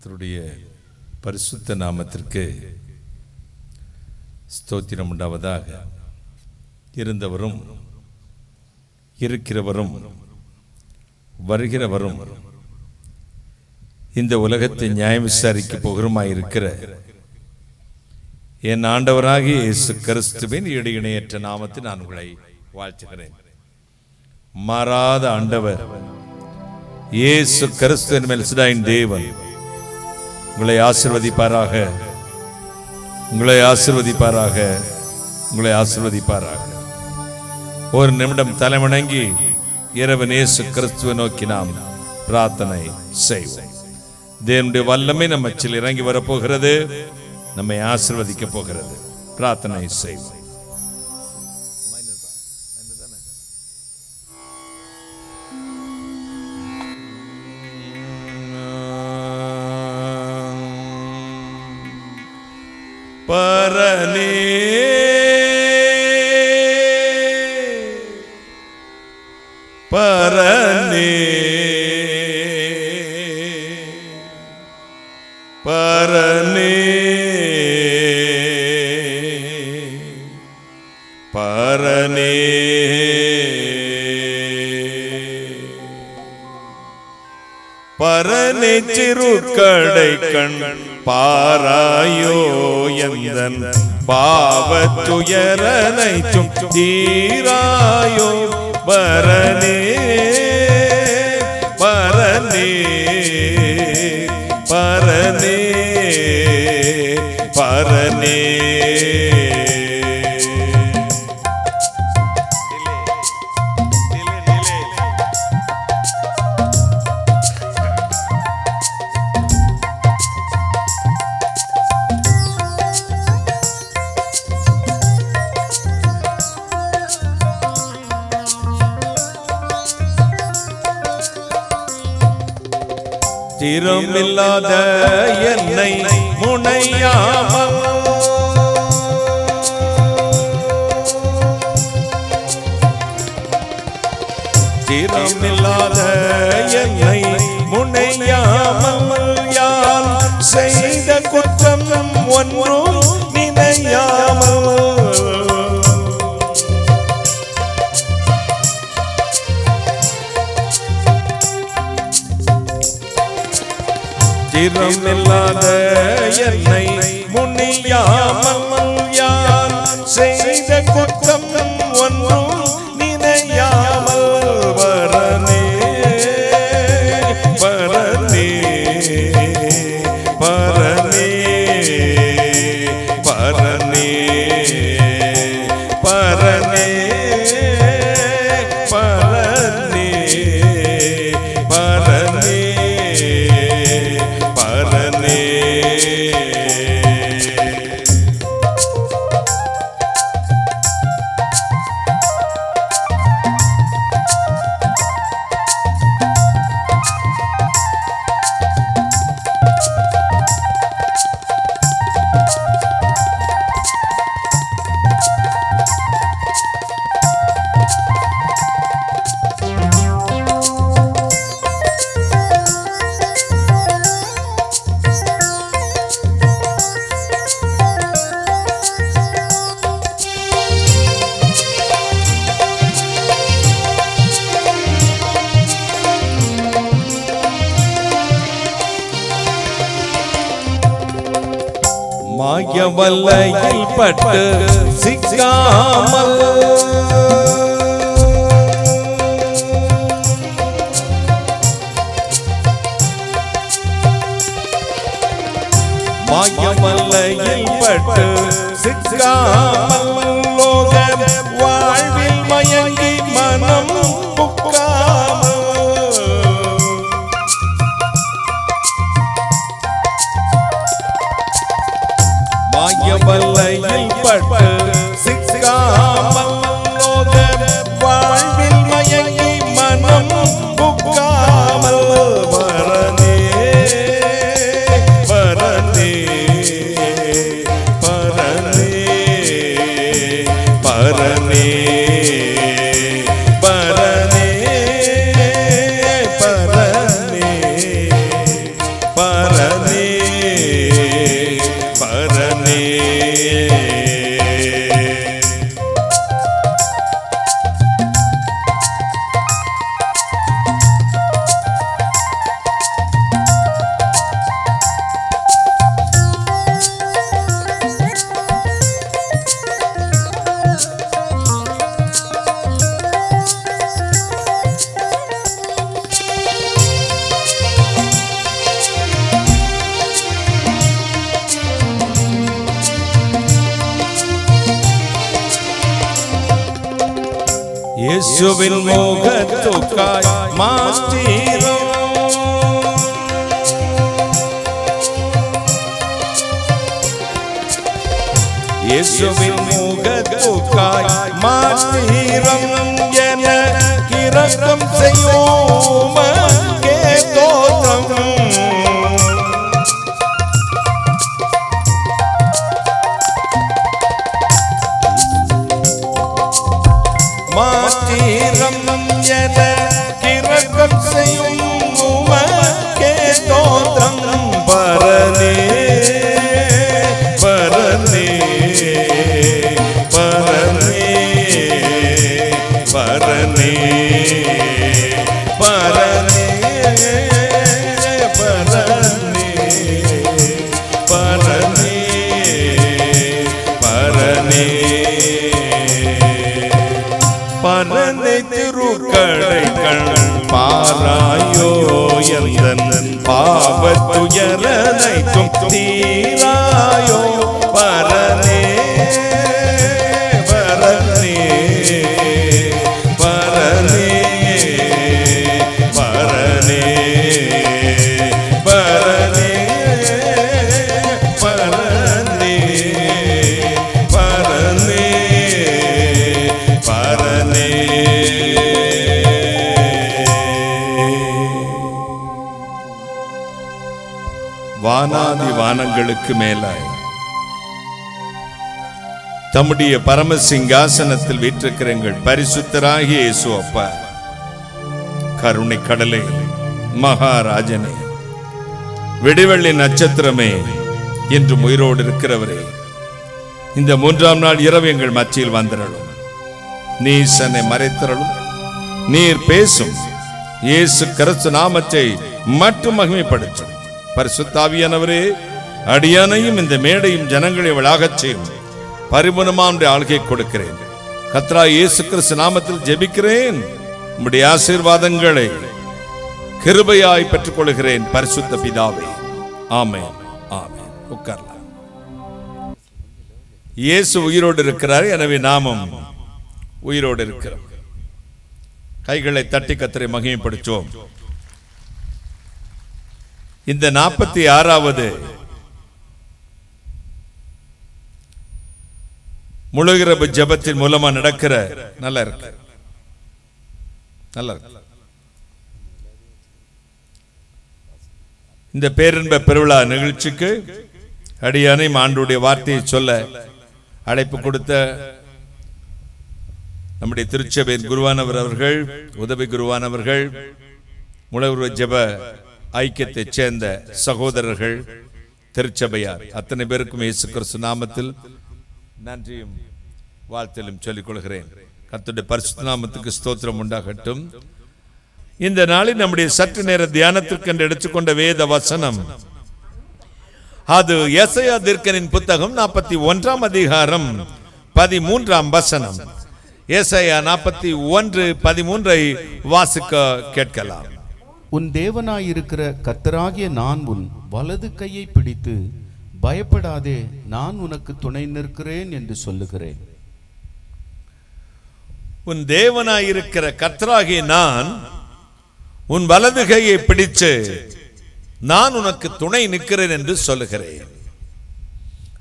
கர்த்தருடைய பரிசுத்த நாமத்திற்கு ஸ்தோத்திரம் உண்டாவதாக. இருந்தவரும் இருக்கிறவரும் வருகிறவரும் இந்த உலகத்தை நியாயம் விசாரிக்க போகிறமாயிருக்கிற என் ஆண்டவராகிய இயேசு கிறிஸ்துவின் ஈடு இணையற்ற நாமத்தில் நான் உங்களை வாழ்த்துகிறேன். மாறாத ஆண்டவர் இயேசு கிறிஸ்துவின் மேல் சிடாயின் தேவன் உங்களை ஆசீர்வதிப்பாராக, உங்களை ஆசீர்வதிப்பாராக, உங்களை ஆசீர்வதிப்பாராக. ஒரு நிமிடம் தலைவணங்கி இறைவன் இயேசு கிறிஸ்துவை நோக்கி நாம் பிரார்த்தனை செய்வோம். தேவனுடைய வல்லமை நம்மில் இறங்கி வரப்போகிறது, நம்மை ஆசீர்வதிக்க போகிறது. பிரார்த்தனை செய்வோம். பரனே பரனே பரனே பரனே பரனே சிறுகடை கண் பாராயோ எந்தன் பாவத்துயரனைத்தும் தீராயோ. பரனே பரனே பரனே பரனே திறமில்லாத என்னை முனையாமல் திறமில்லாத என்னை முனையாமல் யான் செய்த குற்றம் ஒன்றும் நினையாமல் திறமில்லாத என்னை முன்னியாமல் யான் செய்த குற்றம் ஒன்றும் நினையாமல். பரனே பரனே பரனே பரனே பரனே பரனே பரனே பரனே. மாயவல்லையில் பட்டு சிக்காமல் மாயவல்லையில் பட்டு சிக்காமல் லோக வாழ்வில் மயங்கி மனம் புக்காமல் மாயவல்லையில் பட்டு சிக்காமல் லோக வாழ்வில் மயங்கி மனம் புக்காமல். பரனே பரனே பரனே இயேசுவின் முகத்துக்காய் மாற்றீரம் இயேசுவின் முகத்துக்காய் மாற்றீரம் என இரக்கம் செய்யும் தோற்றம் மாற்றீரம் என இரக்கம் செய்யும் தோற்றம் பரனே பரனே பரனே பரனே பரனே பரனே பரனே பரனே பரனே திருக்கடைகள் பாராயோ எந்தன் பாவத்துயரனைக்கும் தீராயோ பரனே பரனே பரனே பரனே பரனே பரனே பரனே பரனே வானாதி வானங்களுக்கு மேலாய் தம்முடைய பரம சிங்காசனத்தில் வீற்றிருக்கிற எங்கள் பரிசுத்தராகிய இயேசு அப்பா, கருணை கடலே, மகாராஜனே, விடிவெள்ளி நட்சத்திரமே, இன்றும் உயிரோடு இருக்கிறவரே, இந்த 3ஆம் நாள் இரவு எங்கள் மத்தியில் வந்திரலும், நீசனை மறைத்திரலும், நீர் பேசும் இயேசு கிறிஸ்து நாமத்தை மட்டும் மகிமைப்படுத்தும். பரிசுத்தாவியானவரே, அடியானையும் இந்த மேடையும் ஜனங்களை விழாகச் செய்யும் பரிபூர்ணமான ஆள்கை கொடுக்கிறேன். கர்த்தராகிய இயேசு கிறிஸ்து நாமத்தில் ஜெபிக்கிறேன். உம்முடைய ஆசீர்வாதங்களை கிருபையாய் பெற்றுக் கொள்கிறேன் பரிசுத்த பிதாவே. ஆமென், ஆமென். உட்காரலாம். இயேசு உயிரோடு இருக்கிறார், எனவே நாமும் உயிரோடு இருக்கிறோம். கைகளை தட்டி கர்த்தரை மகிமைப்படுத்துவோம். இந்த 46வது முழுகிரபு ஜெபத்தின் மூலமா நடக்கிற நல்லா இருக்கு, நல்லா இருக்கு. இந்த பேரின்ப பெருவிழா நிகழ்ச்சிக்கு அடியானை ஆண்டவருடைய வார்த்தையை சொல்ல அழைப்பு கொடுத்த நம்முடைய திருச்சபையின் குருவானவர் அவர்கள், உதவி குருவானவர்கள், முழுகிரபு ஜெப ஐக்கியத்தை சேர்ந்த சகோதரர்கள், திருச்சபையார் அத்தனை பேருக்கும் இயேசு கிறிஸ்து நாமத்தில் நன்றியும் வாழ்த்திலும் சொல்லிக் கொள்கிறேன். கர்த்தருடைய பரிசுத்த நாமத்துக்கு ஸ்தோத்திரம் உண்டாகட்டும். இந்த நாளில் நம்முடைய சற்று நேர தியானத்திற்கு எடுத்துக்கொண்ட வேத வசனம் அது எசாயா தீர்க்கனின் புத்தகம் 41ஆம் அதிகாரம் 13ஆம் வசனம். எசாயா 41:13 வாசிக்க கேட்கலாம். உன் தேவனாயிருக்கிற கர்த்தராகிய நான் உன் வலது கையை பிடித்து பயப்படாதே, நான் உனக்கு துணை நிற்கிறேன் என்று சொல்லுகிறேன். உன் தேவனாயிருக்கிற கர்த்தராகிய நான் உன் வலது கையை பிடித்து நான் உனக்கு துணை நிற்கிறேன் என்று சொல்லுகிறேன்.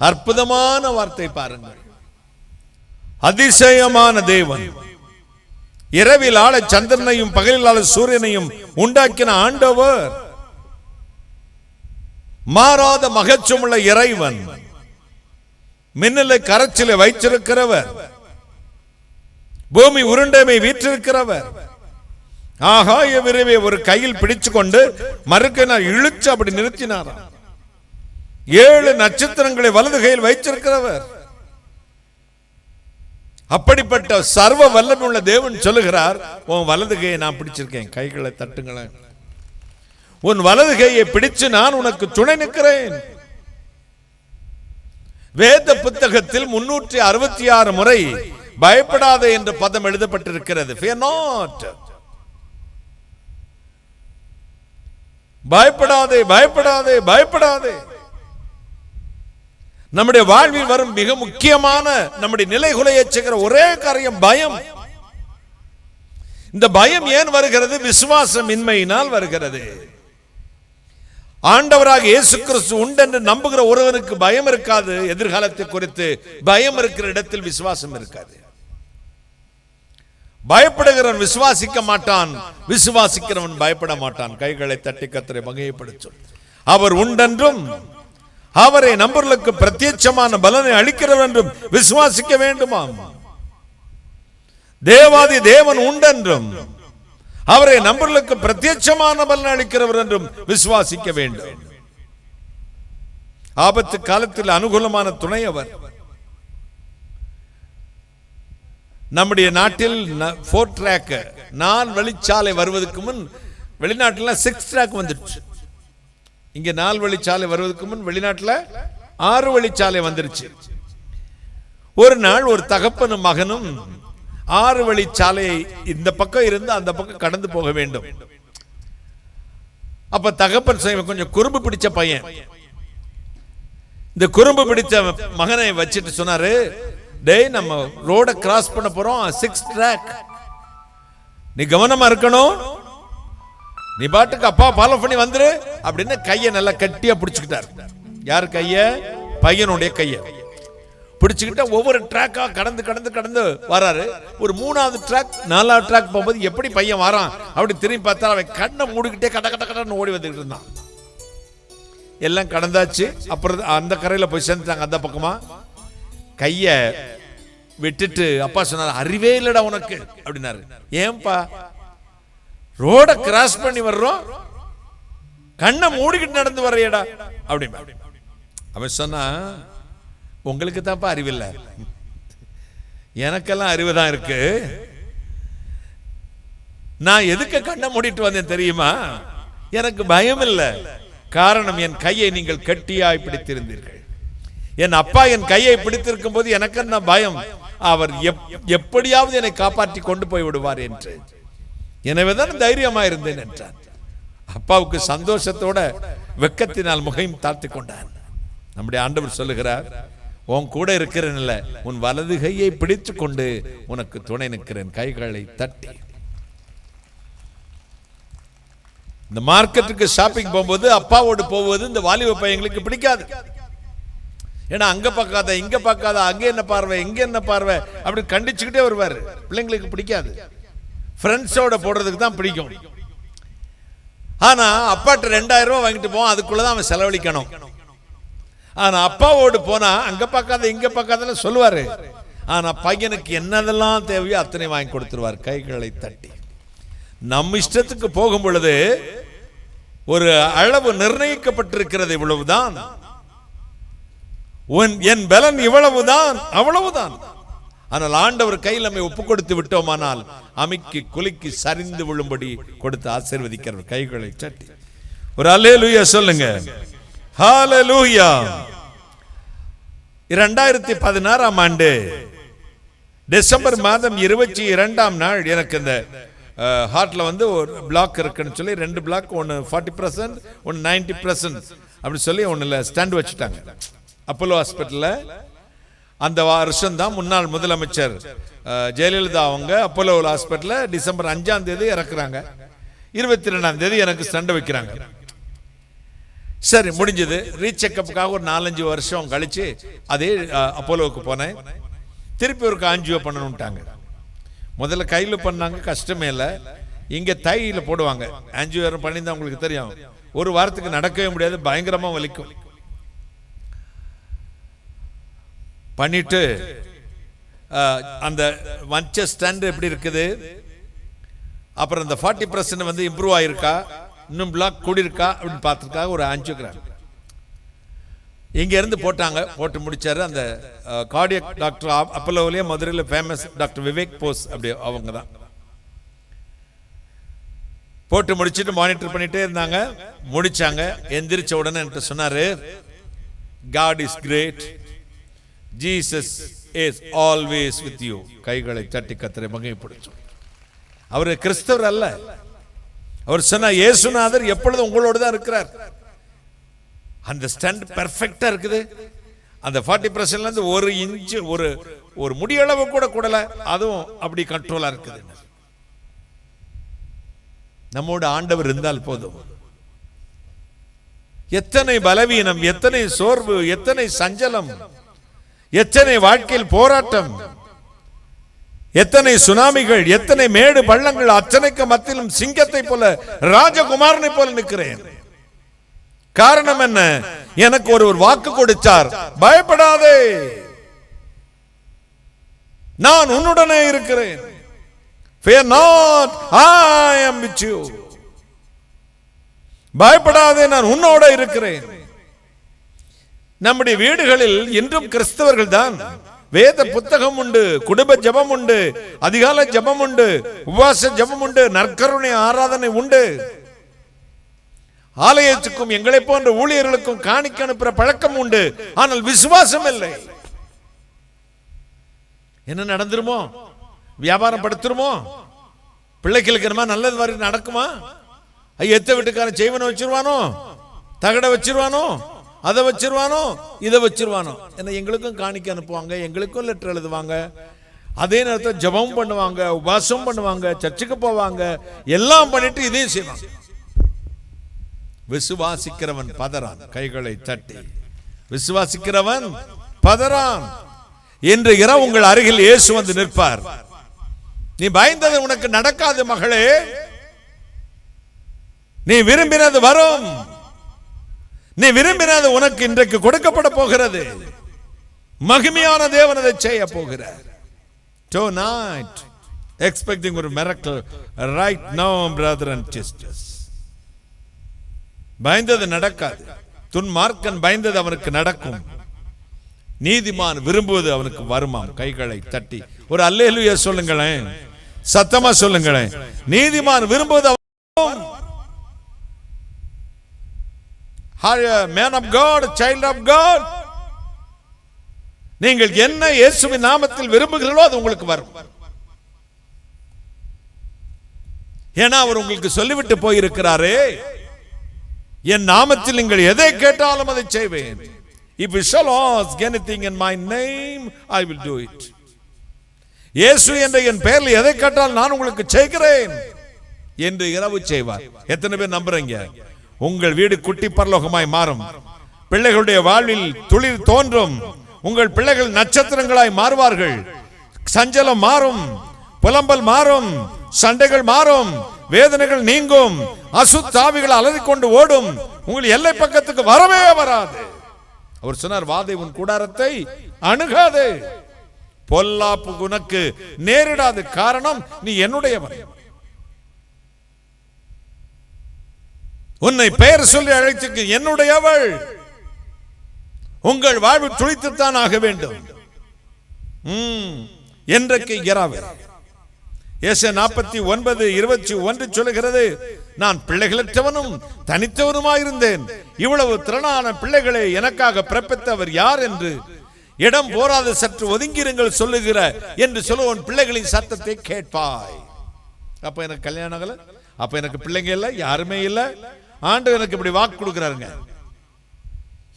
அற்புதமான வார்த்தை பாருங்கள். அதிசயமான தேவன், இரவில் ஆள சந்திரனையும் பகலில் ஆள சூரியனையும் உண்டாக்கின ஆண்டவர், மாறாத மகத்துவமுள்ள இறைவன், மின்னலை கரைச்சிலை வைத்திருக்கிறவர், பூமி உருண்டைமை வீற்றிருக்கிறவர், ஆகாய விரைவை ஒரு கையில் பிடிச்சு கொண்டு மறுக்கையினால் இழுச்சு அப்படி நிறுத்தினார். 7 நட்சத்திரங்களை வலது கையில் வைத்திருக்கிறவர். அப்படிப்பட்ட சர்வ வல்லமையுள்ள தேவன் சொல்லுகிறார், உன் வலது கையை நான் பிடிச்சிருக்கேன். கைகளை தட்டுங்களேன். உன் வலது கையை பிடிச்சு நான் உனக்கு துணை நிற்கிறேன். வேத புத்தகத்தில் 366 முறை பயப்படாதே என்ற பதம் எழுதப்பட்டிருக்கிறது. Fear not. பயப்படாதே, பயப்படாதே, பயப்படாதே. நம்முடைய வாழ்வில் வரும் மிக முக்கியமான நம்முடைய நிலைகுலைய செய்கிற ஒரே காரியம் பயம். இந்த பயம் ஏன் வருகிறது? விசுவாசமின்மையினால் வருகிறது. ஆண்டவராக இயேசு கிறிஸ்து உண்டென்று நம்புகிற ஒருவனுக்கு பயம் இருக்காது. எதிர்காலத்தை குறித்து பயம் இருக்கிற இடத்தில் விசுவாசம் இருக்காது. பயப்படுகிறவன் விசுவாசிக்க மாட்டான், விசுவாசிக்கிறவன் பயப்பட மாட்டான். கைகளை தட்டி கர்த்தரை மகிமைப்படுத்தும். அவர் உண்டென்றும் அவரை நம்பர்களுக்கு பிரத்யட்சமான பலனை அளிக்கிறவர் என்றும் விசுவாசிக்க வேண்டுமாம். தேவாதி தேவன் உண்டென்றும் அவரை நம்பர்களுக்கு பிரத்யட்சமான பலனை அளிக்கிறவர் என்றும் விசுவாசிக்க வேண்டும். ஆபத்து காலத்தில் அனுகூலமான துணை அவர். நம்முடைய நாட்டில் 4 ட்ராக் 4 வழிச்சாலை வருவதற்கு முன் வெளிநாட்டில் 6 ட்ராக் வந்துடுச்சு. இங்க 4 வழிச்சாலை வருவதற்கு முன் வெளிநாட்டில் 6 வழிச்சாலை வந்துருச்சு. ஒரு நாள் ஒரு தகப்பனும் மகனும் 6 வழிச்சாலையை இந்த பக்கம் இருந்து அந்த பக்கம் கடந்து போக வேண்டும். அப்ப தகப்பன் கொஞ்சம் குறும்பு பிடிச்ச பையன். இந்த குறும்பு பிடிச்ச மகனை வச்சுட்டு சொன்னாரு, டேய் நம்ம ரோட கிராஸ் பண்ண போறோம், 6 ட்ராக், நீ கவனமா இருக்கணும், நீ பாட்டுக்கு அப்பா ஃபாலோ பண்ணி வந்துரு அப்படின்னு கையை நல்லா கட்டியா பிடிச்சுக்கிட்டார். யார் கைய? பையனுடைய கைய பிடிச்சுக்கிட்ட ஒவ்வொரு ட்ராக்கா கடந்து கடந்து கடந்து வராரு. ஒரு 3வது ட்ராக் 4வது ட்ராக் போகும்போது எப்படி பையன் வரான் அப்படி திரும்பி பார்த்தா அவன் கண்ணை மூடிக்கிட்டே கட கட கடன்னு ஓடி வந்துகிட்டு இருந்தான். எல்லாம் கடந்தாச்சு. அப்புறம் அந்த கரையில போய் சேர்ந்துட்டாங்க. அந்த பக்கமா கைய விட்டுட்டு அப்பா சொன்னார், அறிவே இல்லடா உனக்கு அப்படின்னாரு. ஏன்பா? ரோட கிராஸ் பண்ணி வர்றோம், கண்ணை மூடிக்கிட்டு நடந்து வர்றியடா அப்படின்பா. அவன் சொன்னா, உங்களுக்கு தான்ப்பா அறிவில்லை, எனக்கெல்லாம் அறிவுதான் இருக்கு. நான் எதுக்கு கண்ணை மூடிட்டு வந்தேன் தெரியுமா? எனக்கு பயம் இல்லை. காரணம், என் கையை நீங்கள் கட்டியாய் பிடித்திருந்தீர்கள். என் அப்பா என் கையை பிடித்திருக்கும் போது எனக்கு என்ன பயம்? அவர் எப்படியாவது என்னை காப்பாற்றி கொண்டு போய் விடுவார் என்று. எனவேதான் தைரியமா இருந்தேன் என்றான். அப்பாவுக்கு சந்தோஷத்தோட வெக்கத்தினால் முகம் தாழ்த்தி கொண்டான். நம்முடைய ஆண்டவர் சொல்லுகிறார், உன் கூட இருக்கிறேன் இல்ல, உன் வலது கையை பிடித்து கொண்டு உனக்கு துணை நிற்கிறேன். கைகளை தட்டி. இந்த மார்க்கெட்டுக்கு ஷாப்பிங் போகும்போது அப்பாவோடு போவது இந்த வாலிப பையங்களுக்கு பிடிக்காது. ஏன்னா அங்க பார்க்காத, இங்க பார்க்காத, அங்க என்ன பார்வை, இங்க என்ன பார்வை அப்படி கண்டிச்சுக்கிட்டே வருவாரு. பிள்ளைங்களுக்கு பிடிக்காது. ஃப்ரெண்ட்ஸோட போடுறதுக்கு தான் பிடிக்கும். ஆனா அப்பாட்ட 2000 ரூபாய் வாங்கிட்டு போவான், அதுக்குள்ளதான் அவன் செலவழிக்கணும். ஆனா அப்பாவோடு போனா அங்க பார்க்காத இங்க பார்க்காதன்னு சொல்லுவாரு. ஆனா பையனுக்கு என்னதெல்லாம் தேவையோ அத்தனை வாங்கி கொடுத்துருவார். கைகளை தட்டி. நம் இஷ்டத்துக்கு போகும் பொழுது ஒரு அளவு நிர்ணயிக்கப்பட்டிருக்கிறது, இவ்வளவுதான், என் பலன் இவ்வளவுதான், அவ்வளவுதான். ஆனால் ஆண்டவர் கையில் நம்மை ஒப்பு கொடுத்து விட்டோமானால் அமிக்கி குலுக்கி சரிந்து விழும்படி கொடுத்து ஆசீர்வதிக்கிறவர். கைகளை தட்டி ஒரு அல்லேலூயா சொல்லுங்க. ஹalleluya. 2016ஆம் ஆண்டு டிசம்பர் மாதம் 22ஆம் நாள் எனக்கு இந்த ஹார்ட்ல வந்து ஒரு பிளாக் இருக்குன்னு சொல்லி 2 பிளாக், ஒன்னு 40%, ஒன்னு 90% அப்படி சொல்லி ஒன்னுல ஸ்டாண்ட் வச்சுட்டாங்க அப்போலோ ஹாஸ்பிட்டல்ல. அந்த வருஷம் தான் முன்னாள் முதலமைச்சர் ஜெயலலிதா அவங்க அப்போலோ ஹாஸ்பிட்டல்ல டிசம்பர் 5ஆம் தேதி இறக்குறாங்க. 22ஆம் தேதி எனக்கு ஸ்டாண்ட் வைக்கிறாங்க. சரி, முடிஞ்சது. ரீசெக்கப்புக்காக ஒரு 4-5 வருஷம் கழிச்சு அதே அப்போலோவுக்கு போனேன். திருப்பி ஒரு ஆஞ்சியோ பண்ணணும்ட்டாங்க. முதல்ல கையில் பண்ணாங்க, கஷ்டமே இல்லை. இங்க தையில போடுவாங்க. ஆஞ்சியோ பண்ணியிருந்தா உங்களுக்கு தெரியும், ஒரு வாரத்துக்கு நடக்கவே முடியாது, பயங்கரமா வலிக்கும். பண்ணிட்டு அந்த வச்ச ஸ்டாண்ட் எப்படி இருக்குது, அப்புறம் இந்த 40% வந்து இம்ப்ரூவ் ஆயிருக்கா, இன்னும் பிளாக் கூடியிருக்கா அப்படின்னு பார்த்துருக்காங்க. ஒரு ஆஞ்சியோகிராம் இங்க இருந்து போட்டாங்க. போட்டு முடிச்சாரு அந்த கார்டியக் டாக்டர் அப்போலோவிலேயே மதுரையில் ஃபேமஸ் டாக்டர் விவேக் போஸ், அப்படி அவங்க தான். போட்டு முடிச்சுட்டு மானிட்டர் பண்ணிட்டே இருந்தாங்க. முடிச்சாங்க. எந்திரிச்ச உடனே என்கிட்ட சொன்னாரு, God is great, Jesus is always with you. கைகளை தட்டி கர்த்தரை மகிமைப்படுத்தும். அவர் கிறிஸ்தவர் அல்ல. அவர் சொன்னா இயேசுநாதர் எப்பொழுதும் உங்களோடு தான் இருக்கிறார். அந்த ஸ்டாண்ட் பெர்ஃபெக்ட்டா இருக்குது. அந்த 40%ல இருந்து 1 இன்ச் ஒரு முடியளவு கூட கூடல, அதுவும் அப்படி கண்ட்ரோலா இருக்குது. நம்மோடு ஆண்டவர் இருந்தால் போதும். எத்தனை பலவீனம், எத்தனை சோர்வு, எத்தனை சஞ்சலம், எத்தனை வாழ்க்கையில் போராட்டம், எத்தனை சுனாமிகள், எத்தனை மேடு பள்ளங்கள், அத்தனைக்கு மத்தியிலும் சிங்கத்தை போல, ராஜகுமாரனை போல நிற்கிறேன். காரணம் என்ன? எனக்கு ஒரு வாக்கு கொடுத்தார், பயப்படாதே, நான் உன்னுடனே இருக்கிறேன். Fear not, I am with you. பயப்படாதே, நான் உன்னோட இருக்கிறேன். நம்முடைய வீடுகளில் இன்றும் கிறிஸ்தவர்கள் தான். வேத புத்தகம் உண்டு, குடும்ப ஜெபம் உண்டு, அதிகாலை ஜெபம் உண்டு, உபவாச ஜெபம் உண்டு, நற்கருணை ஆராதனை உண்டு. ஆலயத்துக்கும் எங்களை போன்ற ஊழியர்களுக்கும் காணிக்கை அனுப்புற பழக்கம் உண்டு. ஆனால் விசுவாசம் இல்லை. என்ன நடந்துருமோ? வியாபாரம் படுத்துருமோ? பிள்ளைகளுக்கு நல்லது மாதிரி நடக்குமா? எத்த வீட்டுக்காரன் செய்வனை வச்சிருவானோ, தகட வச்சிருவானோ, அதை வச்சிருவானோ, இதை வச்சிருவானோ. என்ன எங்களுக்கும் காணிக்கை அனுப்புவாங்க, எங்களுக்கும் லெட்டர் எழுதுவாங்க, அதே நேரத்தில் ஜெபம் பண்ணுவாங்க, உபாசம் பண்ணுவாங்க, சர்ச்சுக்கு போவாங்க, எல்லாம் பண்ணிட்டு இதையும் செய்வாங்க. விசுவாசிக்கிறவன் பதறான், கைகளை தட்டி விசுவாசிக்கிறவன் பதறான். இன்று இரவு உங்கள் அருகில் இயேசு வந்து நிற்பார். நீ பயந்தது உனக்கு நடக்காது மகளே, நீ விரும்பினது வரும். நீ விரும்பினது உனக்கு இன்றைக்கு கொடுக்கப்பட போகிறது. மகிமையான தேவன் அதை செய்ய போகிறார். Tonight, expecting a miracle right now, brother and sisters. பயந்தது நடக்காது. துன்மார்க்கன் பயந்தது அவனுக்கு நடக்கும். நீதிமான் விரும்புவது அவனுக்கு வருமாம். கைகளை தட்டி ஒரு அல்லேலூயா சொல்லுங்களேன், சத்தமா சொல்லுங்களேன். நீதிமான் விரும்புவது man of God, child of God. நீங்கள் என்ன இயேசுவின் நாமத்தில் விரும்புகிறீர்களோ அது உங்களுக்கு வரும். ஏன்னா அவர் உங்களுக்கு சொல்லிவிட்டு போயிருக்கிறாரே, என் நாமத்தில் நீங்கள் எதை கேட்டாலும் அதை செய்வேன். If you shall ask anything in my name, I will do it. இயேசு என்ற என் பெயரில் எதை கேட்டால் நான் உங்களுக்கு செய்கிறேன் என்று இரவு செய்வார். எத்தனை பேர் நம்புறீங்க? உங்கள் வீடு குட்டி பரலோகமாய் மாறும். பிள்ளைகளுடைய வாழ்வில் துளிர் தோன்றும். உங்கள் பிள்ளைகள் நட்சத்திரங்களாய் மாறுவார்கள். சஞ்சலம் மாறும், புலம்பல் மாறும், சண்டைகள் மாறும், வேதனைகள் நீங்கும், அசுத்தாவிகள் அலறிக்கொண்டு ஓடும். உங்கள் எல்லை பக்கத்துக்கு வரவே வராது. அவர் சொன்னார், வாதை உன் கூடாரத்தை அணுகாது, பொல்லாப்பு உனக்கு நேரிடாது. காரணம், நீ என்னுடையவன். உன்னை பெயர் சொல்லி அழைத்து என்னுடையவள். உங்கள் வாழ்வு துளித்துத்தான் ஆக வேண்டும். என்றைக்கு இரவு ஏசாயா 49:21 சொல்லுகிறது, நான் பிள்ளைகளற்றவனும் தனித்தவனுமாயிருந்தேன். இவ்வளவு திரளான பிள்ளைகளை எனக்காக பிறப்பித்தவர் யார் என்று இடம் போராது சற்று ஒதுங்கிருங்கள் சொல்லுகிற என்று சொல்லுவோன் பிள்ளைகளின் சத்தத்தை கேட்பாய். அப்ப எனக்கு கல்யாணம் ஆகல, அப்ப எனக்கு பிள்ளைங்க இல்ல, யாருமே இல்ல. ஆண்டு எனக்கு இப்படி வாக்கு கொடுக்கிறாருங்க.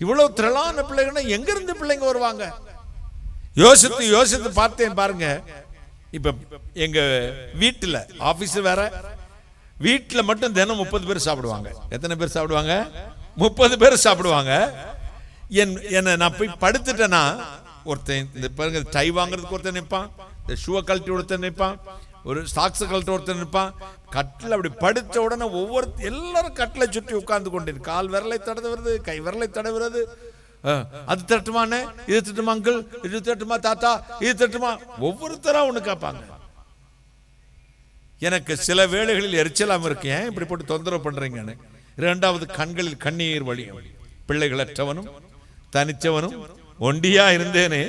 இவ்வளவு திரளான பிள்ளைங்கன்னா எங்க இருந்து பிள்ளைங்க வருவாங்க? யோசித்து யோசித்து பார்த்தேன் பாருங்க. இப்ப எங்க வீட்டுல, ஆபீஸ் வேற, வீட்டுல மட்டும் தினம் 30 பேர் சாப்பிடுவாங்க. எத்தனை பேர் சாப்பிடுவாங்க? 30 பேர் சாப்பிடுவாங்க. என்ன நான் போய் படுத்துட்டேன்னா ஒருத்தன் இந்த பாருங்க, டை வாங்குறதுக்கு ஒருத்தன் நிற்பான், இந்த ஷூவை கழட்டி ஒருத்தன் நிற்பான், ஒரு சாக்ஸ் கழட்டி ஒருத்தன் நிற்பான். கட்டில் அப்படி படுத்த உடனே எல்லாரும் கட்டில சுற்றி உட்கார்ந்து கொண்டிரு. கால் விரலை தடவுறது, கை விரலை தடவுறது. அது தட்டுமானே, இது தட்டுமா அங்கிள், இது தட்டுமா தாத்தா, இது தட்டுமா, ஒவ்வொருத்தரா ஒண்ணு கேட்பாங்க. எனக்கு சில வேளைகளில் எரிச்சலாம் இருக்கு, ஏன் இப்படி போட்டு தொந்தரவு பண்றீங்கன்னு. இரண்டாவது, கண்களில் கண்ணீர் வழியும். பிள்ளைகளற்றவனும் தனிச்சவனும் ஒண்டியா இருந்தேனே,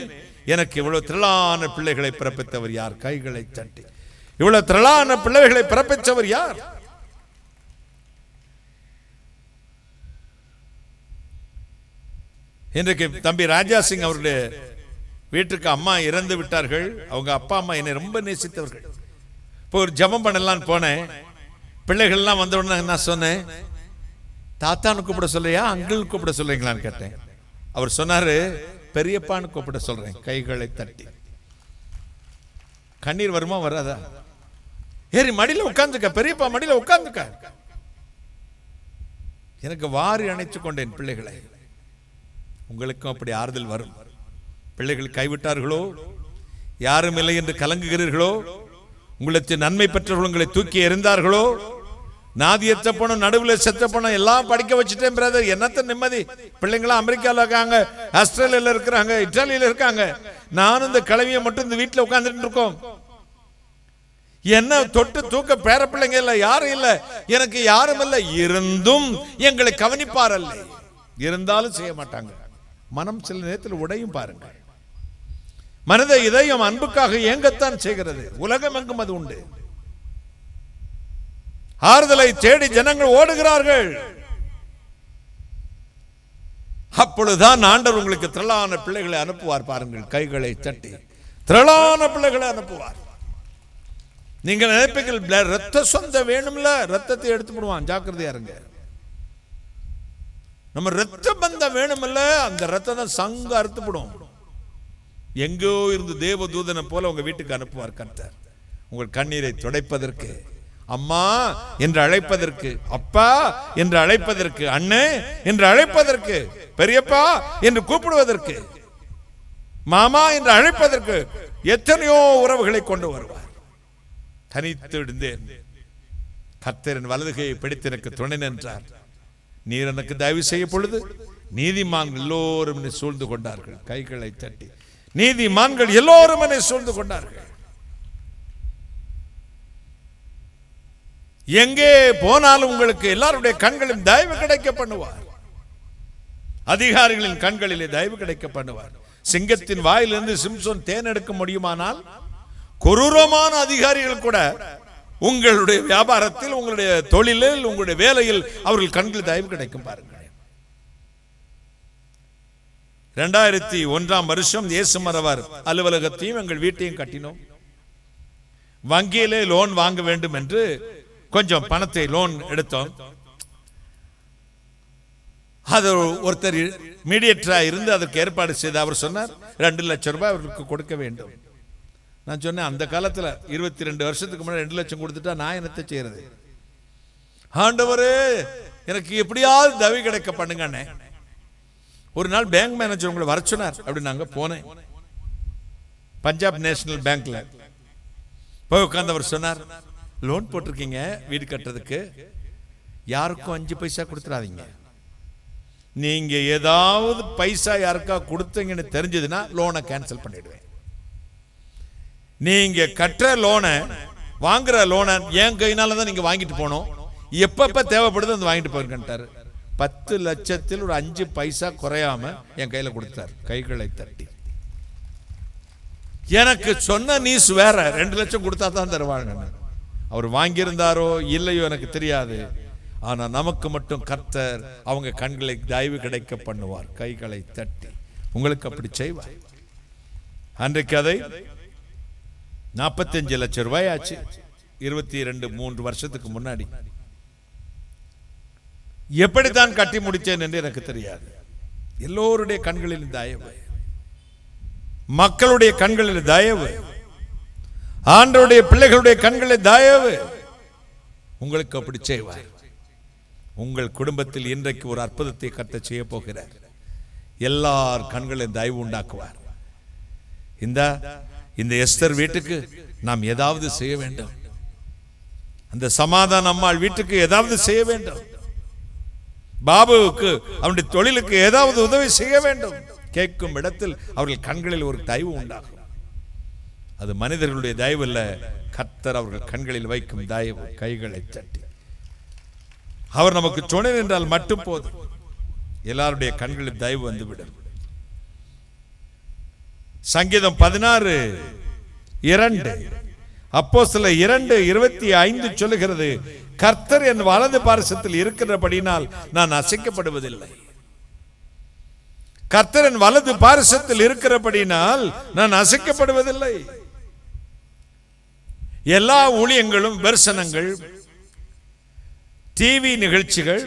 எனக்கு இவ்வளவு திரளான பிள்ளைகளை பிறப்பித்தவர் யார்? கைகளை தட்டி இவ்வளவு திரளான பிள்ளைகளை பிறப்பித்தவர் யார்? இன்றைக்கு தம்பி ராஜா சிங் அவருடைய வீட்டுக்கு அம்மா இறந்து விட்டார்கள். அவங்க அப்பா அம்மா என்னை ரொம்ப நேசித்தவர்கள். இப்போ ஒரு ஜெபம் பண்ணலான்னு போனேன். பிள்ளைகள்லாம் வந்த உடனே நான் சொன்னேன், தாத்தான்னு கூப்பிட சொல்றியா, அங்கிள் கூப்பிட சொல்றீங்களான்னு கேட்டேன். அவர் சொன்னாரு, பெரியப்பான்னு கூப்பிட சொல்றேன். கைகளை தட்டி. கண்ணீர் வருமா வராதா? ஏறி மடியில உட்கார்ந்துக்க, பெரியப்பா மடியில உட்கார்ந்துக்க. எனக்கு வாரி அணைச்சு கொண்டேன் பிள்ளைகளை. உங்களுக்கும் அப்படி ஆறுதல் வரும். பிள்ளைகள் கைவிட்டார்களோ, யாரும் இல்லை என்று கலங்குகிறீர்களோ, உங்களுக்கு நன்மை பெற்றவர்கள் உங்களை தூக்கி எறிந்தார்களோ, நாதியற்ற பணம் நடுவில் செத்த பணம் எல்லாம் படிக்க வச்சுட்டேன் பிரதர், என்னத்த நிம்மதி. பிள்ளைங்களாம் அமெரிக்காவில் இருக்காங்க, ஆஸ்திரேலியாவில் இருக்கிறாங்க, இத்தாலியில இருக்காங்க. நானும் இந்த கிழவியை மட்டும் இந்த வீட்டில் உட்கார்ந்துட்டு இருக்கோம். என்ன தொட்டு தூக்க பேர பிள்ளைங்க இல்ல, யாரும் இல்ல, எனக்கு யாரும் இல்ல. இருந்தும் எங்களை கவனிப்பார் அல்ல. இருந்தாலும் செய்ய மாட்டாங்க. மனம் சில நேரத்தில் உடையும் பாருங்க. மனித இதயம் அன்புக்காக ஏங்கத்தான் செய்கிறது. உலகம் எங்கும் அது உண்டு. ஆறுதலை தேடி ஜனங்கள் ஓடுகிறார்கள். அப்பொழுதுதான் ஆண்டவர் உங்களுக்கு திரளான பிள்ளைகளை அனுப்புவார். பாருங்கள், கைகளை தட்டி திரளான பிள்ளைகளை அனுப்புவார். நீங்கள் நினைப்பீர்கள் ரத்த சொந்தம் வேணும்ல, ரத்தத்தை எடுத்து போடுவான், ஜாக்கிரதையா இருங்க. நம்ம ரத்த பந்தம் வேணும்ல, அந்த ரத்தம் சங்க அறுத்துப்படும். எங்கோ இருந்து தேவ தூதனை போல உங்க வீட்டுக்கு அனுப்புவார் கர்த்தர். உங்கள் கண்ணீரை துடைப்பதற்கு, அம்மா என்று அழைப்பதற்கு, அப்பா என்று அழைப்பதற்கு, அண்ணே என்று அழைப்பதற்கு, பெரியப்பா என்று கூப்பிடுவதற்கு, மாமா என்று அழைப்பதற்கு எத்தனையோ உறவுகளை கொண்டு வருவார். தனித்து விடுந்தேன், கர்த்தரின் வலதுகையை பிடித்து எனக்கு துணை நின்றார். நீர் எனக்கு தயவு செய்ய பொழுது நீதிமான்கள் எல்லோரும் என்னை சூழ்ந்து கொண்டார்கள். கைகளை தட்டி நீதிமான்கள் எல்லோரும் என்னை சூழ்ந்து கொண்டார்கள். எங்கே போனாலும் உங்களுக்கு எல்லாருடைய கண்களிலும் தயவு கிடைக்க பண்ணுவார். அதிகாரிகளின் கண்களிலே தயவு கிடைக்க பண்ணுவார். சிங்கத்தின் வாயிலிருந்து சிம்சோன் தேன் எடுக்க முடியுமானால், கொரூரமான அதிகாரிகள் கூட உங்களுடைய வியாபாரத்தில், உங்களுடைய தொழிலில், உங்களுடைய வேலையில் அவர்கள் கண்களில் தயவு கிடைக்கும். பாருங்கள், 2001ஆம் வருஷம் இயேசுமரவர் அலுவலகத்தையும் எங்கள் வீட்டையும் கட்டினோம். வங்கியிலே லோன் வாங்க வேண்டும் என்று கொஞ்சம் பணத்தை லோன் எடுத்தோம். அது ஒருத்தர் மீடியேட்டரா இருந்து அதற்கு ஏற்பாடு செய்து அவர் சொன்னார் 2 லட்சம் ரூபாய் அவருக்கு கொடுக்க வேண்டும். நான் சொன்னேன், அந்த காலத்துல 22 வருஷத்துக்கு முன்னாடி 2 லட்சம் கொடுத்துட்டா நான் என்னத்தை செய்யறது? ஆண்டவரே எனக்கு எப்படியாவது தவி கிடைக்க பண்ணுங்க. ஒரு நாள் பேங்க் மேனேஜர் உங்களை வர சொன்னார். அப்படி நாங்க போனேன், பஞ்சாப் நேஷனல் பேங்க்ல போய் உட்கார்ந்து அவர் சொன்னார், லோன் போட்டிருக்கீங்க வீடு கட்டுறதுக்கு, யாருக்கும் 5 பைசா கொடுத்துடாதீங்க. நீங்க ஏதாவது பைசா யாருக்கா கொடுத்தீங்கன்னு தெரிஞ்சதுன்னா லோனை கேன்சல் பண்ணிடுவேன். நீங்க கட்டுற லோனை, வாங்குற லோனை என் கையினால தான் நீங்க வாங்கிட்டு போனோம், எப்பப்ப தேவைப்படுது அந்த வாங்கிட்டு போயிருக்கேன்ட்டாரு. 10 லட்சத்தில் ஒரு 5 பைசா குறையாம என் கையில கொடுத்தார். கைகளை தட்டி எனக்கு சொன்ன நீஸ் வேற, 2 லட்சம் கொடுத்தா தான் தருவாங்க. அவர் வாங்கியிருந்தாரோ இல்லையோ எனக்கு தெரியாது. ஆனா நமக்கு மட்டும் கர்த்தர் அவங்க கண்களை தயவு கிடைக்க பண்ணுவார். கைகளை தட்டி உங்களுக்கு அப்படி செய்வார். அன்றைக்கு அதை 45 லட்சம் ரூபாய் ஆச்சு. 22-23 வருஷத்துக்கு முன்னாடி எப்படித்தான் கட்டி முடித்தேன் என்று எனக்கு தெரியாது. எல்லோருடைய கண்களில் தயவு, மக்களுடைய கண்களில் தயவு, ஆண்டவருடைய பிள்ளைகளுடைய கண்களில் தயவு உங்களுக்கு அப்படி செய்வார். உங்கள் குடும்பத்தில் இன்றைக்கு ஒரு அற்புதத்தை கர்த்தர் செய்ய போகிறார். எல்லார் கண்களில் தயவு உண்டாக்குவார். இந்த எஸ்தர் வீட்டுக்கு நாம் ஏதாவது செய்ய வேண்டும். அந்த சமாதான அம்மாள் வீட்டுக்கு ஏதாவது செய்ய வேண்டும். பாபுவுக்கு அவனுடைய தொழிலுக்கு ஏதாவது உதவி செய்ய வேண்டும். கேட்கும் இடத்தில் அவர்கள் கண்களில் ஒரு தயவு உண்டாகும். அது மனிதர்களுடைய தயவு அல்ல, கர்த்தர் அவர்கள் கண்களில் வைக்கும் தயவு. கைகளை தட்டி அவர் நமக்கு துணை நின்றால் மட்டும் போதும், எல்லாருடைய கண்களில் தயவு வந்துவிடும். சங்கீதம் 16:2 அப்போஸ்தலர் 2:25 சொல்லுகிறது, கர்த்தர் என் வலது பார்சத்தில் இருக்கிறபடினால் நான் அசைக்கப்படுவதில்லை. கர்த்தர் என் வலது பார்சத்தில் இருக்கிறபடினால் நான் அசைக்கப்படுவதில்லை. எல்லா ஊழியங்களும், தரிசனங்கள், டிவி நிகழ்ச்சிகள்,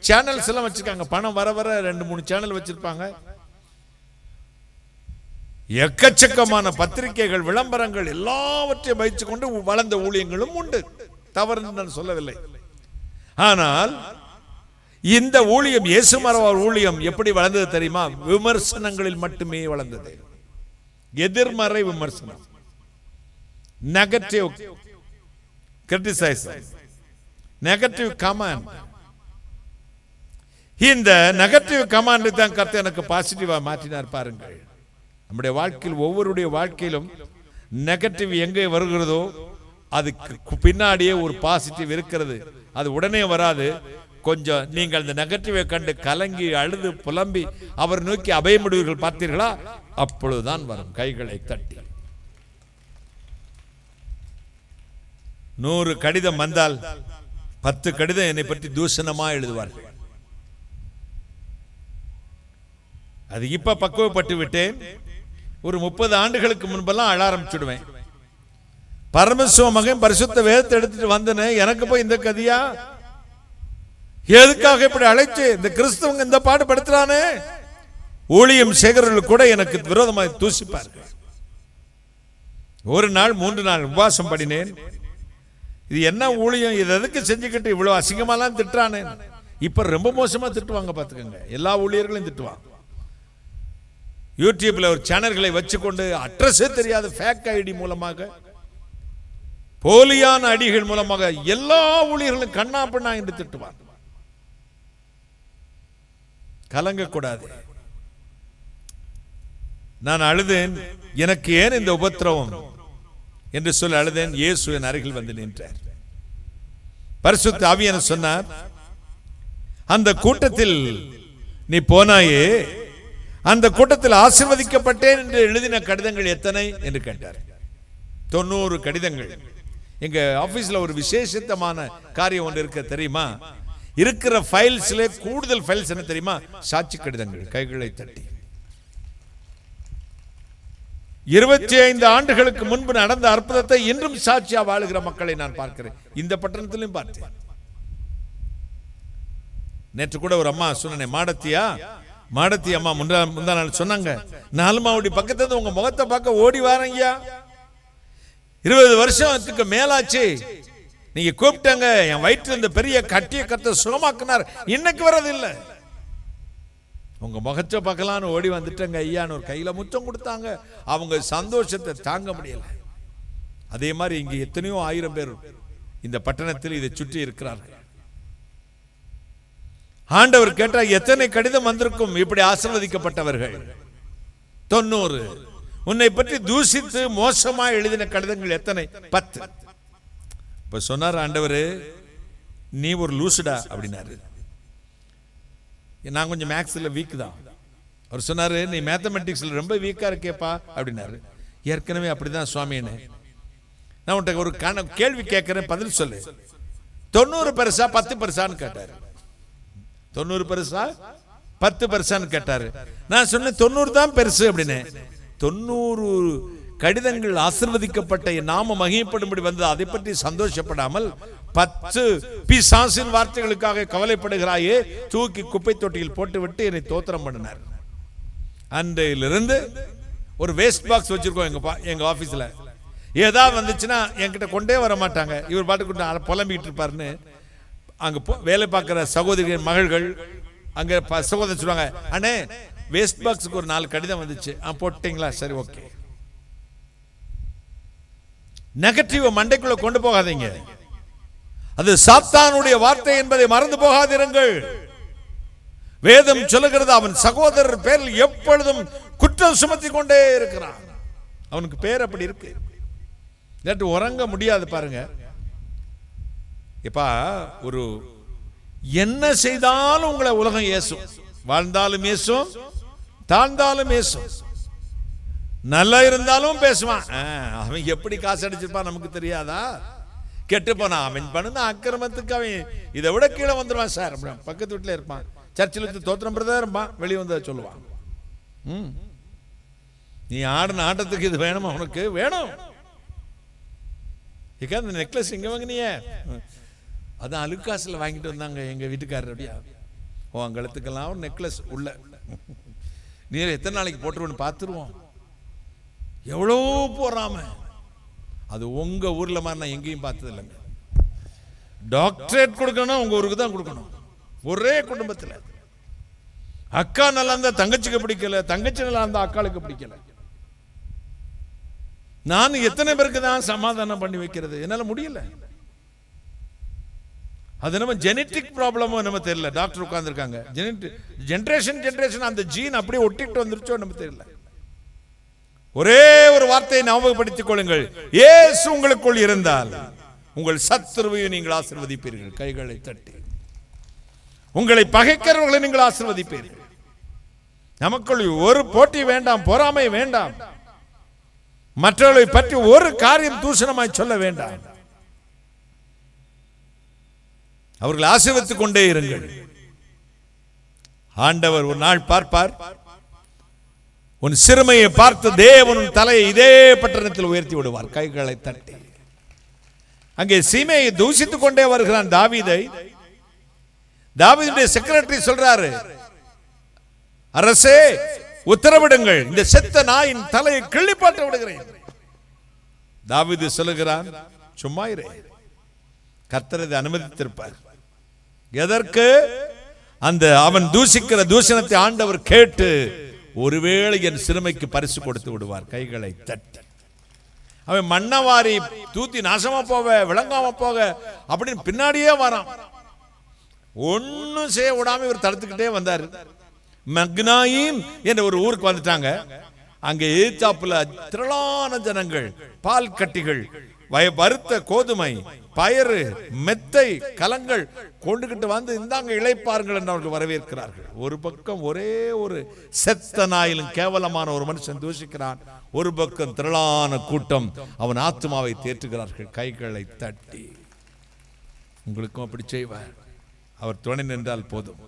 சேனல்ஸ் எல்லாம் வச்சிருக்காங்க. பணம் வர வர 2-3 சேனல் வச்சிருப்பாங்க. எக்கச்சக்கமான பத்திரிகைகள், விளம்பரங்கள் எல்லாவற்றையும் வைத்துக் கொண்டு வளர்ந்த ஊழியங்களும் உண்டு. தவறு நான் சொல்லவில்லை. ஆனால் இந்த ஊழியம், இயேசு மரவர் ஊழியம் எப்படி வளர்ந்தது தெரியுமா? விமர்சனங்களில் மட்டுமே வளர்ந்தது. எதிர்மறை விமர்சனம், நெகட்டிவ் கிரிட்டிசைசம், நெகட்டிவ் கமாண்ட். இந்த நெகட்டிவ் கமாண்ட் தான் கர்த்தர் எனக்கு பாசிட்டிவா மாற்றினார். பாருங்கள், நம்முடைய வாழ்க்கையில் ஒவ்வொருடைய வாழ்க்கையிலும் நெகட்டிவ் எங்கே வருகிறதோ அதுக்கு பின்னாடியே ஒரு பாசிட்டிவ் இருக்கிறது. அது உடனே வராது. கொஞ்சம் நீங்கள் அந்த நெகட்டிவை கண்டு கலங்கி அழுது புலம்பி அவர் நோக்கி அபயமிடுவீர்கள், பார்த்தீர்களா? அப்பொழுதுதான் வரும் கைகளை தட்டி. 100 கடிதம் வந்தால் 10 கடிதம் என்னை பற்றி தூஷணமா எழுதுவார்கள். அது இப்ப பக்குவப்பட்டு விட்டேன். ஒரு 30 ஆண்டுகளுக்கு முன்பெல்லாம் அழ ஆரம்பிச்சுடுவேன். பரமசிவ மகன் பரிசுத்த வேதத்தை எடுத்துட்டு வந்தனே, எனக்கு போய் இந்த கதியா? எதுக்காக இப்படி அழைச்சு இந்த கிறிஸ்தவங்க இந்த பாடுபடுத்துறானே? ஊழியம் சேகர்கள் கூட எனக்கு விரோதமாக தூசிப்பார்கள். ஒரு நாள் 3 நாள் உபவாசம் பண்ணினேன். இது என்ன ஊழியம், இது எதுக்கு செஞ்சுக்கிட்டு இவ்வளவு அசிங்கமாலாம் திட்டுறானே? இப்ப ரொம்ப மோசமா திட்டுவாங்க, பாத்துக்கோங்க. எல்லா ஊழியர்களையும் திட்டுவாங்க. யூடியூப்ல ஒரு சேனல்களை வச்சுக்கொண்டு அட்ரஸே தெரியாத ஃபேக் ஐடி மூலமாக, போலியான ஐடிகள் மூலமாக எல்லா ஊழியர்களும் கண்ணா பின்னா என்று திட்டுவாங்க. கலங்கக்கூடாது. நான் அழுதேன், எனக்கு ஏன் இந்த உபத்திரவம் என்று சொல்லி அழுதேன். இயேசு என் அருகில் வந்து நின்றார். பரிசுத்த ஆவியானவர் சொன்னார், அந்த கூட்டத்தில் நீ போனாயே, அந்த கூட்டத்தில் ஆசீர்வதிக்கப்பட்டேன் என்று எழுதின கடிதங்கள் எத்தனை என்று கேட்டார். 90 கடிதங்கள். எங்க ஆபீஸ்ல ஒரு விசேஷமான காரியம் ஒன்று இருக்க தெரியுமா? இருக்கிற ஃபைல்ஸ்ல கூடுதல் ஃபைல்ஸ் என்ன தெரியுமா? சாட்சி கடிதங்கள். கைகளை தட்டி. 25 ஆண்டுகளுக்கு முன்பு நடந்த அற்புதத்தை இன்றும் சாட்சியா வாழுகிற மக்களை நான் பார்க்கிறேன். இந்த பட்டணத்திலும் பார்த்தேன். நேற்று கூட ஒரு அம்மா சொன்னேன், மாடத்தி அம்மா முந்தா நாள் சொன்னாங்க, 4 மாவடி பக்கத்துல உங்க முகத்தை பார்க்க ஓடி வாரங்கய்யா, 20 வருஷத்துக்கு மேலாச்சு, நீங்க கூப்பிட்டாங்க, என் வயிற்று இந்த பெரிய கட்டிய கர்த்தர் சுகமாக்கினார், இன்னைக்கு வரதில்லை, உங்க முகத்தை பார்க்கலான்னு ஓடி வந்துட்டாங்க ஐயான்னு ஒரு கையில முத்தம் கொடுத்தாங்க. அவங்க சந்தோஷத்தை தாங்க முடியல. அதே மாதிரி இங்க எத்தனையோ 1000 பேர் இந்த பட்டணத்தில் இதை சுற்றி இருக்கிறார்கள். ஆண்டவர் கேட்டா எத்தனை கடிதம் வந்திருக்கும் இப்படி ஆசீர்வதிக்கப்பட்டவர்கள்? 90. உன்னை பற்றி தூசித்து மோசமா எழுதின கடிதங்கள் எத்தனை? 10. இப்ப சொன்னார் ஆண்டவர், நீ ஒரு லூசுடா அப்படின்னாரு. நான் கொஞ்சம் மேக்ஸ்ல வீக் தான். அவர் சொன்னாரு, நீ மேத்தமெட்டிக்ஸ்ல ரொம்ப வீக்கா இருக்கேப்பா அப்படின்னாரு. ஏற்கனவே அப்படிதான் சுவாமின்னு. நான் உன்கிட்ட ஒரு கேள்வி கேட்கிறேன், பதில் சொல்லு. 90 பெருசா 10 பெருசான்னு கேட்டாரு. 90 பெருசா 10 பெருசான்னு கேட்டாரு. நான் சொன்னேன் 90 தான் பெருசு அப்படின்னு. 90 கடிதங்கள் ஆசீர்வதிக்கப்பட்ட நாம மகிமைப்படும்படி வந்து அதை பற்றி சந்தோஷப்படாமல் 10 பிசாசின் வார்த்தைகளுக்காக கவலைப்படுகிறாயே, தூக்கி குப்பை தொட்டியில் போட்டு விட்டு என்னை தோத்திரம் பண்ணினார். அன்றையிலிருந்து ஒரு வேஸ்ட் பாக்ஸ் வச்சிருக்கோம் எங்க ஆபீஸ்ல. ஏதாவது வந்துச்சுன்னா என்கிட்ட கொண்டே வர மாட்டாங்க, இவர் பாட்டுக்கு புலம்பிட்டு இருப்பாருன்னு. அங்க வேலை பார்க்கிற சகோதரிகள் மகள்கள் அங்க சகோதரர் சொல்லுவாங்க, அண்ணே வேஸ்ட் பாக்ஸுக்கு ஒரு 4 கடிதம் வந்துச்சு, போட்டீங்களா? சரி, ஓகே. நெகட்டிவ் மண்டைக்குள்ள கொண்டு போகாதீங்க. அது சாத்தானுடைய வார்த்தை என்பதை மறந்து போகாதிருங்கள். வேதம் சொல்லுகிறது, அவன் சகோதரர் பேரில் எப்பொழுதும் குற்றம் சுமத்தி கொண்டே இருக்கிறான். அவனுக்கு பேர் அப்படி இருக்கு. உறங்க முடியாது. பாருங்க, இப்ப ஒரு என்ன செய்தாலும் உங்களை உலகம் ஏசும். வாழ்ந்தாலும் ஏசும், தாழ்ந்தாலும் ஏசும். நல்லா இருந்தாலும் பேசுவான். அவன் எப்படி காசு அடிச்சிருப்பான் நமக்கு தெரியாதா? கெட்டு போனா அவன் பண்ணுன அக்கிரமத்துக்கு அவன் இதை விட கீழே வந்துடுவான் சார். பக்கத்து வீட்டுல இருப்பான், சர்ச்சில் வச்சு தோத்திரம் பிரதா இருப்பான், வெளியே வந்து சொல்லுவான், நீ ஆடின ஆட்டத்துக்கு இது வேணுமா? உனக்கு வேணும். இந்த நெக்லஸ் எங்க வாங்கினிய? அதான் அலுக்காசுல வாங்கிட்டு வந்தாங்க எங்க வீட்டுக்காரர். அப்படியா? உன் கழுத்துக்கெல்லாம் ஒரு நெக்லஸ் உள்ள, நீ எத்தனை நாளைக்கு போட்டுருவோன்னு பார்த்துருவோம். எவ்வளோ போறாம. அது உங்க ஊர்ல மாதிரி நான் எங்கேயும் பார்த்தது இல்லைங்க. டாக்டரேட் கொடுக்கணும் உங்க ஊருக்கு தான் கொடுக்கணும். ஒரே குடும்பத்தில் அக்கா நல்லா இருந்தா தங்கச்சிக்கு பிடிக்கல, தங்கச்சி நல்லா இருந்தா அக்காளுக்கு பிடிக்கல. நான் எத்தனை பேருக்கு தான் சமாதானம் பண்ணி வைக்கிறது? என்னால முடியல. அது நம்ம ஜெனட்டிக் ப்ராப்ளமோ நம்ம தெரியல. டாக்டர் உட்கார்ந்துருக்காங்க, ஜெனரேஷன் அந்த ஜீன் அப்படியே ஒட்டிட்டு வந்துருச்சோ நம்ம தெரியல. ஒரே ஒரு வார்த்தையை ஞாபகப்படுத்திக் கொள்ளுங்கள், இயேசு உங்களுக்குள் இருந்தால் உங்கள் சத்துருவையும் நீங்கள் ஆசீர்வதிப்பீர்கள். கைகளை தட்டி உங்களை பகைக்கிறவர்களை நீங்கள் ஆசீர்வதிப்பீர்கள். நமக்குள் ஒரு போட்டி வேண்டாம், பொறாமை வேண்டாம், மற்றவர்களை பற்றி ஒரு காரியம் தூஷணமாய் சொல்ல வேண்டாம். அவர்கள் ஆசீர்வதித்துக் கொண்டே இருங்கள். ஆண்டவர் ஒரு நாள் பார்ப்பார், உன் சிறுமையை பார்த்து தேவன் உன் தலையை இதே பட்டணத்தில் உயர்த்தி விடுவார். கைகளை தட்டி அங்கே சீமையை தூஷித்துக் கொண்டே வருகிறான் தாவீதை. தாவீதுடைய செக்ரட்டரி சொல்றாரு, அரசே உத்தரவிடுங்கள், இந்த செத்த நாயின் தலையை கிள்ளிப்பாட்ட விடுகிறேன். தாவீது சொல்லுகிறான், சும்மா இரு, கர்த்தர் இதை அனுமதித்திருப்பார். எதற்கு? அந்த அவன் தூஷிக்கிற தூஷணத்தை ஆண்டவர் கேட்டு ஒருவேளை என் சிறுமைக்கு பரிசு கொடுத்து விடுவார். கைகளை தட்டி அவன் மண்ணவாரி தூத்தி நாசமா போக விளங்காம போக அப்படின்னு பின்னாடியே வரான். ஒன்னும் செய்ய விடாம இவர் தடுத்துக்கிட்டே வந்தார். மக்னாயிம் என்ற ஒரு ஊருக்கு வந்துட்டாங்க. அங்கே எதிர்த்தாப்புல திரளான ஜனங்கள் பால் கட்டிகள், வறுத்த கோதுமை, பயறு, மெத்தை, கலங்கள் கொண்டுகிட்டு வந்து இந்தாங்க இளைப்பார்கள் என்று அவர்கள் வரவேற்கிறார்கள். ஒரு பக்கம் ஒரே ஒரு செத்த நாயிலும் கேவலமான ஒரு மனுஷன் தூஷிக்கிறான், ஒரு பக்கம் திரளான கூட்டம் அவன் ஆத்மாவை தேற்றுகிறார்கள். கைகளை தட்டி உங்களுக்கும் அப்படி செய்வார். அவர் துணை நின்றால் போதும்.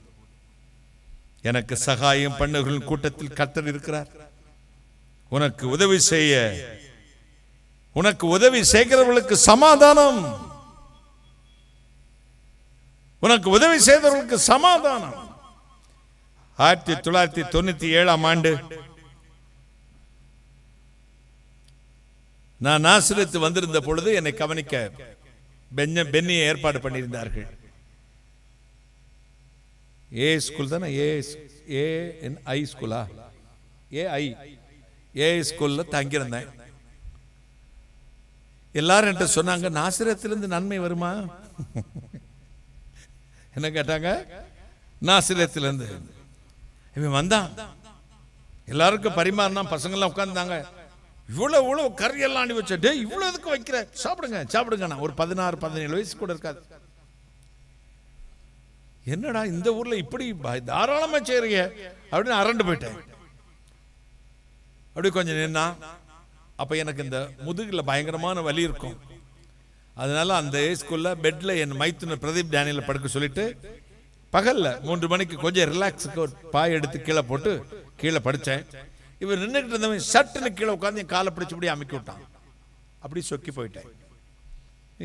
எனக்கு சகாயம் பண்ணுகிற கூட்டத்தில் கர்த்தர் இருக்கிறார். உனக்கு உதவி செய்ய, உனக்கு உதவி செய்கிறவர்களுக்கு சமாதானம், உனக்கு உதவி செய்தவர்களுக்கு சமாதானம். 1997 ஆண்டு நான் நாசரேத்து வந்திருந்த பொழுது என்னை கவனிக்க பென்னியை ஏற்பாடு பண்ணியிருந்தார்கள். ஏ ஸ்கூல் தானே, ஏ ஸ்கூலா, ஏ ஸ்கூல்ல தங்கியிருந்தேன். எல்லாரும் என்கிட்ட சொன்னாங்க, நாசிரியத்திலிருந்து நன்மை வருமா? என்ன கேட்டாங்க? நாசிரியத்திலிருந்து இவன் வந்தான், எல்லாருக்கும் பரிமாறினா, பசங்கள்லாம் உட்கார்ந்தாங்க. இவ்வளவு கறியெல்லாம் அணி வச்ச, டே இவ்வளவு எதுக்கு வைக்கிற, சாப்பிடுங்க சாப்பிடுங்க. ஒரு 16-17 வயசு கூட இருக்காது. என்னடா இந்த ஊர்ல இப்படி தாராளமா செய்றீங்க அப்படின்னு அரண்டு போயிட்டேன். அப்படி கொஞ்சம் நின்னா, அப்ப எனக்கு இந்த முதுகுல பயங்கரமான வலி இருக்கும். அதனால அந்த ஸ்கூல்ல பெட்ல என் மைத்துனர் பிரதீப் டேனியல படுக்க சொல்லிட்டு, பகல்ல 3 மணிக்கு கொஞ்சம் ரிலாக்ஸுக்கு ஒரு பாய் எடுத்து கீழே போட்டு கீழே படித்தேன். இவர் நின்றுக்கிட்டு இருந்தவன் சட்டுன்னு கீழே உட்காந்து என் காலை பிடிச்சபடி அமைக்கி விட்டான். அப்படி சொக்கி போயிட்டேன்.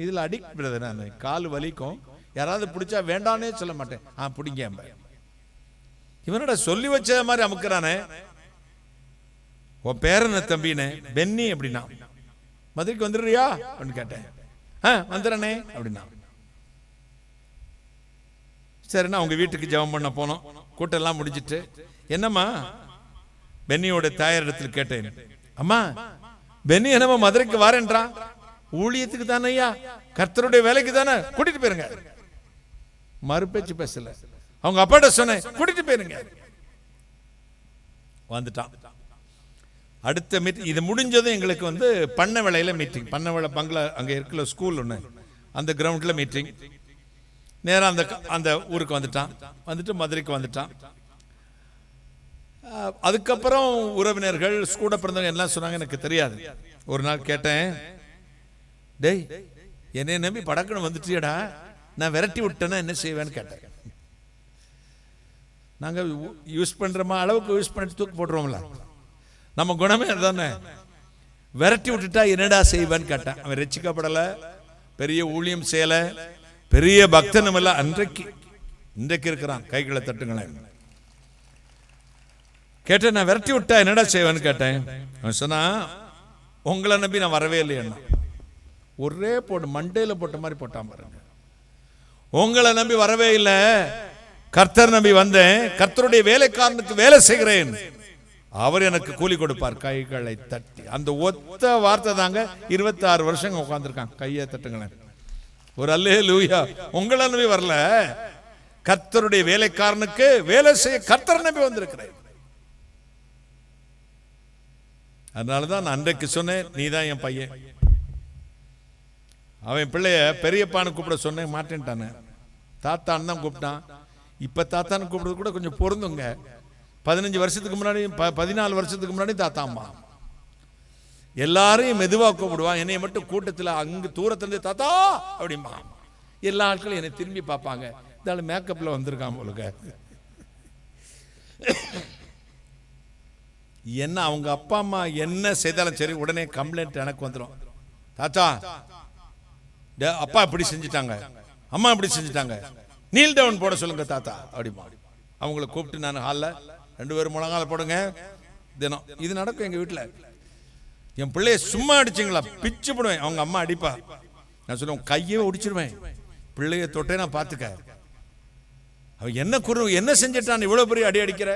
இதுல அடிக்ட் பிரதர், நான் கால் வலிக்கும், யாராவது பிடிச்சா வேண்டானே சொல்ல மாட்டேன், பிடிங்க. இவனோட சொல்லி வச்ச மாதிரி அமுக்கிறானே. உன் பேரன தம்பினே பென்னி அப்படின்னா, மதுரைக்கு வந்துடுறியா அப்படின்னு கேட்டேன். வந்துடுறனே அப்படின்னா. சரிண்ணா உங்க வீட்டுக்கு ஜெபம் பண்ண போனோம். கூட்டம் எல்லாம் முடிஞ்சிட்டு, என்னம்மா பென்னியோட தாயார் இடத்துல கேட்டேன். அம்மா பென்னி என்னம்மா மதுரைக்கு வாரேன்றான்? ஊழியத்துக்கு தானே ஐயா, கர்த்தருடைய வேலைக்கு தானே, கூட்டிட்டு போயிருங்க. மறுபேச்சு பேசல. அவங்க அப்பாட்ட சொன்னேன், கூட்டிட்டு போயிருங்க. வந்துட்டான். அடுத்த மீட்டிங் இது முடிஞ்சதும் எங்களுக்கு வந்து பண்ண வேலையில மீட்டிங், பண்ண வேலை பங்களா அங்க இருக்கிற ஸ்கூல் ஒன்று, அந்த கிரவுண்ட்ல மீட்டிங். நேரம் அந்த ஊருக்கு வந்துட்டான். வந்துட்டு மதுரைக்கு வந்துட்டான். அதுக்கப்புறம் உறவினர்கள் கூட பிறந்தவங்க எல்லாம் சொன்னாங்க, எனக்கு தெரியாது. ஒரு நாள் கேட்டேன், டேய் என்னை நம்பி படக்குன்னு வந்துட்டியடா, நான் விரட்டி விட்டேன்னா என்ன செய்வேன்னு கேட்டேன். நாங்க யூஸ் பண்றோமா அளவுக்கு யூஸ் பண்ணிட்டு தூக்கி போட்டுருவோம்ல, நம்ம குணமே அதுதானே. விரட்டி விட்டுட்டா என்னடா செய்வேன்னு கேட்டேன். அவன் ரட்சிக்கப்படல, பெரிய ஊழியம் செய்யல, பெரிய பக்தனும் இல்ல. இன்றைக்கு இருக்கிறான். கைகளை தட்டுங்களேன். கேட்டேன், நான் விரட்டி விட்டா என்னடா செய்வேன்னு கேட்டேன். அவன் சொன்னா, உங்களை நம்பி நான் வரவே இல்லையா. ஒரே போட்டு மண்டையில போட்ட மாதிரி போட்டான் பாருங்க. உங்களை நம்பி வரவே இல்லை, கர்த்தர் நம்பி வந்தேன், கர்த்தருடைய வேலைக்காரனுக்கு வேலை செய்கிறேன், அவர் எனக்கு கூலி கொடுப்பார். கைகளை தட்டி. அந்த ஒத்த வார்த்தை தாங்க 26 வருஷங்க உட்கார்ந்துருக்காங்க. கையை தட்டுங்களேன், ஒரு அல்லேலூயா. உங்களை நம்பி வரல, கர்த்தருடைய வேலைக்காரனுக்கு வேலை செய்ய கர்த்தர் நம்பி வந்திருக்கிறேன். அதனாலதான் நான் அன்றைக்கு சொன்னேன், நீ தான் என் பையன். அவன் பிள்ளைய பெரியப்பான்னு கூப்பிட சொன்னேன், மாட்டேன்ட்டானே. தாத்தான்னு தான் கூப்பிட்டான். இப்ப தாத்தான்னு கூப்பிடுறது கூட கொஞ்சம் பொருந்துங்க. 15 வருஷத்துக்கு முன்னாடி 14 வருஷத்துக்கு முன்னாடி தாத்தாம்மா. எல்லாரையும் மெதுவா கூப்பிடுவான், என்னைய மட்டும் கூட்டத்தில் அங்கு தூரத்திலிருந்து தாத்தா அப்படிமா. எல்லா ஆட்களும் என்னை திரும்பி பார்ப்பாங்க, இதால மேக்கப்ல வந்திருக்கான் போலுங்க. என்ன அவங்க அப்பா அம்மா என்ன செய்தாலும் சரி உடனே கம்ப்ளைண்ட் எனக்கு வந்துடும். தாத்தா அப்பா இப்படி செஞ்சுட்டாங்க, அம்மா இப்படி செஞ்சுட்டாங்க, நீல் டவுன் போட சொல்லுங்க தாத்தா அப்படிமா. அவங்கள கூப்பிட்டு நான் ஹாலில் 2 பேரும் முழங்கால போடுங்க தினம். இது நடக்கும் எங்க வீட்டில். என் பிள்ளைய சும்மா அடிச்சிங்களா பிச்சு போடுவேன். அவங்க அம்மா அடிப்பா, நான் சொல்லுவேன் கையே ஒடிச்சிருவேன், பிள்ளைய தொட்டே நான் பார்த்துக்க. அவன் என்ன செஞ்சிட்டான், இவ்வளவு பெரிய அடி அடிக்கிற,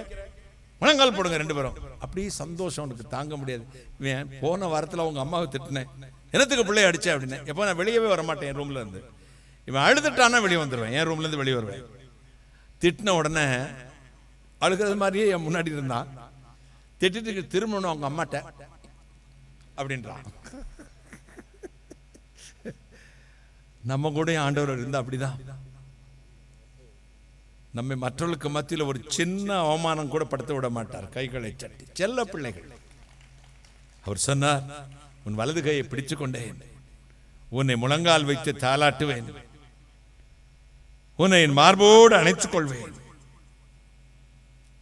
முழங்கால் போடுங்க 2 பேரும். அப்படியே சந்தோஷம் உனக்கு தாங்க முடியாது. இவன் போன வாரத்தில் அவங்க அம்மாவை திட்டினேன், என்னத்துக்கு பிள்ளைய அடிச்சேன் அப்படின்னு. எப்போ நான் வெளியவே வர மாட்டேன் என் ரூம்ல இருந்து. இவன் அழுதுட்டானா வெளியே வந்துடுவேன், என் ரூம்ல இருந்து வெளியே வருவேன். திட்டின உடனே அழுகிறது மாதிரியே என் முன்னாடி இருந்தான். திட்டிட்டு திரும்பணும் அவங்க அம்மாட்ட அப்படின்றான். நம்ம கூட ஆண்டவர் இருந்தா அப்படிதான். நம்மை மற்றவர்களுக்கு மத்தியில் ஒரு சின்ன அவமானம் கூட படுத்த விட மாட்டார். கைகளை சட்டி செல்ல பிள்ளைகள். அவர் சொன்னார், உன் வலது கையை பிடிச்சு கொண்டேன், உன்னை முழங்கால் வைத்து தாலாட்டுவேன், உன்னை என் மார்போடு அணைத்துக் கொள்வேன்.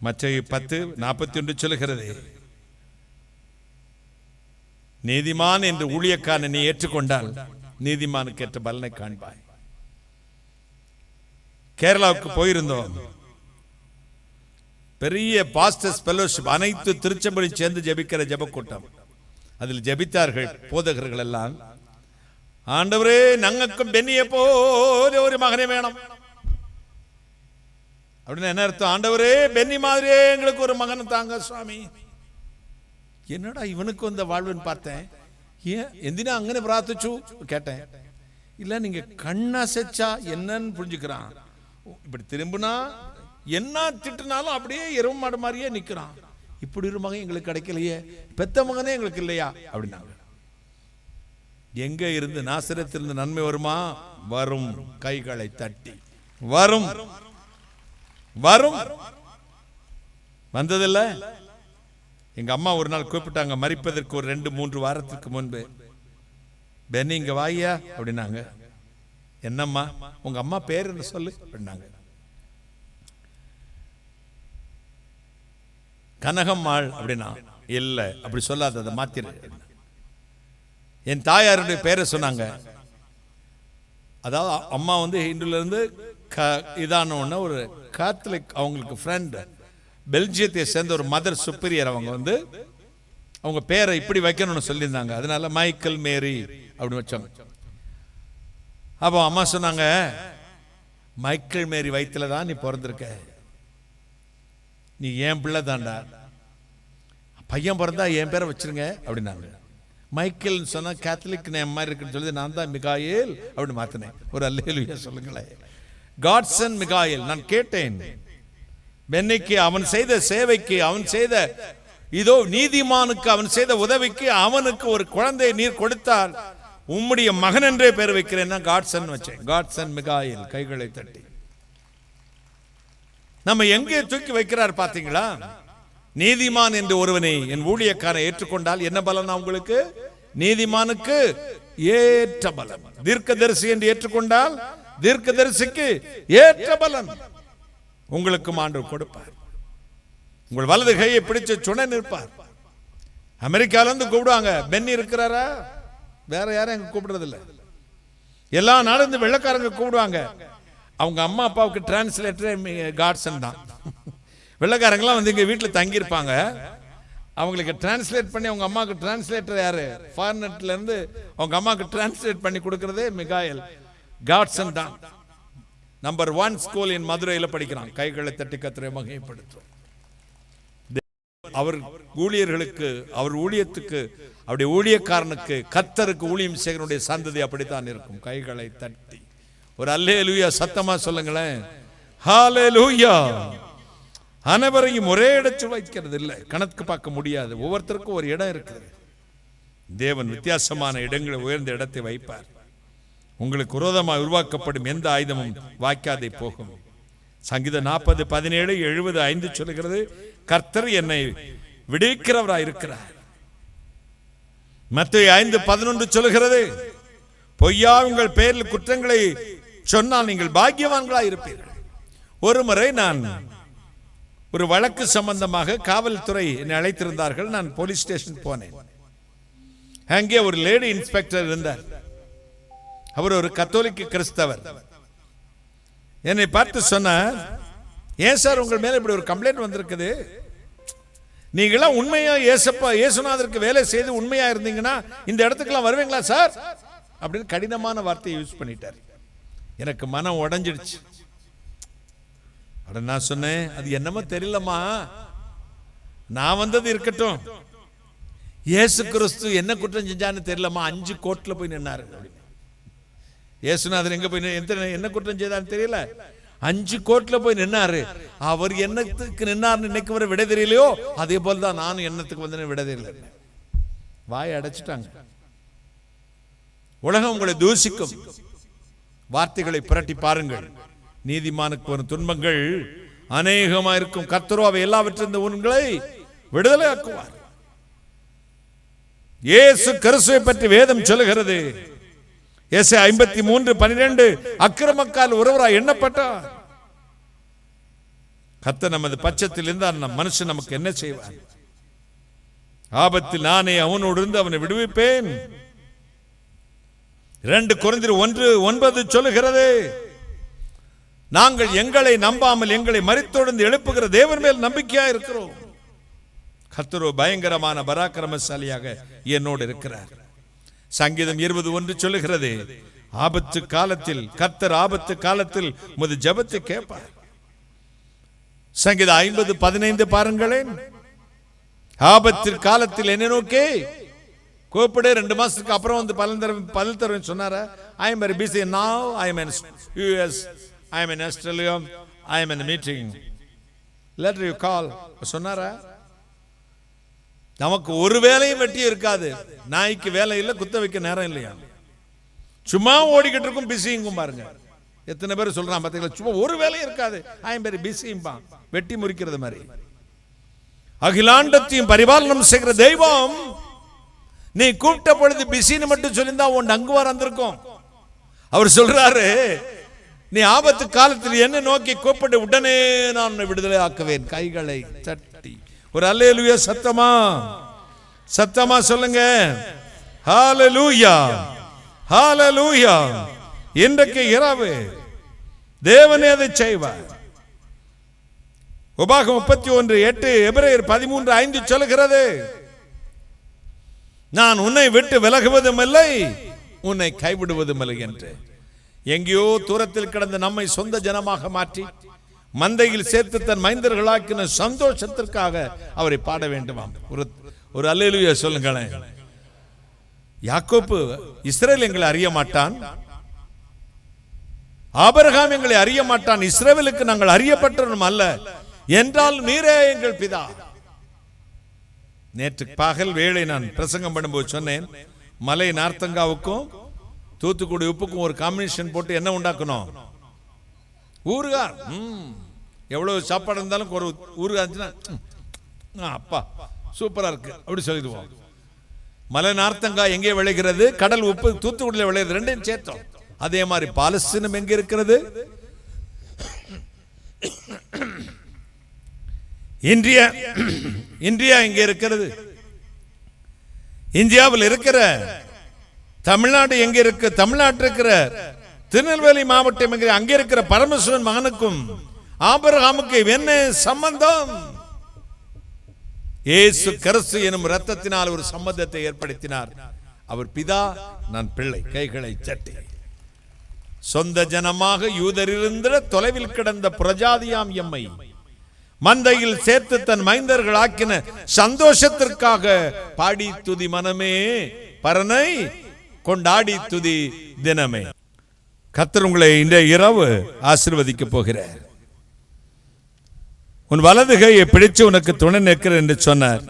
மத்தேயு 10:41 சொல்லுகிறது, நீதிமான் என்று ஊழியக்காரனை நீ ஏற்றுக்கொண்டால் நீதிமானுக்கு ஏற்ற பலனை காண்பாய். கேரளாவுக்கு போயிருந்தோம். பெரிய பாஸ்டர்ஸ் ஃபெலோஷிப், அனைத்து திருச்சபை சேர்ந்து ஜெபிக்கிற ஜெப கூட்டம். அதில் ஜெபித்தார்கள் போதகர்கள் எல்லாம். ஆண்டவரே நங்கக்கும் பெண்ணிய போல ஒரு மகனே வேணும் அப்படின்னு. என்ன அர்த்தம்? ஆண்டவரே பென்னி மாதிரியே எங்களுக்கு ஒரு மகன் தாங்க சுவாமி. என்னடா இவனுக்கு வந்த வாழ்வுன்னு பார்த்தேன். ஏன் எந்தினா அங்கே பிரார்த்திச்சு கேட்டேன். இல்ல நீங்க கண்ணசைச்சா என்னன்னு புரிஞ்சுக்கிறான். இப்படி திரும்பினா என்ன திட்டுனாலும் அப்படியே எருவு மாடு மாதிரியே நிக்கிறான். இப்படி ஒரு மகன் எங்களுக்கு கிடைக்கலையே, பெத்த மகனே எங்களுக்கு இல்லையா அப்படின்னாங்க. எங்க இருந்து நாசரத்திலிருந்து நன்மை வருமா? வரும். கைகளை தட்டி வரும். வரும். வந்ததில்ல. எங்க அம்மா ஒரு நாள் கூப்பிட்டாங்க மரிப்பதற்கு ஒரு 2-3 வாரத்துக்கு முன்பு. பென்னி இங்க வாயா அப்படின்னாங்க. என்னம்மா உங்க அம்மா பேர் என்ன சொல்லு அப்படின்னாங்க. கனகம்மாள் அப்படின்னா. இல்ல அப்படி சொல்லாத, அதை மாத்திரு. என் தாயாருடைய பேரை சொன்னாங்க. அதாவது அம்மா வந்து ஹிந்துல இருந்து இதான உடனே ஒரு காத்தலிக், அவங்களுக்கு ஃப்ரெண்ட் பெல்ஜியத்தை சேர்ந்த ஒரு மதர் சுப்பீரியர், அவங்க வந்து அவங்க பேரை இப்படி வைக்கணும்னு சொல்லியிருந்தாங்க. அதனால மைக்கேல் மேரி அப்படின்னு வச்சாங்க. அப்போ அம்மா சொன்னாங்க, மைக்கேல் மேரி வயிற்றுல தான் நீ பிறந்திருக்க, நீ என் பிள்ளை தாண்டா, பையன் பிறந்தா என் பேரை வச்சிருங்க அப்படின்னாங்க. மைக்கேல் சொன்னா கேத்தலிக் நேம் மாதிரி இருக்குன்னு சொல்லி நான் தான் மிகாயேல் அப்படின்னு மாத்தினேன். ஒரு அல்லேலூயா சொல்லுங்களேன். காட்சன் மிகாயேல். நான் கேட்டேன், பென்னிக்கு அவன் செய்த சேவைக்கு, அவன் செய்த இதோ நீதிமானுக்கு அவன் செய்த உதவிக்கு அவனுக்கு ஒரு குழந்தையை நீர் கொடுத்தால் உம்முடைய மகன் என்றே பேர் வைக்கிறேன்னா காட்சன் வச்சேன். காட்சன் மிகாயேல். கைகளை தட்டி. நம்ம எங்கே தூக்கி வைக்கிறார் பாத்தீங்களா? நீதிமான் என்று ஒருவனை என் ஊழியக்காரனை ஏற்றுக்கொண்டால் என்ன பலன் உங்களுக்கு? நீதிமானுக்கு ஏற்ற பலன். தீர்க்கதரிசி என்று ஏற்றுக்கொண்டால் தீர்க்கதரிசிக்கு ஏற்ற பலன் உங்களுக்கு ஆண்டவர் கொடுப்பார். உங்கள் வலது கையை பிடிச்சு துணை நிற்பார். அமெரிக்கால இருந்து கூப்பிடுவாங்க, பென்னி இருக்கிறாரா? வேற யாரும் எங்க கூப்பிடுறது இல்லை. எல்லா நாளும் இந்த வெள்ளக்காரங்க கூப்பிடுவாங்க. அவங்க அம்மா அப்பாவுக்கு டிரான்ஸ்லேட்டர் காட்சன் தான். வெள்ளக்காரங்களாம் வந்து இங்க வீட்டில் தங்கி இருப்பாங்க. அவங்களுக்கு டிரான்ஸ்லேட் பண்ணி, அவங்க அம்மாவுக்கு டிரான்ஸ்லேட்டர் யாரு? ஃபாரினர்ல இருந்து அவங்க அம்மாவுக்கு டிரான்ஸ்லேட் பண்ணி கொடுக்கறதே மிகாயேல், காட்சன் தான். நம்பர் 1 ஸ்கூல் இன் மதுரையில் படிக்கிறான். கைகளை தட்டி கர்த்தரை மகிமைப்படுத்தும். அவர் ஊழியர்களுக்கு, அவர் ஊழியத்துக்கு, அவருடைய ஊழியக்காரனுக்கு, கர்த்தருக்கு ஊழியம் செய்கிறனுடைய சந்ததி அப்படித்தான் இருக்கும். கைகளை தட்டி ஒரு அல்லேலூயா சத்தமா சொல்லுங்களேன். ஹalleluya. அனைவரையும் ஒரே இடத்தில் வைக்கிறது இல்லை, கணக்கு பார்க்க முடியாது. ஒவ்வொருத்தருக்கும் ஒரு இடம் இருக்குது. தேவன் வித்தியாசமான இடங்களை, உயர்ந்த இடத்தை வைப்பார். உங்களுக்கு விரோதமாக உருவாக்கப்படும் எந்த ஆயுதமும் வாய்க்காதே போகும். சங்கீதம் 40:17, 70:5 சொல்லுகிறது, கர்த்தர் என்னை விடுவிக்கிறவராய் இருக்கிறார். மத்தேயு 5:11 சொல்லுகிறது, பொய்யா உங்கள் பேரில் குற்றங்களை சொன்னால் நீங்கள் பாக்கியவான்களாய் இருப்பீர்கள். ஒரு முறை நான் ஒரு வழக்கு சம்பந்தமாக காவல்துறை என்னை அழைத்திருந்தார்கள். நான் போலீஸ் ஸ்டேஷன் போனேன். அங்கே ஒரு லேடி இன்ஸ்பெக்டர் இருந்தார். அவர் ஒரு கத்தோலிக்க கிறிஸ்தவர். என்னை பார்த்து சொன்னார், ஏன் சார் உங்கள் மேல இப்படி ஒரு கம்ப்ளைண்ட் வந்திருக்குது? நீங்களாம் உண்மையா இயேசுநாதருக்கு வேலை செய்து உண்மையா இருந்தீங்கன்னா இந்த இடத்துக்கெல்லாம் வருவீங்களா சார் அப்படின்னு கடினமான வார்த்தையை யூஸ் பண்ணிட்டார். எனக்கு மனம் உடைஞ்சிடுச்சு. நான் சொன்னேன், அது என்னமோ தெரியலம்மா, நான் வந்தது இருக்கட்டும், இயேசு கிறிஸ்து என்ன குற்றம் செஞ்சான்னு தெரியலம்மா, 5 கோர்ட்ல போய் நின்னாரு. இயேசுநாதர் எங்க போய் என்ன குற்றம் செய்தான்னு தெரியல, 5 கோர்ட்ல போய் நின்னாரு. அவர் என்னத்துக்கு நின்னார்னு இன்னைக்கு வரை விட தெரியலையோ, அதே போல்தான் நானும் என்னத்துக்கு வந்து விட தெரியல. வாயை அடைச்சிட்டாங்க. உலகம் உங்களை தூசிக்கும். வார்த்தைகளை புரட்டி பாருங்கள். நீதிமானுக்கு வரும் துன்பங்கள் அநேகமா இருக்கும். கர்த்தரோ அவை எல்லாவற்றிலிருந்து உங்களை விடுதலை ஆக்குவார். இயேசு கிறிஸ்துவை பற்றி வேதம் சொல்லுகிறது. ஏசாயா 53:12, அக்கிரமக்கால் ஒருவராய் எண்ணப்பட்டார். கர்த்தர் நமது பட்சத்தில் இருந்தால் நம் மனுஷன் நமக்கு என்ன செய்வார்? ஆபத்தில் நானே அவனோடு இருந்து அவனை விடுவிப்பேன். 2 கொரிந்தியர் 1:9 சொல்லுகிறது, நாங்கள் எங்களை நம்பாமல் எங்களை மரித்தொழுந்து எழுப்புகிற தேவன் மேல் நம்பிக்கையா இருக்கிறோம். கர்த்தரோ பயங்கரமான பராக்கிரமசாலியாக என்னோடு இருக்கிறார். சங்கீதம் 20:1 சொல்லுகிறது, ஆபத்து காலத்தில் கர்த்தர் ஆபத்து காலத்தில் உமது ஜெபத்தை கேட்பார். சங்கீதம் 50:15 பாருங்களேன், ஆபத்து காலத்தில் என்ன நோக்கி கூப்பிடு. 2 மாசத்துக்கு அப்புறம் வந்து பலன் தருவேன் சொன்னார. I am very busy now. I am in US. I am in Australia. I am in the meeting. Later you call. சொன்னாரா? நமக்கு ஒரு வேலையும் வெட்டி இருக்காது. நாய்க்கு வேலை இல்லை, குத்த வைக்க நேரம் இல்லையா? சும்மா ஓடிக்கிட்டு இருக்கும், பிஸிங்கும் பாருங்க. எத்தனை பேர் சொல்றான் பார்த்தீங்களா, சும்மா ஒரு வேலையும் இருக்காது. I am very busy, வெட்டி முறிக்கிறது மாதிரி. அகிலாண்டத்தையும் பரிபாலனம் செய்கிற தெய்வம் நீ கூப்பிட்ட பொழுது பிஸின்னு மட்டும் சொல்லியிருந்தா உன் அங்குவார் வந்திருக்கும். அவர் சொல்றாரு, நீ ஆபத்து காலத்தில் என்ன நோக்கி கூப்பிட்டு உடனே நான் உன்னை விடுதலை ஆக்குவேன். கைகளை தட்டி ஒரு அல்லேலூயா சத்தமா சத்தமா சொல்லுங்க. ஹalleluya ஹalleluya. இன்றைக்கு இரவு தேவனே அதை செய்வார். உபாகம் 31:8, எபிரேயர் 13:5 சொல்லுகிறது, நான் உன்னை விட்டு விலகுவதும் இல்லை, உன்னை கைவிடுவதும் இல்லை என்று. எங்கேயோ தூரத்தில் கிடந்த நம்மை சொந்த ஜனமாக மாற்றி மந்தையில் சேர்த்து தன் மைந்தர்களாக்கின சந்தோஷத்திற்காக அவரை பாட வேண்டுமாம். ஒரு அல்லேலூயா சொல்லுங்களேன். யாக்கோப்பு, இஸ்ரவேல் எங்களை அறிய மாட்டான், ஆபிரகாம் எங்களை அறிய மாட்டான், இஸ்ரவேலுக்கு நாங்கள் அறியப்பட்டவனும் அல்ல என்றால் நீரே எங்கள் பிதா. நேற்று பகல் வேளை நான் பிரசங்கம் பண்ணும்போது சொன்னேன், மலை நார்த்தங்காவுக்கும் தூத்துக்குடி உப்புக்கும் ஒரு காம்பினேஷன் போட்டு என்ன உண்டாக்கணும்? ஊறுகாய். எவ்வளவு சாப்பாடு இருந்தாலும் ஒரு ஊறுகாய் இருந்துச்சுன்னா அப்பா சூப்பரா இருக்கு அப்படி சொல்லிடுவோம். மலை நார்த்தங்காய் எங்கே விளைகிறது? கடல் உப்பு தூத்துக்குடியில் விளைகிறது, ரெண்டையும் சேர்த்தோம். அதே மாதிரி பாலஸ்தீனம் எங்க இருக்கிறது? இந்தியா எங்க இருக்கிறது? இந்தியாவில் இருக்கிற தமிழ்நாடு எங்க இருக்கு? தமிழ்நாட்டில் இருக்கிற திருநெல்வேலி மாவட்டம் எங்க? அங்கே இருக்கிற பரமேஸ்வரன் மகனுக்கும் ஆபிரகாமுக்கு என்ன சம்பந்தம்? இயேசு கிறிஸ்து எனும் இரத்தத்தினால் ஒரு சம்பந்தத்தை ஏற்படுத்தினார். அவர் பிதா, நான் பிள்ளை. கைகளை தட்டி சொந்த ஜனமாக யூதர் இருந்த தொலைவில் கிடந்த புரஜாதியாம் எம்மை மந்தையில் சேர்த்து தன் மைந்தர்கள் ஆக்கின சந்தோஷத்திற்காக பாடி துதி மனமே பரனை கொண்டாடி துதி தினமே. கர்த்தர் உங்களை இன்றைய இரவு ஆசீர்வதிக்க போகிறார். உன் வலது கையை பிடிச்சு உனக்கு துணை நிற்கிறேன் என்று சொன்னார்.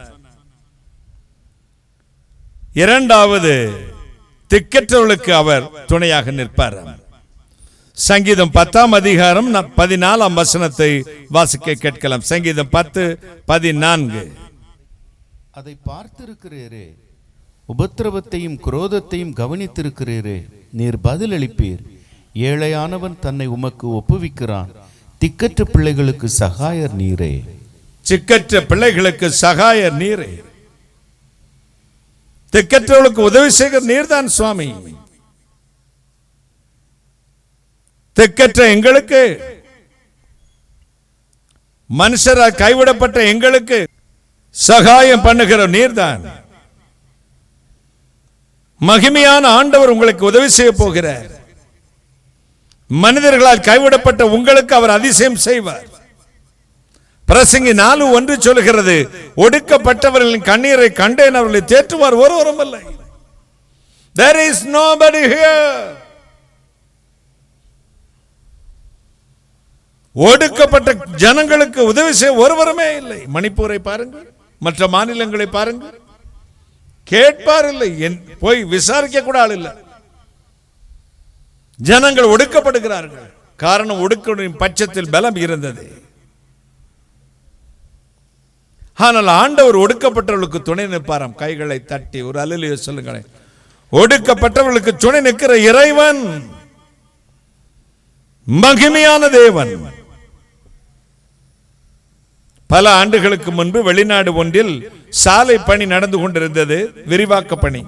இரண்டாவது, திக்கற்றவர்களுக்கு அவர் துணையாக நிற்பார். சங்கீதம் 10ஆம் அதிகாரம் 14ஆம் வசனத்தை வாசிக்க கேட்கலாம். சங்கீதம் 10:14. அதை பார்த்திருக்கிறீரே, உபத்திரவத்தையும் குரோதத்தையும் கவனித்திருக்கிறீரே, நீர் பதிலளிப்பீர். ஏழையானவன் தன்னை உமக்கு ஒப்புவிக்கிறான். திக்கற்ற பிள்ளைகளுக்கு சகாயர் நீரே. சிக்கற்ற பிள்ளைகளுக்கு சகாயர் நீரே. திக்கற்றவர்களுக்கு உதவி செய்கிற நீர்தான் சுவாமி. திக்கற்ற எங்களுக்கு, மனுஷரால் கைவிடப்பட்ட எங்களுக்கு சகாயம் பண்ணுகிற நீர்தான். மகிமையான ஆண்டவர் உங்களுக்கு உதவி செய்ய போகிறார். மனிதர்களால் கைவிடப்பட்ட உங்களுக்கு அவர் அதிசயம் செய்வார். பிரசங்கி 4:1 சொல்கிறது, ஒடுக்கப்பட்டவர்களின் கண்ணீரை கண்டேன், அவர்களை தேற்றுவார் ஒருவரும் இல்லை. There is nobody here. ஒடுக்கப்பட்ட ஜனங்களுக்கு உதவி செய்ய ஒருவருமே இல்லை. மணிப்பூரை பாருங்கள், மற்ற மாநிலங்களை பாருங்கள், கேட்பார் இல்லை, போய் விசாரிக்க கூட ஆள் இல்லை. ஜனங்கள் ஒடுக்கப்படுகிறார்கள். காரணம், ஒடுக்கத்தின் பட்சத்தில் பலம் இருந்தது. ஆனால் ஆண்டவர் ஒடுக்கப்பட்டவர்களுக்கு துணை நிற்பாராம். கைகளை தட்டி ஒரு அல்லேலூயா சொல்லுங்களேன். ஒடுக்கப்பட்டவர்களுக்கு துணை நிற்கிற இறைவன் மகிமையான தேவன். பல ஆண்டுகளுக்கு முன்பு வெளிநாடு ஒன்றில் சாலை பணி நடந்து கொண்டிருந்தது, விரிவாக்க பணி.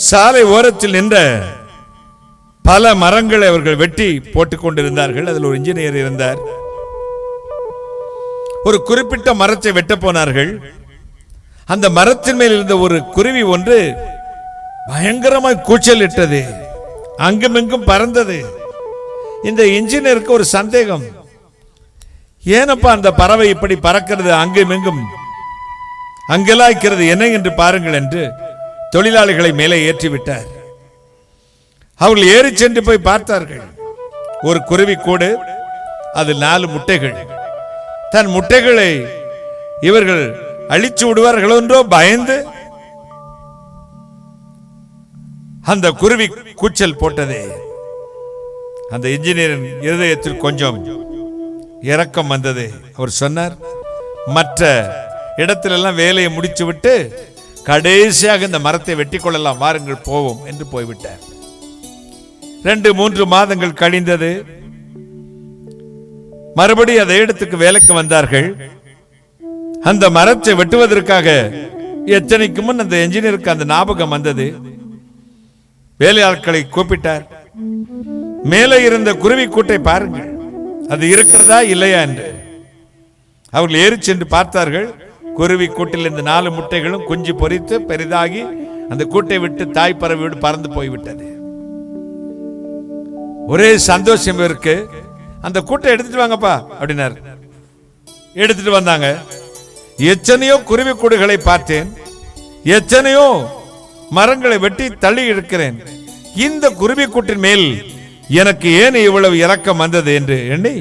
சாலை ஓரத்தில் நின்ற பல மரங்களை அவர்கள் வெட்டி போட்டுக் கொண்டிருந்தார்கள். அதில் ஒரு இன்ஜினியர் இருந்தார். ஒரு குறிப்பிட்ட மரத்தை வெட்ட போனார்கள். அந்த மரத்தின் மேல் இருந்த ஒரு குருவி ஒன்று பயங்கரமாய் கூச்சல் இட்டது, அங்குமிங்கும் பறந்தது. இந்த இன்ஜினியருக்கு ஒரு சந்தேகம், ஏனப்பா அந்த பறவை இப்படி பறக்கிறது, அங்குமிங்கும் அங்கலாய்க்கிறது, என்ன என்று பாருங்கள் என்று தொழிலாளிகளை மேலே ஏற்றிவிட்டார். அவர்கள் ஏறி சென்று போய் பார்த்தார்கள். ஒரு குருவி கூடு, அது 4 முட்டைகள். தன் முட்டைகளை இவர்கள் அழிச்சு விடுவார்கள் என்றோ பயந்து அந்த குருவி கூச்சல் போட்டதே. அந்த இன்ஜினியரின் இருதயத்தில் கொஞ்சம் இரக்கம் வந்தது. அவர் சொன்னார், மற்ற இடத்திலெல்லாம் வேலையை முடிச்சு விட்டு கடைசியாக இந்த மரத்தை வெட்டி கொள்ளலாம், வாருங்கள் போவோம் என்று போய்விட்டார். 2-3 மாதங்கள் கழிந்தது. மறுபடி அதே இடத்துக்கு வேலைக்கு வந்தார்கள். அந்த மரத்தை வெட்டுவதற்காக எத்தனைக்கு முன் அந்த என்ஜினியருக்கு அந்த ஞாபகம் வந்தது. வேலையாட்களை கூப்பிட்டார். மேலே இருந்த குருவி கூட்டை பாருங்கள், அது இருக்கிறதா இல்லையா என்று. அவர்கள் ஏறி சென்று பார்த்தார்கள். குருவி கூட்டில் இந்த 4 முட்டைகளும் குஞ்சு பொரித்து பெரிதாகி அந்த கூட்டை விட்டு தாய் பறவை விட்டு பறந்து போய்விட்டது. ஒரே சந்தோஷம் இருக்கு. அந்த கூட்டை எடுத்துட்டு வாங்கப்பா அப்படின்னார். எடுத்துட்டு வந்தாங்க. எத்தனையோ குருவி கூடுகளை பார்த்தேன், எத்தனையோ மரங்களை வெட்டி தள்ளி இருக்கிறேன். இந்த குருவி கூட்டின் மேல் எனக்கு ஏன் இவ்வளவு இரக்கம் வந்தது என்று எண்ணி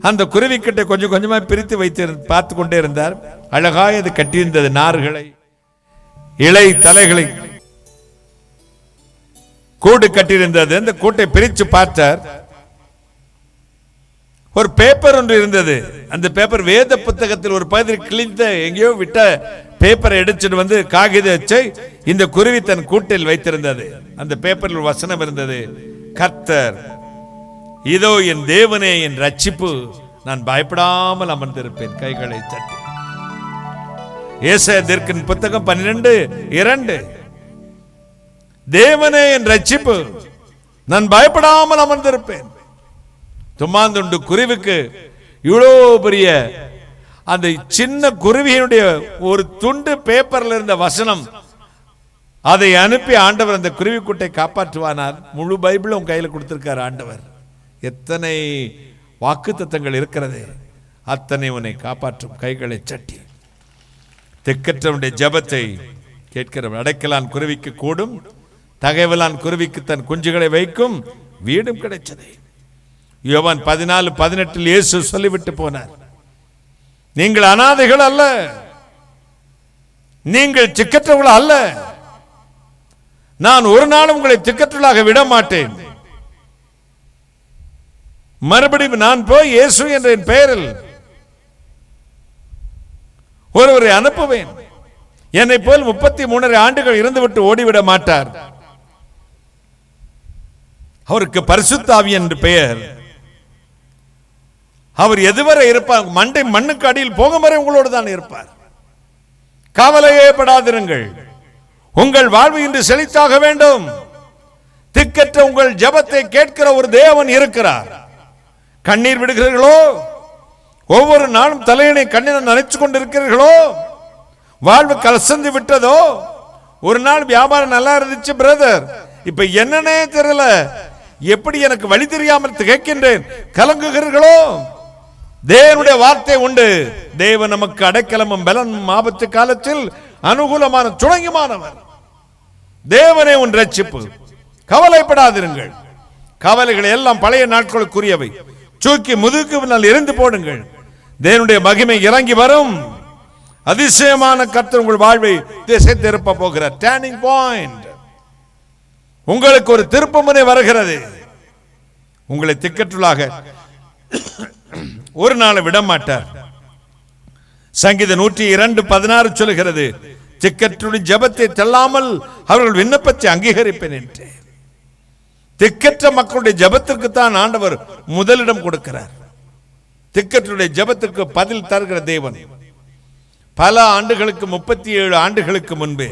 அந்த குருவி கிட்ட கொஞ்சம் கொஞ்சமா பிரித்து வைத்து பார்த்து கொண்டே இருந்தார். அழகாய் அது கட்டியிருந்தது, நார்களை, இலை தலைகளை கூடு கட்டியிருந்தது. அந்த கூட்டை பிரித்து பார்த்தார். ஒரு பேப்பர் ஒன்று இருந்தது. அந்த பேப்பர் வேத புத்தகத்தில் ஒரு பகுதி கிழிந்த எங்கேயோ விட்ட பேப்பரை எடுத்துட்டு வந்து காகித அச்சை இந்த குருவி தன் கூட்டில் வைத்திருந்தது. அந்த பேப்பரில் ஒரு வசனம் இருந்தது, கர்த்தர் இதோ என் தேவனே என் ரட்சிப்பு, நான் பயப்படாமல் அமர்ந்திருப்பேன். கைகளை தட்டி. ஏசாயா தீர்க்கதரிசியின் புத்தகம் 12:2. தேவனே என் ரட்சிப்பு, நான் பயப்படாமல் அமர்ந்திருப்பேன். தும்மாந்துண்டு குருவிக்கு இவ்வளோ பெரிய அந்த சின்ன குருவியினுடைய ஒரு துண்டு பேப்பர்ல இருந்த வசனம் அதை அனுப்பி ஆண்டவர் அந்த குருவிக்கூட்டை காப்பாற்றுவானார். முழு பைபிளும் உன் கையில் கொடுத்திருக்கார் ஆண்டவர். எத்தனை வாக்குத்தத்தங்கள் இருக்கிறது, அத்தனை உன்னை காப்பாற்றும். கைகளை சட்டி திக்கற்றவனுடைய ஜெபத்தை கேட்கிறவன். அடைக்கலான் குருவிக்கு கூடும், தகைவலான் குருவிக்கு தன் குஞ்சுகளை வைக்கும் வீடும் கிடைச்சது. யோவான் 14:18 இயேசு சொல்லிவிட்டு போனார், நீங்கள் அனாதைகள் அல்ல, நீங்கள் திக்கற்றவர்கள் அல்ல, நான் ஒரு நாளும் உங்களை திக்கற்றவர்களாக விட மாட்டேன். மறுபடியும் நான் போய் இயேசு என்ற என் பெயரில் ஒருவரை அனுப்புவேன். என்னை போல் 33 ஆண்டுகள் இருந்துவிட்டு ஓடிவிட மாட்டார். அவருக்கு பரிசுத்த ஆவி என்று பெயர். அவர் எதுவரை இருப்பார், மண்டை மண்ணுக்கு அடியில் போகும் வரை உங்களோடு தான் இருப்பார். கவலையே படாதிருங்கள், உங்கள் வாழ்வு இன்று செழித்தாக வேண்டும். திக்கற்ற உங்கள் ஜெபத்தை கேட்கிற ஒரு தேவன் இருக்கிறார். கண்ணீர் விடுகிறீர்களோ, ஒவ்வொரு நாளும் தலையணை கண்ணீரை நினைச்சு கொண்டிருக்கிறீர்களோ, வாழ்வு கலசந்து விட்டதோ, ஒரு நாள் வியாபாரம் நல்லா இருந்துச்சு பிரதர், இப்ப என்னன்னே தெரியல, எப்படி எனக்கு வழி தெரியாமல் திகைக்கின்றேன் கலங்குகிறீர்களோ, தேவனுடைய வார்த்தை உண்டு. தேவன் நமக்கு அடைக்கலமும் பலனும் ஆபத்து காலத்தில் அனுகூலமான துணையுமானவர். தேவனே உன் ரட்சிப்பு. கவலைப்படாதிருங்கள். கவலைகள் எல்லாம் பழைய நாட்களுக்குரியவை. தூக்கி முதுகு பின்னால் எரிந்து போடுங்கள். தேவனுடைய மகிமை இறங்கி வரும். அதிசயமான கர்த்தர் உங்கள் வாழ்வை திசை திருப்ப போகிறார். Turning point. உங்களுக்கு ஒரு திருப்புமுனை வருகிறது. உங்களை திக்கற்றுள்ளாக ஒரு நாள் விட மாட்டார். சங்கீதம் 102:16 சொல்கிறது, திக்கற்றுடைய ஜெபத்தை தள்ளாமல் அவர்கள் விண்ணப்பத்தை அங்கீகரிப்பேன் என்று. திக்கற்ற மக்களுடைய ஜெபத்திற்கு தான் ஆண்டவர் முதலிடம் கொடுக்கிறார். திக்கற்றுடைய ஜெபத்திற்கு பதில் தருகிற தேவன். பல ஆண்டுகளுக்கு 37 ஆண்டுகளுக்கு முன்பே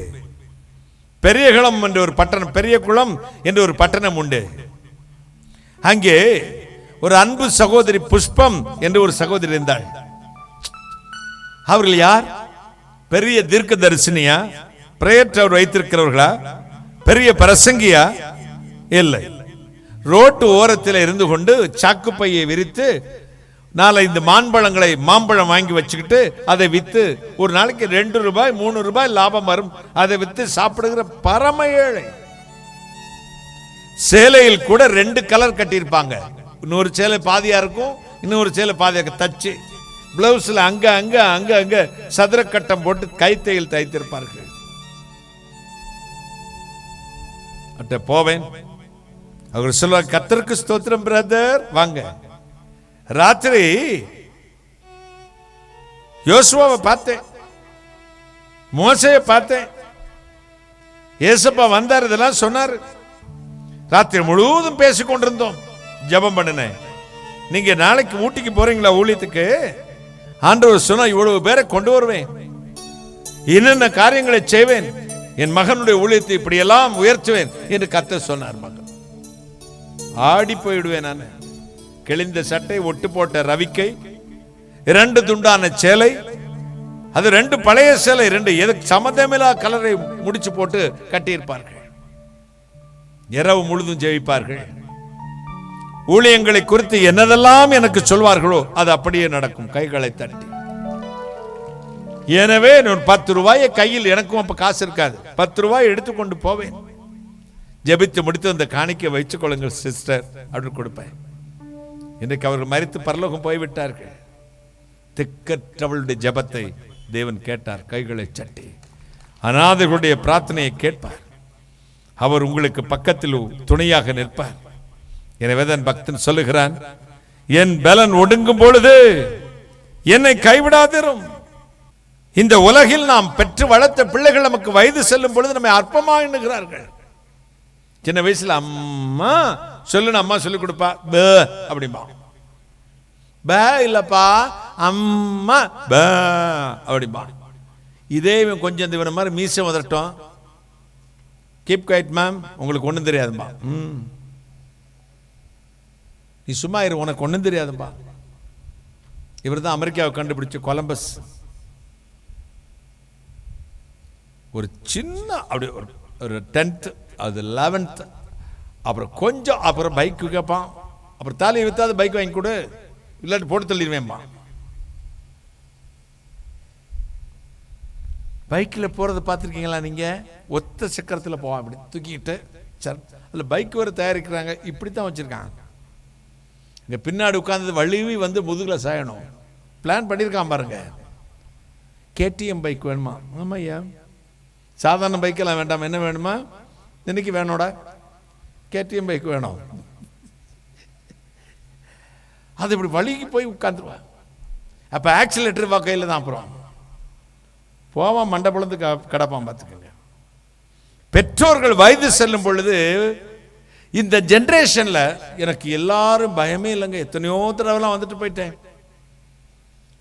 பெரியகுளம் என்ற ஒரு பட்டணம், பெரிய குளம் என்று ஒரு பட்டணம் உண்டு. அங்கே ஒரு அன்பு சகோதரி புஷ்பம் என்று ஒரு சகோதரி இருந்தாள். அவர்கள் யார்? பெரிய தீர்க்க தரிசனியா, பிரேயர் வைத்திருக்கிறவர்களா, பெரிய பிரசங்கியா? இல்லை. ரோட்டு ஓரத்தில் இருந்து கொண்டு சாக்கு பையை விரித்து 4-5 மாம்பழம் வாங்கி வச்சுக்கிட்டு அதை வித்து ஒரு நாளைக்கு 2 ரூபாய் 3 ரூபாய் லாபம் வரும். அதை வித்து சாப்பிடுகிற பரம ஏழை. சேலையில் கூட 2 கலர் கட்டியிருப்பாங்க. இன்னொரு சேலை பாதியா இருக்கும், இன்னொரு சேலை பாதியா தச்சு, பிளவுஸ்ல அங்க அங்க அங்க அங்க சதுர கட்டம் போட்டு கைத்தையில் தைத்திருப்பார்கள். அட்ட போவேன். அவர் சொல்வார், கர்த்தருக்கு ஸ்தோத்திரம் பிரதர், வாங்க. ராத்திரி யோசுவாவை பார்த்தேன், மோசேயை பார்த்தேன், ஏசப்பா வந்தார், இதெல்லாம் சொன்னார். ராத்திரி முழுவதும் பேசிக் கொண்டிருந்தோம். ஜெபம் பண்ணினேன். நீங்க நாளைக்கு ஊட்டிக்கு போறீங்களா ஊழியத்துக்கு? ஆண்டவர் சொன்னா இவ்வளவு பேரை கொண்டு வருவேன், என்னென்ன காரியங்களை செய்வேன், என் மகனுடைய ஊழியத்தை இப்படியெல்லாம் உயர்த்துவேன் என்று கர்த்தர் சொன்னார். மகன் ஆடி போயிடுவேன். நான் கிழிந்த சட்டை, ஒட்டு போட்ட ரவிக்கை, 2 துண்டான சேலை, அது 2 பழைய சேலை, 2 எதுக்கு சமதமில்லா கலரை முடிச்சு போட்டு கட்டியிருப்பார்கள். இரவு முழுதும் ஜெபிப்பார்கள். ஊழியங்களை குறித்து என்னதெல்லாம் எனக்கு சொல்வார்களோ அது அப்படியே நடக்கும், கைகளை தட்டி. எனவே 10 ரூபாயை கையில், எனக்கும் அப்ப காசு இருக்காது, 10 ரூபாய் எடுத்துக்கொண்டு போவேன். ஜெபித்து முடித்து அந்த காணிக்கை வைத்துக் கொள்ளுங்கள் சிஸ்டர் அப்படின்னு கொடுப்பேன். இன்றைக்கு அவர்கள் மரித்து பரலோகம் போய்விட்டார்கள். திக்கற்றவளுடைய ஜெபத்தை தேவன் கேட்டார். கைகளை சட்டி அநாதைகளுடைய பிரார்த்தனையை கேட்பார். அவர் உங்களுக்கு பக்கத்தில் துணையாக நிற்பார். எனவே தான் பக்தன் சொல்லுகிறான், என் பலன் ஒடுங்கும் பொழுது என்னை கைவிடாதிரும். இந்த உலகில் நாம் பெற்று வளர்த்த பிள்ளைகள் நமக்கு வயது செல்லும் பொழுது நம்மை அற்பமா எண்ணுகிறார்கள். சின்ன வயசுல அம்மா சொல்லுன்னு அம்மா சொல்லி கொடுப்பா, பே அப்படிம்பா. பே இல்லப்பா அம்மா பே அப்படிம்பா. இதே கொஞ்சம் இவன மாதிரி மீசை உதறட்டும், கீப் குவைட் மேம், உங்களுக்கு ஒண்ணும் தெரியாதும்பா. நீ சும்மா இரு, உனக்கு ஒண்ணும் தெரியாதும்பா. இவர் தான் அமெரிக்காவை கண்டுபிடிச்ச கொலம்பஸ். ஒரு சின்ன அப்படி ஒரு ஒரு 10th அது 11th, அப்புறம் கொஞ்சம் அப்புறம் பைக்கு கேட்பான். அப்புறம் தாலியை விற்றாது பைக் வாங்கி கொடு, இல்லாட்டி போட்டு தள்ளிடுவேன்மா. பைக்கில் போகிறத பார்த்துருக்கீங்களா நீங்கள்? ஒத்த சக்கரத்தில் போவான், இப்படி தூக்கிக்கிட்டு. சார் அதில் பைக் வர தயாரிக்கிறாங்க, இப்படி தான் வச்சுருக்காங்க. இங்கே பின்னாடி உட்காந்து வழுவி வந்து முதுகில் சாயணும், பிளான் பண்ணியிருக்கான் பாருங்க. கேடிஎம் பைக் வேணுமா? ஆமாம் ஐயா. சாதாரண பைக்கெல்லாம் வேண்டாம், என்ன வேணுமா? இன்னைக்கு வேணோட கேடிஎம் பைக் வேணும். அது இப்படி வழிக்கு போய் உட்காந்துருவான். அப்போ ஆக்சிலேட்டர் கையில் தான், அப்புறம் போவான் மண்டபுலந்து கிடப்பான். பார்த்துக்கோங்க. பெற்றோர்கள் வயது செல்லும் பொழுது இந்த ஜென்ரேஷன்ல எனக்கு எல்லாரும் பயமே இல்லைங்க. எத்தனையோ தடவைலாம் வந்துட்டு போயிட்டேன்.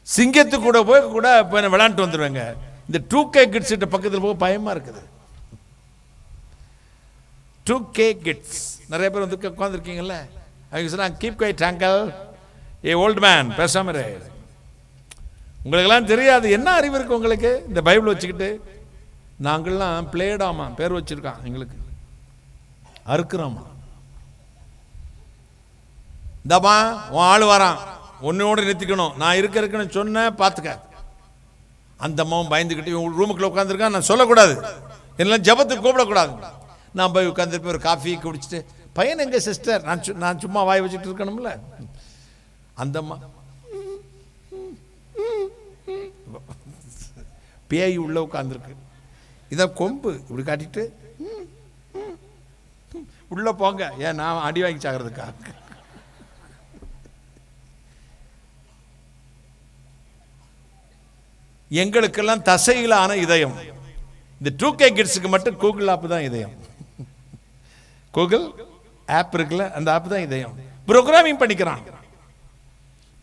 சிங்கத்து கூட போய் கூட இப்போ விளையாண்டு வந்துடுவேங்க. இந்த 2K கிட்ஸ் பக்கத்தில் போக பயமா இருக்குது. 2K கிட்ஸ் நிறைய பேர் வந்து உட்காந்துருக்கீங்கல்ல, அவங்க சொன்னாங்க கீப் குவைட் அங்கிள், ஏ ஓல்டு மேன் பேசாம இரு. உங்களுக்கெல்லாம் தெரியாது, என்ன அறிவு இருக்கு உங்களுக்கு இந்த பைபிள் வச்சுக்கிட்டு? நாங்கள்லாம் பிளேடாமா பேர் வச்சிருக்கான் எங்களுக்கு, அறுக்கிறோமா. இந்தாமா உன் ஆள் வரான், உன்னோட நிறுத்திக்கணும், நான் இருக்குன்னு சொன்ன பார்த்துக்க. அந்த அம்மாவும் பயந்துக்கிட்டு ரூமுக்குள்ள உட்காந்துருக்கான், நான் சொல்லக்கூடாது, எல்லாம் ஜபத்துக்கு கூப்பிடக்கூடாது. நான் போய் உட்காந்துருப்பேன், ஒரு காஃபி குடிச்சிட்டு, பையன் எங்க சிஸ்டர், நான் சும்மா வாய் வச்சுட்டு இருக்கணும்ல. அந்த அம்மா பேய் உள்ள உட்காந்துருக்கு, இதான் கொம்பு இப்படி காட்டிட்டு உள்ள போங்க, ஏன் நான் அடி வாங்கி சாகிறதுக்கா? எங்களுக்கெல்லாம் தசையிலான இதயம். இந்த 2K கிட்ஸுக்கு மட்டும் கூகுள் ஆப் தான் இதயம். கூகுள் ஆப் இருக்குல்ல, அந்த ஆப் தான் இதயம். ப்ரோக்ராமிங் பண்ணிக்கிறான்.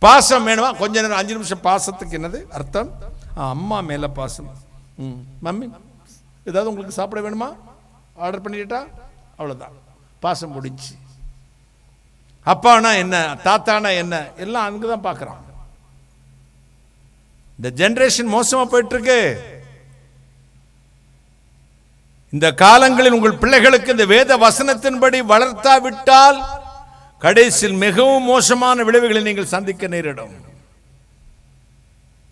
பாசம் வேணுமா? கொஞ்ச நேரம் 5 நிமிஷம் பாசத்துக்கு என்னது அர்த்தம்? அம்மா மேல பாசம். மம்மி ஏதாவது உங்களுக்கு சாப்பிட வேணுமா? ஆர்டர் பண்ணிட்டா அவ்வளோதான், பாசம் முடிஞ்சு. அப்பானா என்ன, தாத்தானா என்ன, எல்லாம் அங்கே தான் பார்க்குறான். இந்த ஜெனரேஷன் மோசமா போயிட்டு இருக்கு. இந்த காலங்களில் உங்கள் பிள்ளைகளுக்கு இந்த வேத வசனத்தின்படி வளர்த்தாவிட்டால் கடைசியில் மிகவும் மோசமான விளைவுகளை நீங்கள் சந்திக்க நேரிடும்.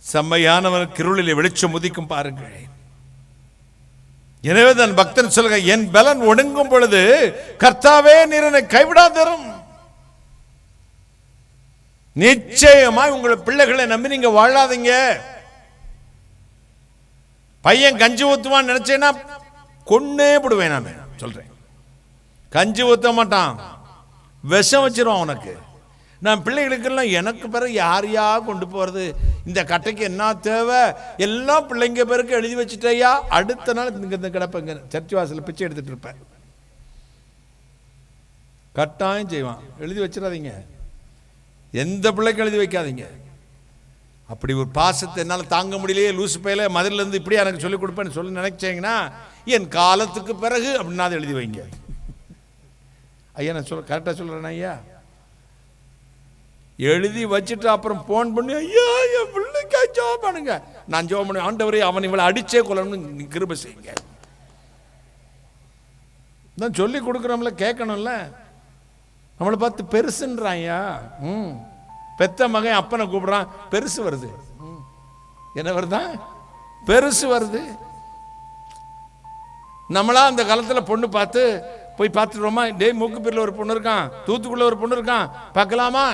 செம்மையானவன் கிருளிலே வெளிச்சம் உதிக்கும் பாருங்கள். எனவே தன் பக்தன் சொல்க, என் பலன் ஒடுங்கும் பொழுது கர்த்தாவே நீர் என்னை கைவிடாதரும். நிச்சயமாய் உங்கள் பிள்ளைகளை நம்பி நீங்க வாழாதீங்க. பையன் கஞ்சி ஊத்துவான்னு நினைச்சேன்னா கொன்னே போடுவேன். நான் சொல்றேன், கஞ்சி ஊத்த மாட்டான், விஷம் வச்சிருவான் உனக்கு. நான் பிள்ளைகளுக்கெல்லாம் எனக்கு பிறகு யாரையா கொண்டு போறது, இந்த கட்டைக்கு என்ன தேவை, எல்லா பிள்ளைங்க பேருக்கு எழுதி வச்சுட்டேயா, அடுத்த நாள் இங்க கிடப்பங்க சர்ச் வாசல பிச்சை எடுத்துட்டு இருப்பேன். கட்டாயம் செய்வான். எழுதி வச்சிடாதீங்க, எந்த பிள்ளைக்கு எழுதி வைக்காதீங்க. அப்படி ஒரு பாசத்தை என்னால் தாங்க முடியலையே, லூசு பையில மதுரில் இருந்து இப்படி எனக்கு சொல்லிக் கொடுப்பேன்னு சொல்லி நினைச்சீங்கன்னா என் காலத்துக்கு பிறகு அப்படின்னா அதை எழுதி வைங்க. ஐயா நான் சொல்ல கரெக்டாக சொல்கிறேன் ஐயா. எழுதி வச்சுட்டு அப்புறம் ஃபோன் பண்ணி, ஐயா என் பிள்ளைக்கா ஜோம் பண்ணுங்க. நான் ஜோம் பண்ணி, ஆண்டவரே அவன் இவளை அடிச்சே கொள்ளணும்னு கிருபை செய்யுங்க. நான் சொல்லி கொடுக்குறோம்ல, கேட்கணும்ல. நம்மளை பார்த்து பெருசுன்றான்யா. பெத்த மகன் அப்பனை கூப்பிடுறான், பெருசு வருது. என்ன வருதான்? பெருசு வருது. நம்மளா அந்த காலத்தில் பொண்ணு பார்த்து போய் பார்த்துருவோமா? டேய் மூக்குப்பேரில் ஒரு பொண்ணு இருக்கான், தூத்துக்குள்ள ஒரு பொண்ணு இருக்கான், பார்க்கலாமா?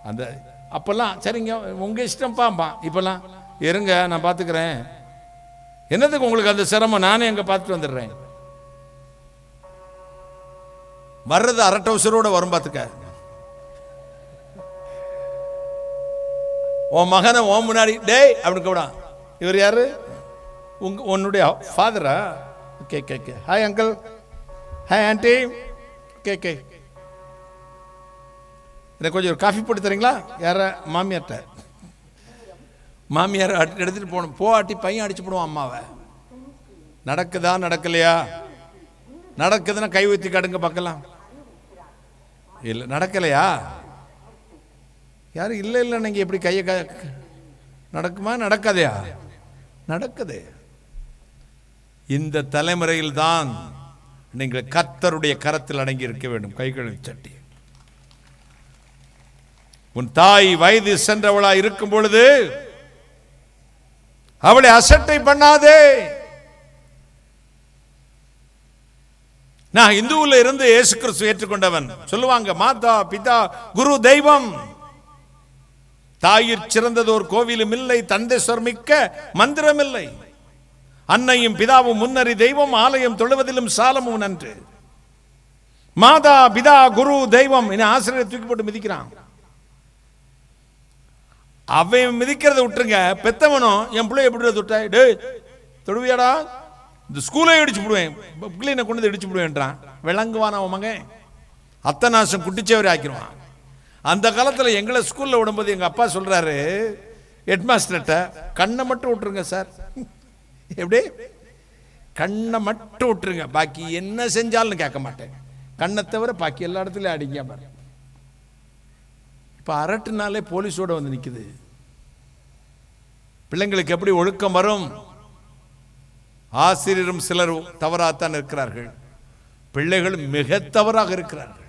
அந்த அப்பெல்லாம் சரிங்க உங்க இஷ்டம்ப்பா. இப்பெல்லாம் இருங்க நான் பார்த்துக்கிறேன். என்னதுக்கு உங்களுக்கு அந்த சிரமம்? நானே எங்க பார்த்துட்டு வந்துடுறேன். வர்றது அரட்டை உசரோட வரும். பார்த்துக்க, உன் மகனை உன் முன்னாடி டேய் அப்படின்னு கூடா. இவர் யாரு? உன்னுடைய ஃபாதரா? கே கே கே ஹாய் அங்கிள், ஹாய் ஆண்டி, கே கே எனக்கு கொஞ்சம் ஒரு காஃபி போட்டு தரீங்களா? யார? மாமியார்ட்ட. மாமியார் எடுத்துட்டு போகணும். போட்டி பையன் அடிச்சு போடுவான் அம்மாவை. நடக்குதா நடக்கலையா? நடக்குதுன்னா கை ஊற்றி காட்டுங்க பார்க்கலாம். இல்லை நடக்கலையா? யாரும் இல்லை இல்லை நீங்கள் எப்படி கையை நடக்குமா? நடக்காதையா? நடக்குது. இந்த தலைமுறையில் தான் நீங்கள் கர்த்தருடைய கரத்தில் அடங்கி இருக்க வேண்டும். கைகளை தட்டி. உன் தாய் வயது சென்றவளா இருக்கும் பொழுது அவளை அசட்டை பண்ணாதே. நான் இந்துவில் இருந்து இயேசு கிறிஸ்து ஏற்றுக்கொண்டவன். சொல்லுவாங்க, மாதா பிதா குரு தெய்வம். தாயிற் சிறந்ததோர் கோவிலும் இல்லை, தந்தேஸ்வர் மிக்க மந்திரம் இல்லை. அன்னையும் பிதாவும் முன்னறி தெய்வம், ஆலயம் தொழுவதிலும் சாலமும் நன்று. மாதா பிதா குரு தெய்வம். ஆசிரியரை தூக்கி போட்டு மிதிக்கிறான். அவன் மிதிக்கிறத விட்டுருங்க, பெத்தவனும் என் பிள்ளை எப்படி தொட்டா, டே தொடுவியாடா, இந்த ஸ்கூலை இடிச்சு விடுவேன், பிள்ளைனை கொண்டு இடிச்சு விடுவேன்றான். விளங்குவான் அவன் மகன். அத்தநாசம் குட்டிச்சவரை ஆக்கிடுவான். அந்த காலத்தில் எங்களை ஸ்கூலில் விடும்போது எங்கள் அப்பா சொல்கிறாரு ஹெட்மாஸ்டர்கிட்ட, கண்ணை மட்டும் விட்டுருங்க சார். எப்படி? கண்ணை மட்டும் விட்டுருங்க, பாக்கி என்ன செஞ்சாலும் கேட்க மாட்டேன். கண்ணை தவிர பாக்கி எல்லா இடத்துலையும் அடிங்க பாரு. இப்போ அரட்டுனாலே போலீஸோட வந்து நிற்குது. பிள்ளைங்களுக்கு எப்படி ஒழுக்கம் வரும்? ஆசிரியரும் சிலரும் தவறாகத்தான் இருக்கிறார்கள், பிள்ளைகள் மிக தவறாக இருக்கிறார்கள்.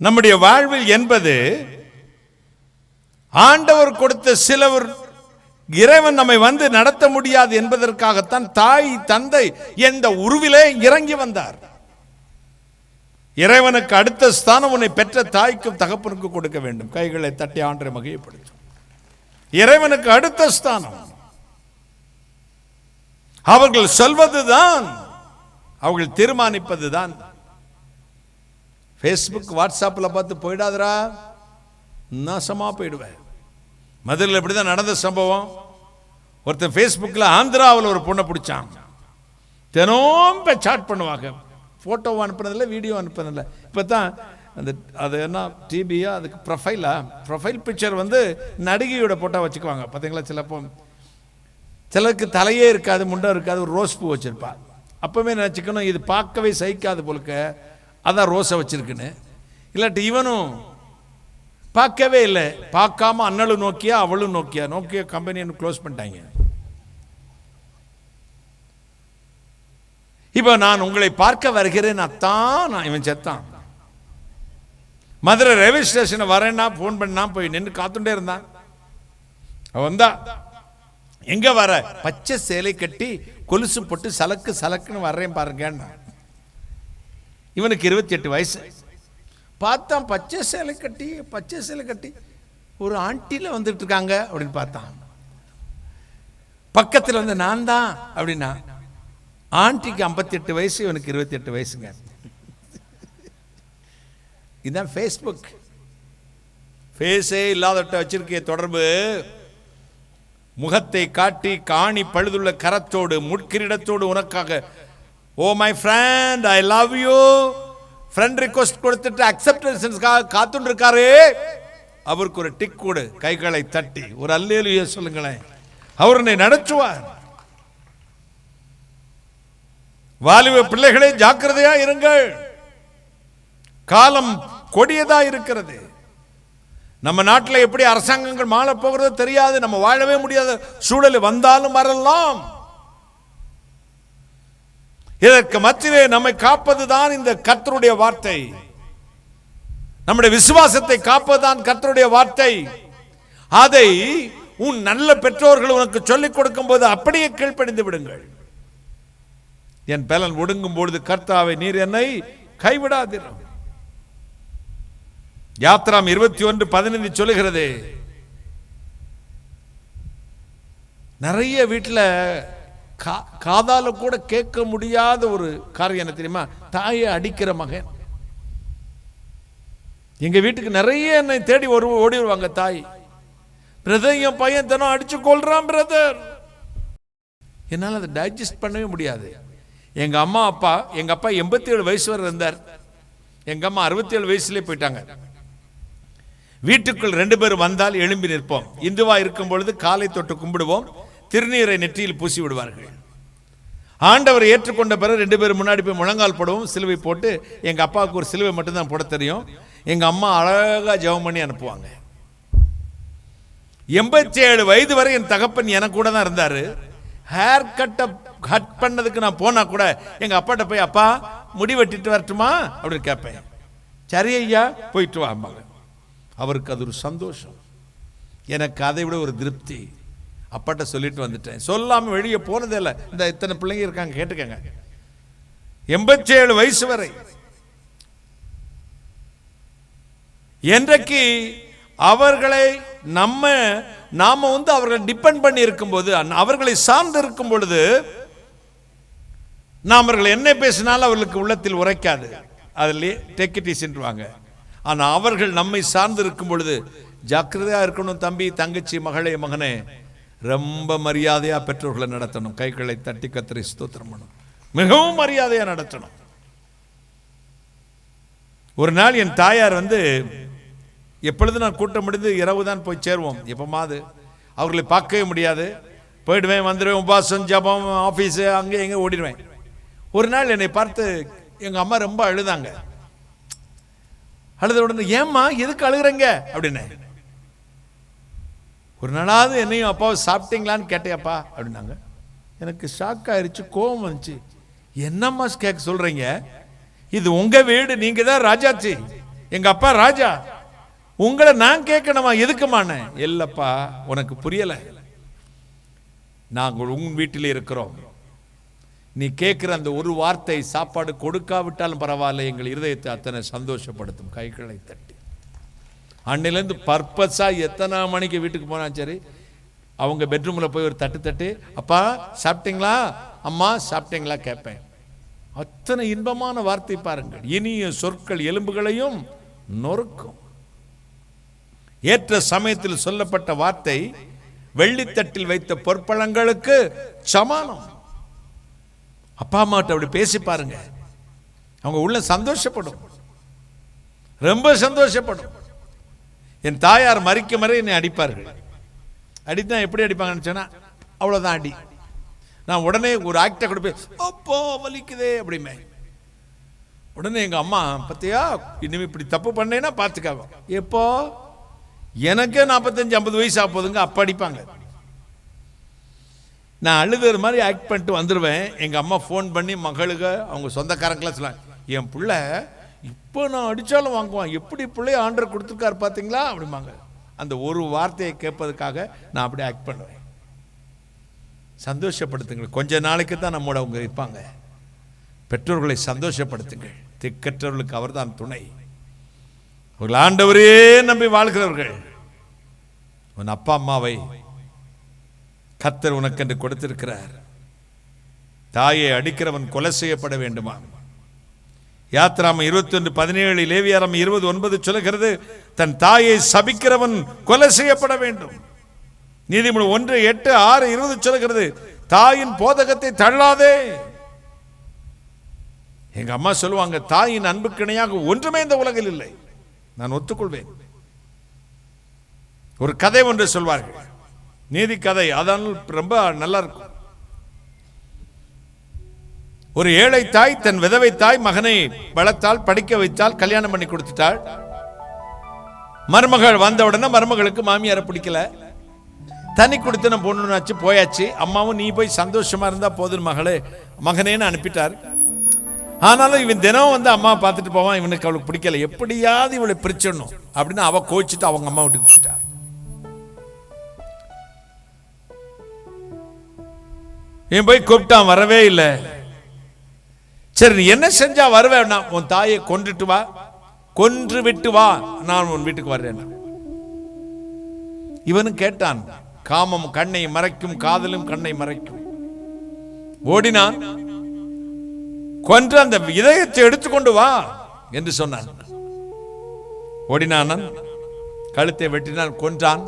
நம்முடைய வாழ்வில் என்பது ஆண்டவர் கொடுத்த சிலவர், இறைவன் நம்மை வந்து நடத்த முடியாது என்பதற்காகத்தான் தாய் தந்தை என்ற உருவிலே இறங்கி வந்தார். இறைவனுக்கு அடுத்த ஸ்தானம் உன்னை பெற்ற தாய்க்கும் தகப்பனுக்கு கொடுக்க வேண்டும். கைகளை தட்டி ஆண்டரை மகிமைப்படுத்தும். இறைவனுக்கு அடுத்த ஸ்தானம். அவர்கள் சொல்வதுதான், அவர்கள் தீர்மானிப்பதுதான். ஃபேஸ்புக் வாட்ஸ்அப்பில் பார்த்து போயிடாதரா, நாசமா போயிடுவேன். மதுரையில் இப்படிதான் நடந்த சம்பவம். ஒருத்தன் ஃபேஸ்புக்கில் ஆந்திராவில் ஒரு பொண்ணை பிடிச்சான். தினம் சாட் பண்ணுவாங்க. ஃபோட்டோ அனுப்புனதில்லை, வீடியோ அனுப்புனதில்லை. இப்போ தான் அந்த அது என்ன டிபியா, அதுக்கு ப்ரொஃபைல் பிக்சர் வந்து நடிகையோட போட்டோ வச்சுக்குவாங்க. பார்த்தீங்களா? சிலருக்கு தலையே இருக்காது, முண்டம் இருக்காது, ஒரு ரோஸ் பூ வச்சிருப்பா. அப்போவே நினச்சிக்கணும் இது பார்க்கவே சகிக்காது போலுக்க, அதான் ரோஸை வச்சிருக்குன்னு. இல்லாட்டி இவனும் பார்க்கவே இல்லை, பார்க்காம அண்ணலும் நோக்கியா அவளும் நோக்கியா கம்பெனியை க்ளோஸ் பண்ணிட்டாங்க. இப்போ நான் உங்களை பார்க்க வருகிறேன், அத்தான் நான் இவன் செத்தான். மதுரை ரயில்வே ஸ்டேஷன் வரேன்னா ஃபோன் பண்ணா போய் நின்று காத்துட்டே இருந்தான். அவன் வந்தா, எங்க வர? பச்சை சேலை கட்டி கொலுசு போட்டு சலக்குன்னு வர்றேன் பாருங்க. இவனுக்கு 28 வயசு. பார்த்தான், பச்சை சேலை கட்டி ஒரு ஆண்டியில் வந்துட்டு இருக்காங்க அப்படின்னு பார்த்தான். பக்கத்தில் வந்து நான் தான் அப்படின்னா, ஆண்டிக்கு 58 வயசு, இவனுக்கு 28 வயசுங்க. இதுதான் ஃபேஸ்புக். ஃபேஸே இல்லாதட்ட வச்சிருக்க தொடர்பு. முகத்தை காட்டி காணி பழுதுள்ள கரத்தோடு முட்கிரீடத்தோடு உனக்காக, oh my friend I love you, friend request கொடுத்துட்டு அக்செப்டன்ஸ்க்காக காத்துட்டு இருக்காரு. அவருக்கு ஒரு டிக் கொடு, கைகளை தட்டி ஒரு அல்லேலூயா சொல்லுங்களேன். அவர் என்னை நடத்துவார். வாலிப பிள்ளைகளே ஜாக்கிரதையா இருங்கள், காலம் கொடியதா இருக்கிறது. நம்ம நாட்டில் எப்படி அரசாங்கங்கள் மாற போகிறதோ தெரியாது, நம்ம வாழவே முடியாத சூழல் வந்தாலும் வரலாம். இதற்கு மத்தியிலே நம்மை காப்பதுதான் இந்த கர்த்தருடைய வார்த்தை. நம்முடைய விசுவாசத்தை காப்பதுதான் கர்த்தருடைய வார்த்தை. அதை உன் நல்ல பெற்றோர்கள் உனக்கு சொல்லிக் கொடுக்கும் போது அப்படியே கீழ்ப்படிந்து விடுங்கள். என் பலன் ஒடுங்கும் பொழுது கர்த்தாவை நீர் என்னை கைவிடாதீர். யாத்ராம் 21:15 சொல்லுகிறது. நிறைய வீட்டில் காதால கூட கேட்க முடியாத ஒரு காரியம் என்ன தெரியுமா? தாயை அடிக்கிற மகன். எங்க வீட்டுக்கு நிறைய என்னை தேடி ஓடி வருவாங்க தாய். பிரதர், என் பையன் தினம் அடிச்சு கொள்றான் பிரதர். என்னால் அதை டைஜஸ்ட் பண்ணவே முடியாது. எங்க அப்பா 87 வயசு வரை இருந்தார். எங்க அம்மா 67 வயசுலேயே போயிட்டாங்க. வீட்டுக்குள் 2 பேர் வந்தால் எழும்பி நிற்போம். இந்துவா இருக்கும் பொழுது காலை தொட்டு கும்பிடுவோம், திருநீரை நெற்றியில் பூசி விடுவார்கள். ஆண்டவர் ஏற்றுக்கொண்ட பிறகு 2 பேர் முன்னாடி போய் முழங்கால் போடுவோம், சிலுவை போட்டு. எங்க அப்பாவுக்கு ஒரு சிலுவை மட்டும்தான் போட தெரியும். எங்க அம்மா அழகா ஜெபம் பண்ணி அனுப்புவாங்க. 87 வயது வரை என் தகப்பன் எனக்கு கூட தான் இருந்தாரு. ஹேர் கட் பண்ணதுக்கு நான் போனா கூட எங்க அப்பாட்ட போய், அப்பா முடி வெட்டிட்டு வரட்டுமா அப்படின்னு கேட்பேன். சரி ஐயா போயிட்டு வாம்பாங்க. அவருக்கு அது ஒரு சந்தோஷம், எனக்கு அதை விட ஒரு திருப்தி. அப்பாட்ட சொல்லிட்டு வந்துட்டேன், சொல்லாம வெளியே போனதே இல்லை. இந்த இத்தனை பிள்ளைங்க இருக்காங்க, கேட்டுக்கங்க. 87 வயசு வரை. என்றைக்கு அவர்களை நாம அவர்களை டிபெண்ட் பண்ணி இருக்கும்போது, அவர்களை சார்ந்து இருக்கும் பொழுது, நாம் அவர்கள் என்ன பேசினாலும் அவர்களுக்கு உள்ளத்தில் உரைக்காது, அதிலே டேக் இட் ஈஸின்றுவாங்க. ஆனா அவர்கள் நம்மை சார்ந்து இருக்கும் பொழுது ஜாக்கிரதையா இருக்கணும். தம்பி, தங்கச்சி, மகளே, மகனே, ரொம்ப மரியாதையா பெற்றோர்களை நடத்தணும். கைகளை தட்டி கத்தரி ஸ்தோத்திரம் பண்ணணும். மிகவும் மரியாதையா நடத்தணும். ஒரு நாள் என் தாயார் எப்பொழுது நான் கூட்டம் முடிந்து இரவு தான் போய் சேருவோம். எப்பமாவது அவர்களை பார்க்கவே முடியாது. போயிடுவேன், வந்துடுவேன், உபாசம், ஜபம், ஆஃபீஸு, அங்கே எங்கே ஓடிடுவேன். ஒரு நாள் என்னை பார்த்து எங்க அம்மா ரொம்ப அழுதாங்க. அழுத உடனே, ஏம்மா எதுக்கு அழுகுறங்க அப்படின்னு. ஒரு நாளாவது என்னையும் அப்பாவை சாப்பிட்டீங்களான்னு கேட்டேப்பா அப்படின்னாங்க. எனக்கு ஷாக் ஆயிடுச்சு, கோபம் வந்துச்சு. என்னம்மா கேட்க சொல்றீங்க? இது உங்க வீடு, நீங்க தான் ராஜாச்சி, எங்க அப்பா ராஜா, உங்களை நான் கேட்கணுமா? எதுக்குமான? இல்லப்பா, உனக்கு புரியல. நாங்கள் உன் வீட்டில் இருக்கிறோம். நீ கேட்கிற அந்த ஒரு வார்த்தை சாப்பாடு கொடுக்காவிட்டாலும் பரவாயில்ல, எங்கள் இருதயத்தை அத்தனை சந்தோஷப்படுத்தும். கைகளை தட்டி அன்னிலேருந்து பர்பஸா எத்தனை மணிக்கு வீட்டுக்கு போனா சரி, அவங்க பெட்ரூம்ல போய் ஒரு தட்டு, அப்பா சாப்பிட்டீங்களா, அம்மா சாப்பிட்டீங்களா கேட்பேன். அத்தனை இன்பமான வார்த்தை பாருங்கள். இனிய சொற்கள் எலும்புகளையும் நொறுக்கும். ஏற்ற சமயத்தில் சொல்லப்பட்ட வார்த்தை வெள்ளித்தட்டில் வைத்த பொற்பழங்களுக்கு சமானம். அப்பா அம்மாட்ட அப்படி பேசி பாருங்க, அவங்க உள்ள சந்தோஷப்படும், ரொம்ப சந்தோஷப்படும். என் தாயார் மறிக்க மறை என்னை அடிப்பார்கள். அடித்தா எப்படி அடிப்பாங்கன்னு சொன்னா, அவ்வளவுதான் அடி. நான் உடனே ஒரு ஆக்டை கொடுப்பேன், அப்போ வலிக்குதே அப்படிமே. உடனே எங்க அம்மா, பத்தியா இனிமே இப்படி தப்பு பண்ணேன்னா பார்த்துக்காவ. எப்போ எனக்கே 45-50 வயசு ஆகுதுங்க, அப்ப அடிப்பாங்க. நான் அழுதுற மாதிரி ஆக்ட் பண்ணிட்டு வந்துடுவேன். எங்க அம்மா ஃபோன் பண்ணி மகளுக்கு அவங்க சொந்தக்காரங்களாம் சொல்லுவாங்க, என் பிள்ளை இப்போ நான் அடித்தாலும் வாங்குவான், எப்படி பிள்ளைய ஆண்டர் கொடுத்துருக்காரு பார்த்தீங்களா அப்படிம்பாங்க. அந்த ஒரு வார்த்தையை கேட்பதுக்காக நான் அப்படி ஆக்ட் பண்ணுவேன். சந்தோஷப்படுத்துங்கள். கொஞ்ச நாளைக்கு தான் நம்மோட அவங்க இருப்பாங்க. பெற்றோர்களை சந்தோஷப்படுத்துங்கள். திக்கற்றவர்களுக்கு அவர் தான் துணை. அவர்கள் ஆண்டவரே நம்பி வாழ்கிறவர்கள். உன் அப்பா அம்மாவை கர்த்தர் உனக்கென்று கொடுத்திருக்கிறார். தாயை அடிக்கிறவன் கொலை செய்யப்பட வேண்டுமா? யாத்ராம 21:17, லேவியாராம் 20:9 சொல்லுகிறது, தன் தாயை சபிக்கிறவன் கொலை செய்யப்பட வேண்டும். நீதிமொழி 1:8-6-20 சொல்லுகிறது, தாயின் போதகத்தை தள்ளாதே. எங்க அம்மா சொல்லுவாங்க, தாயின் அன்புக்கு இணையாக ஒன்றுமே இந்த உலகில் இல்லை. நான் ஒத்துக்கொள்வேன். ஒரு கதை ஒன்று சொல்வார்கள், நீதி கதை, அதான் ரொம்ப நல்லா இருக்கும். ஒரு ஏழை தாய் தன் விதவை தாய் மகனை வளர்த்தால், படிக்க வைத்தால், கல்யாணம் பண்ணி கொடுத்துட்டாள். மருமகள் வந்த உடனே மருமகளுக்கு மாமியாரை பிடிக்கல. தனி கொடுத்து பொண்ணுனாச்சு, போயாச்சு. அம்மாவும் நீ போய் சந்தோஷமா இருந்தா போதும் மகனேன்னு அனுப்பிட்டார். ஆனாலும் இவன் தினம் அம்மா பார்த்துட்டு போவான். இவனுக்கு அவளுக்கு பிடிக்கல, எப்படியாவது இவளை பிரிச்சிடணும் அப்படின்னு அவ கோச்சிட்டு அவங்க அம்மா வீட்டுக்கு போயிட்டார். இவன் போய் கூப்பிட்டான், வரவே இல்லை. சரி, நீ என்ன செஞ்சா வருவேன்னா, உன் தாயை கொன்றுட்டு வா, கொன்று விட்டு வா, நான் உன் வீட்டுக்கு வர்றேன். இவனும் கேட்டான். காமம் கண்ணை மறைக்கும், காதலும் கண்ணை மறைக்கும். ஓடினான். கொன்று அந்த இதயத்தை எடுத்துக்கொண்டு வா என்று சொன்னான். ஓடினான், கழுத்தை வெட்டினான், கொன்றான்.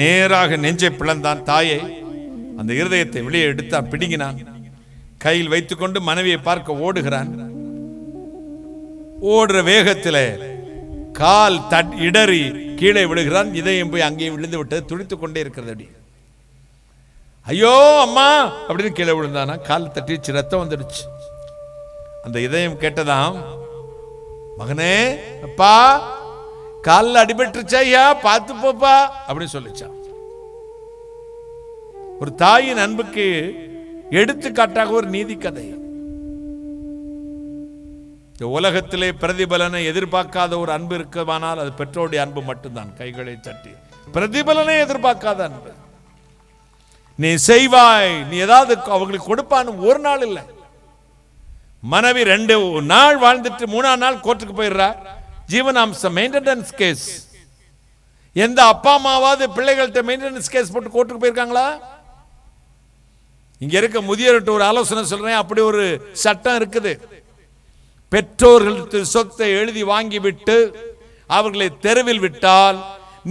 நேராக நெஞ்சை பிளந்தான். தாயை அந்த இருதயத்தை வெளியே எடுத்தான், பிடுங்கினான். கையில் வைத்துக்கொண்டு மனைவியை பார்க்க ஓடுகிறான். ஓடுற வேகத்தில் கால் இடறி கீழே விழுகிறான். இதயம் போய் அங்கேயும் விழுந்து விட்டது, துடித்துக் கொண்டே இருக்கிறது. அப்படி ஐயோ அம்மா அப்படின்னு கீழே விழுந்தானா. கால் தட்டிச்சு, ரத்தம் வந்துடுச்சு. அந்த இதயம் கேட்டதாம், மகனே, அப்பா காலில் அடிபட்டுருச்சா, ஐயா பார்த்து போப்பா அப்படின்னு சொல்லிச்சான். ஒரு தாயின் அன்புக்கு எடுத்துக்காட்டாக ஒரு நீதி கதை. உலகத்திலே பிரதிபலனை எதிர்பார்க்காத ஒரு அன்பு இருக்குமானால் அது பெற்றோருடைய அன்பு மட்டும்தான். கைகளை தட்டி பிரதிபலனை எதிர்பார்க்காத அன்பு. நீ செய்வாய், நீ ஏதாவது அவங்களுக்கு கொடுப்பான்னு ஒரு நாள் இல்லை. மனைவி 2 நாள் வாழ்ந்துட்டு 3ஆம் நாள் கோர்ட்டுக்கு போயிடுறா. ஜீவனாம்சம் மெயின்டெனன்ஸ் கேஸ். எந்த அப்பா அம்மாவாவது பிள்ளைகள்கிட்ட மெயின்டெனன்ஸ் கேஸ் போட்டு கோர்ட்டுக்கு போயிருக்காங்களா? இங்க இருக்க முதியோர்கிட்ட ஒரு ஆலோசனை சொல்றேன். அப்படி ஒரு சட்டம் இருக்குது. பெற்றோர்களுக்கு சொத்தை எழுதி வாங்கிவிட்டு அவர்களை தெருவில் விட்டால்,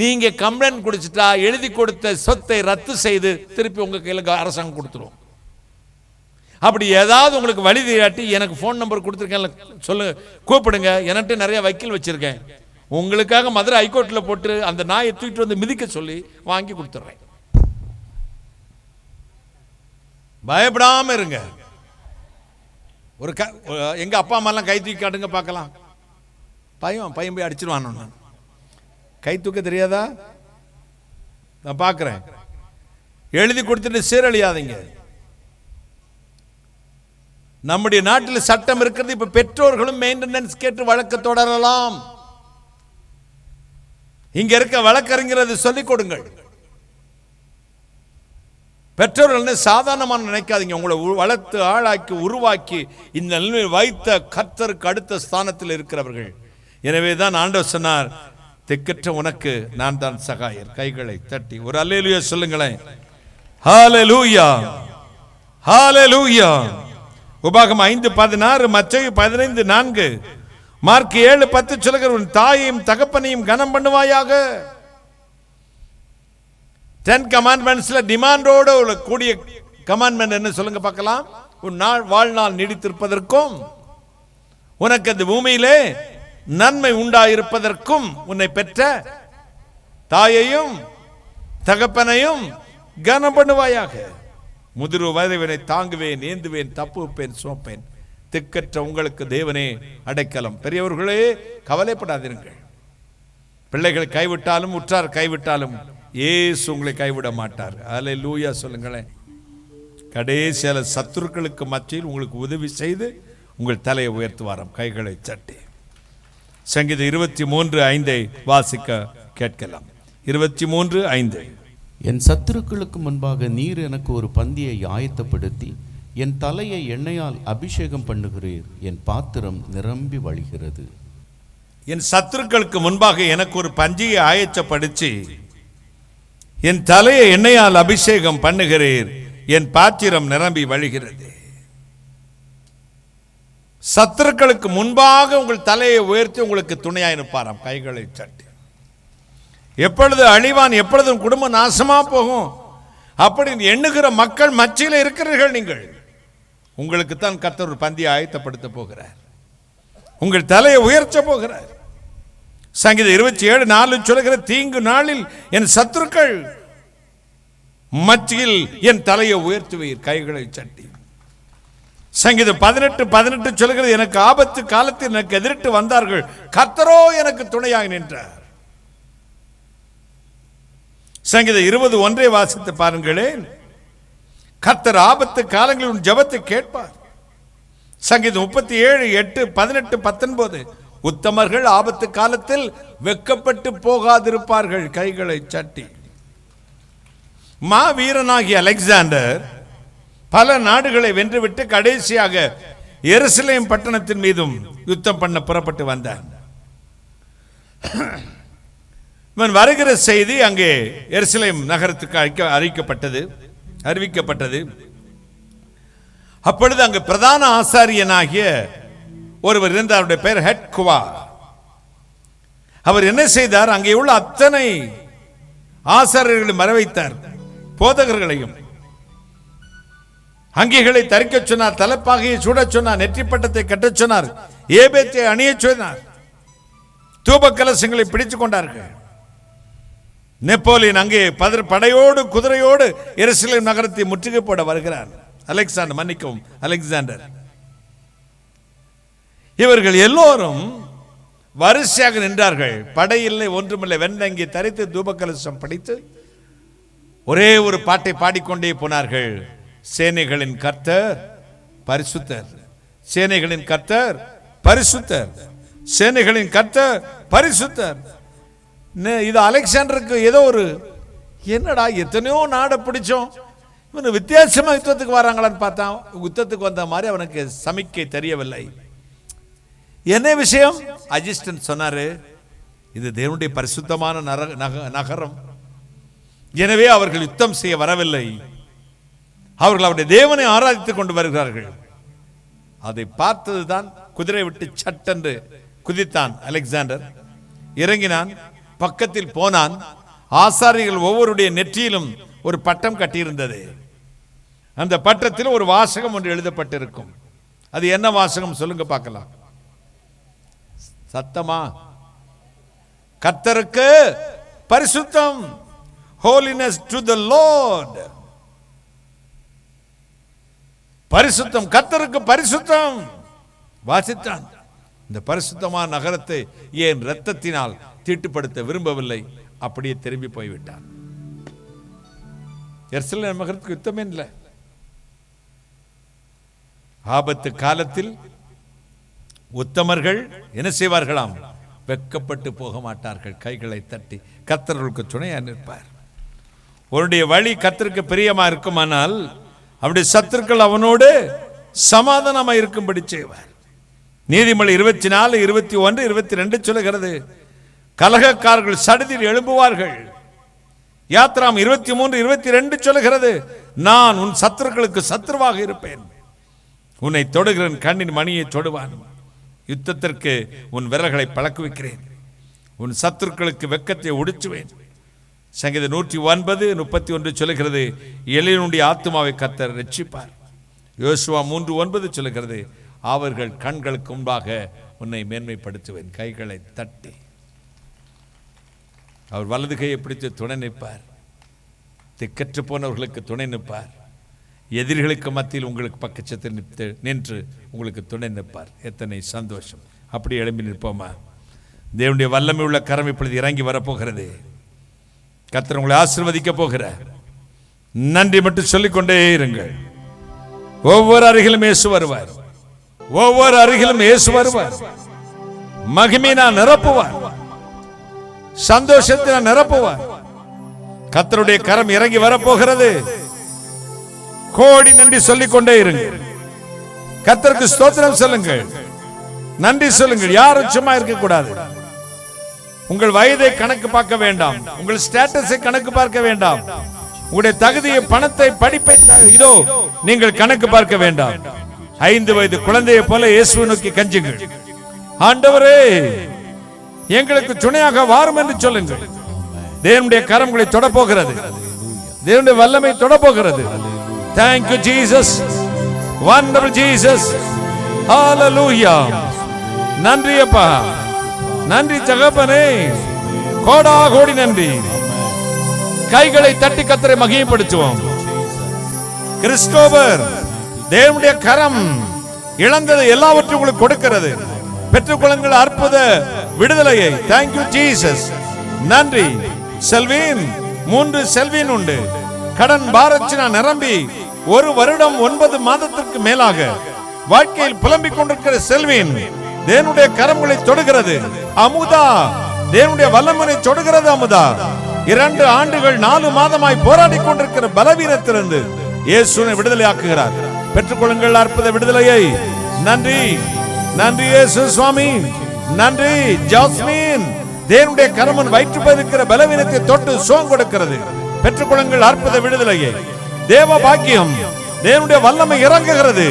நீங்க கம்ப்ளைண்ட் கொடுத்துட்டா எழுதி கொடுத்த சொத்தை ரத்து செய்து திருப்பி உங்க கையில அரசாங்கம் கொடுத்துரும். அப்படி ஏதாவது உங்களுக்கு வழி தெரியாட்டி எனக்கு போன் நம்பர் கொடுத்துருக்கேன், சொல்லுங்க, கூப்பிடுங்க. என்கிட்ட நிறைய வக்கீல் வச்சிருக்கேன். உங்களுக்காக மதுரை ஹைகோர்ட்ல போட்டு அந்த நாயை தூக்கிட்டு வந்து மிதிக்க சொல்லி வாங்கி கொடுத்துறேன். பயப்படாம இருங்க. ஒரு எங்க அப்பா அம்மா எல்லாம் கை தூக்கி காட்டுங்க பார்க்கலாம். பையன் போய் அடிச்சிருவான். கை தூக்க தெரியாதா? நான் பார்க்கிறேன். எழுதி கொடுத்துட்டு சீரழியாதீங்க. நம்முடைய நாட்டில் சட்டம் இருக்கிறது. இப்ப பெற்றோர்களும் மெயின்டெனன்ஸ் கேட்டு வழக்கு தொடரலாம். இங்க இருக்க வழக்கறிஞர் சொல்லிக் கொடுங்கள். பெற்றோர்கள் சாதாரணமான நினைக்காதீங்க. உங்களை வளர்த்து ஆளாக்கி உருவாக்கி இந்த நிலையில் வைத்த கர்த்தருக்கு அடுத்த ஸ்தானத்தில் இருக்கிறவர்கள். எனவே தான் ஆண்டவர் சொன்னார், திக்கற்ற உனக்கு நான் தான் சகாயர். கைகளை தட்டி ஒரு அல்லேலூயா சொல்லுங்களேன். ஹல்லேலூயா, ஹல்லேலூயா. உபாகமம் 5:16, மத்தேயு 15:4, மார்க் 7:10 சொல்லுகிற, உன் தாயையும் தகப்பனையும் கனம் பண்ணுவாயாக. 10 கமாண்ட்மெண்ட்ஸ்ல டிமாண்டோட கூடிய கமாண்ட்மெண்ட் என்ன சொல்லுங்க பார்க்கலாம். உன் வாழ்நாள் நீடித்திருப்பதற்கும் உனக்கு அந்த பூமியிலே நன்மை உண்டாயிருப்பதற்கும் உன்னை பெற்ற தாயையும் தகப்பனையும் கனம் பண்ணுவாயாக. முதிர்வு வயதினை தாங்குவேன், ஏந்துவேன், தப்புவேன், சுமப்பேன். திக்கற்ற உங்களுக்கு தேவனே அடைக்கலம். பெரியவர்களே கவலைப்படாதீர்கள். பிள்ளைகள் கைவிட்டாலும் உற்றார் கைவிட்டாலும் இயேசு உங்களை கைவிட மாட்டார். அல்லேலூயா சொல்லுங்களேன். கடைசியில சத்துருக்களுக்கு மத்தியில் உங்களுக்கு உதவி செய்து உங்கள் தலையை உயர்த்துவாராம். கைகளை சட்டி சங்கீதம் 23:5 வாசிக்க கேட்கலாம். 23:5. என் சத்துருக்களுக்கு முன்பாக நீர் எனக்கு ஒரு பந்தியை ஆயத்தப்படுத்தி என் தலையை எண்ணெயால் அபிஷேகம் பண்ணுகிறீர். என் பாத்திரம் நிரம்பி வழிகிறது. என் சத்துருக்களுக்கு முன்பாக எனக்கு ஒரு பந்தியை ஆயத்தப்படுத்தி என் தலையை எண்ணெயால் அபிஷேகம் பண்ணுகிறீர். என் பாத்திரம் நிரம்பி வழிகிறது. சத்துருக்களுக்கு முன்பாக உங்கள் தலையை உயர்த்தி உங்களுக்கு துணையாய் நிற்பாராம். கைகளை சட்டி எப்பொழுது அழிவான், எப்பொழுதும் குடும்பம் நாசமா போகும் அப்படி எண்ணுகிற மக்கள் மத்தியில் இருக்கிறீர்கள் நீங்கள். உங்களுக்கு தான் கர்த்தர் ஒரு பந்தியை ஆயத்தப்படுத்த போகிறார். உங்கள் தலையை உயர்த்த போகிறார். சங்கீதம் 27:4 சொல்லுகிற, தீங்கு நாளில் என் சத்துருக்கள் மத்தியில் என் தலையை உயர்த்துவீர். கைகளை சட்டி சங்கீதம் 18:18 சொல்லுகிறது, எனக்கு ஆபத்து காலத்தில் எனக்கு எதிரிட்டு வந்தார்கள், கர்த்தரோ எனக்கு துணையாக நின்றார். சங்கீதம் 20:1 வாசித்து பாருங்களேன். கர்த்தர் ஆபத்து காலங்களில் உன் ஜெபத்தை கேட்பார். சங்கீதம் 37:8, 18, 19 உத்தமர்கள் ஆபத்து காலத்தில் வெட்கப்பட்டு போகாதிருப்பார்கள். கைகளை சட்டி மாவீரனாகிய அலெக்சாண்டர் பல நாடுகளை வென்றுவிட்டு கடைசியாக எருசலேம் பட்டணத்தின் மீதும் யுத்தம் பண்ண புறப்பட்டு வந்தார். இவன் வருகிற செய்தி அங்கே எருசலேம் நகரத்துக்கு அறிவிக்கப்பட்டது. அப்பொழுது அங்கு பிரதான ஆசாரியனாகிய ஒருவர் இருந்தார். அவருடைய பெயர் ஹெட்குவா. அவர் என்ன செய்தார், அங்கே உள்ள அத்தனை ஆசாரியர்களையும் மறைவைத்தார். போதகர்களையும் அங்கிகளை தரிக்க சொன்னார், தலைப்பாகையை சூட சொன்னார், நெற்றி பட்டத்தை கட்டச் சொன்னார், ஏபேத்தை அணிய சொன்னார். தூப கலசங்களை பிடித்துக் கொண்டார்கள். நெப்போலியன் அங்கே படையோடு குதிரையோடு எருசலேம் நகரத்தை முற்றுகை போட வருகிறார். அலெக்சாண்டர். இவர்கள் எல்லோரும் வரிசையாக நின்றார்கள். படையில்லை, ஒன்றுமில்லை. வெண்ணங்கி தரித்து தூப கலசம் படித்து ஒரே ஒரு பாட்டை பாடிக்கொண்டே போனார்கள். சேனைகளின் கர்த்தர் பரிசுத்தர், சேனைகளின் கர்த்தர் பரிசுத்தர், சேனைகளின் கர்த்தர் பரிசுத்தர். இது அலெக்சாண்டருக்கு ஏதோ ஒரு என்னடா எத்தனையோ நாடை பிடிச்சோம், இவனு வித்தியாசமா யுத்தத்துக்கு வராங்களான்னு பார்த்தா யுத்தத்துக்கு வந்த மாதிரி அவனுக்கு சமிக்கை தெரியவில்லை. என்ன விஷயம்? அசிஸ்டன்ட் சொன்னாரு, இது தேவனுடைய பரிசுத்தமான நகரம், எனவே அவர்கள் யுத்தம் செய்ய வரவில்லை, அவர்கள் அவருடைய தேவனை ஆராதித்துக் கொண்டு வருகிறார்கள். அதை பார்த்ததுதான் குதிரை விட்டு சட்டென்று குதித்தான் அலெக்சாண்டர். இறங்கினான், பக்கத்தில் போனான். ஆசாரிகள் ஒவ்வொருடைய நெற்றியிலும் ஒரு பட்டம் கட்டியிருந்தது. அந்த பட்டத்தில் ஒரு வாசகம் ஒன்று எழுதப்பட்டிருக்கும். அது என்ன வாசகம் சொல்லுங்க பார்க்கலாம், சத்தமா. கர்த்தருக்கு பரிசுத்தம், holiness to the Lord. பரிசுத்தம், கர்த்தருக்கு பரிசுத்தம். வாசித்தான். இந்த பரிசுத்தமான நகரத்தை ஏன் இரத்தத்தினால் தீட்டுப்படுத்த விரும்பவில்லை, அப்படியே திரும்பி போய்விட்டான். எருசலேம் நகரத்துக்கு யுத்தமே இல்லை. ஆபத்து காலத்தில் உத்தமர்கள் என்ன செய்வார்களாம்? வெட்கப்பட்டு போக மாட்டார்கள், கைகளை தட்டி கர்த்தருக்கு துணையா நிற்பார். அவருடைய வழி கர்த்தருக்கு பிரியமா இருக்குமானால் அவருடைய சத்துருக்கள் அவனோடு சமாதானமா இருக்கும்படி செய்வார். நீதிமொழி 24, 21, 22 சொல்லுகிறது, கலகக்காரர்கள் சடுதியில் எழும்புவார்கள். யாத்ராம் 23, 22 சொல்லுகிறது, நான் உன் சத்துருக்களுக்கு சத்துருவாக இருப்பேன், உன்னை தொடுகிறன் கண்ணின் மணியை தொடுவான், யுத்தத்திற்கு உன் விரல்களை பழக்குவிக்கிறேன், உன் சத்துருக்களுக்கு வெட்கத்தை ஒடிச்சுவேன். சங்கீதம் 109, 31 சொல்லுகிறது, எளியனுடைய ஆத்துமாவை கர்த்தர் ரட்சிப்பார். யோசுவா 3:9 சொல்லுகிறது, அவர்கள் கண்களுக்கு முன்பாக உன்னை மேன்மைப்படுத்துவேன். கைகளை தட்டி அவர் வலது கையை பிடித்து துணை நிற்பார். திக்கற்று போனவர்களுக்கு துணை நிற்பார். எதிரிகளுக்கு மத்தியில் உங்களுக்கு பக்கத்தில் நின்று உங்களுக்கு துணை நிற்பார். எத்தனை சந்தோஷம்! அப்படி எழும்பி நிற்போமா? தேவனுடைய வல்லமை உள்ள கரம் இப்பொழுது இறங்கி வரப்போகிறது. கர்த்தர் உங்களை ஆசீர்வதிக்க போகிறார். நன்றி மட்டும் சொல்லிக்கொண்டே இருங்கள். ஒவ்வொரு அருகிலும் இயேசு வருவார், ஒவ்வொரு அருகிலும் இயேசு வருவார். மகிமையினா நிரப்புவார், சந்தோஷத்தினால் நிரப்புவார். கர்த்தருடைய கரம் இறங்கி வரப்போகிறது. கோடி நன்றி சொல்லிக்கொண்டே இருங்கள். கர்த்தருக்கு ஸ்தோத்திரம் சொல்லுங்கள், நன்றி சொல்லுங்கள். யாரும் சும்மா இருக்க கூடாது. உங்கள் வயதை கணக்கு பார்க்க வேண்டாம், உங்கள் ஸ்டேட்டஸை கணக்கு பார்க்க வேண்டாம், உங்களுடைய தகுதியை, பணத்தை, படிப்பை இதோ நீங்கள் கணக்கு பார்க்க வேண்டாம். 5 வயது குழந்தையை போல இயேசுவை நோக்கி கஞ்சுங்கள். ஆண்டவரே எங்களுக்கு துணையாக வாரும் என்று சொல்லுங்கள். தேவனுடைய கரங்களை தொட போகிறது, தேவனுடைய வல்லமை தொட போகிறது. Thank you Jesus, wonderful Jesus, hallelujah. நன்றி அப்பா, நன்றி தகப்பனே, கோடா கோடி நன்றி. கைகளை தட்டி கர்த்தரை மகிமைப்படுத்துவோம். கிறிஸ்தோபர், தேவனுடைய கரம் இழந்தது எல்லாவற்றையும் உங்களுக்கு கொடுக்கிறது. பெற்றுக்கொள்ளுங்கள் அற்புத விடுதலையை. Thank you Jesus. நன்றி. செல்வீன், 3 செல்வீன் உண்டு. கடன் பாரச்சினா நிரம்பி 1 வருடம் 9 மாதத்திற்கு மேலாக வாழ்க்கையில் புலம்பிக் கொண்டிருக்கிற செல்வீன், தேவனுடைய கரங்களை தொடுகிறது. அமுதா, தேவனுடைய வல்லமையை தொடுகிறது. அமுதா, 2 ஆண்டுகள் 4 மாதமாய் போராடி கொண்டிருக்கிற பலவீனத்திலிருந்து இயேசுவை விடுதலை ஆக்குகிறார். பெற்றுக்கொள்ளுங்கள் அற்புத விடுதலையை. நன்றி, நன்றி இயேசு சுவாமி. நன்றி. ஜாஸ்மின், தேவனுடைய கரமன் வயிற்று இருக்கிற பலவீனத்தை தொட்டு சுகம் கொடுக்கிறது. பெற்றுக்கொள்ளுங்கள் அற்புத விடுதலையை. தேவ பாக்கியம், தேவனுடைய வல்லமை இறங்குகிறது.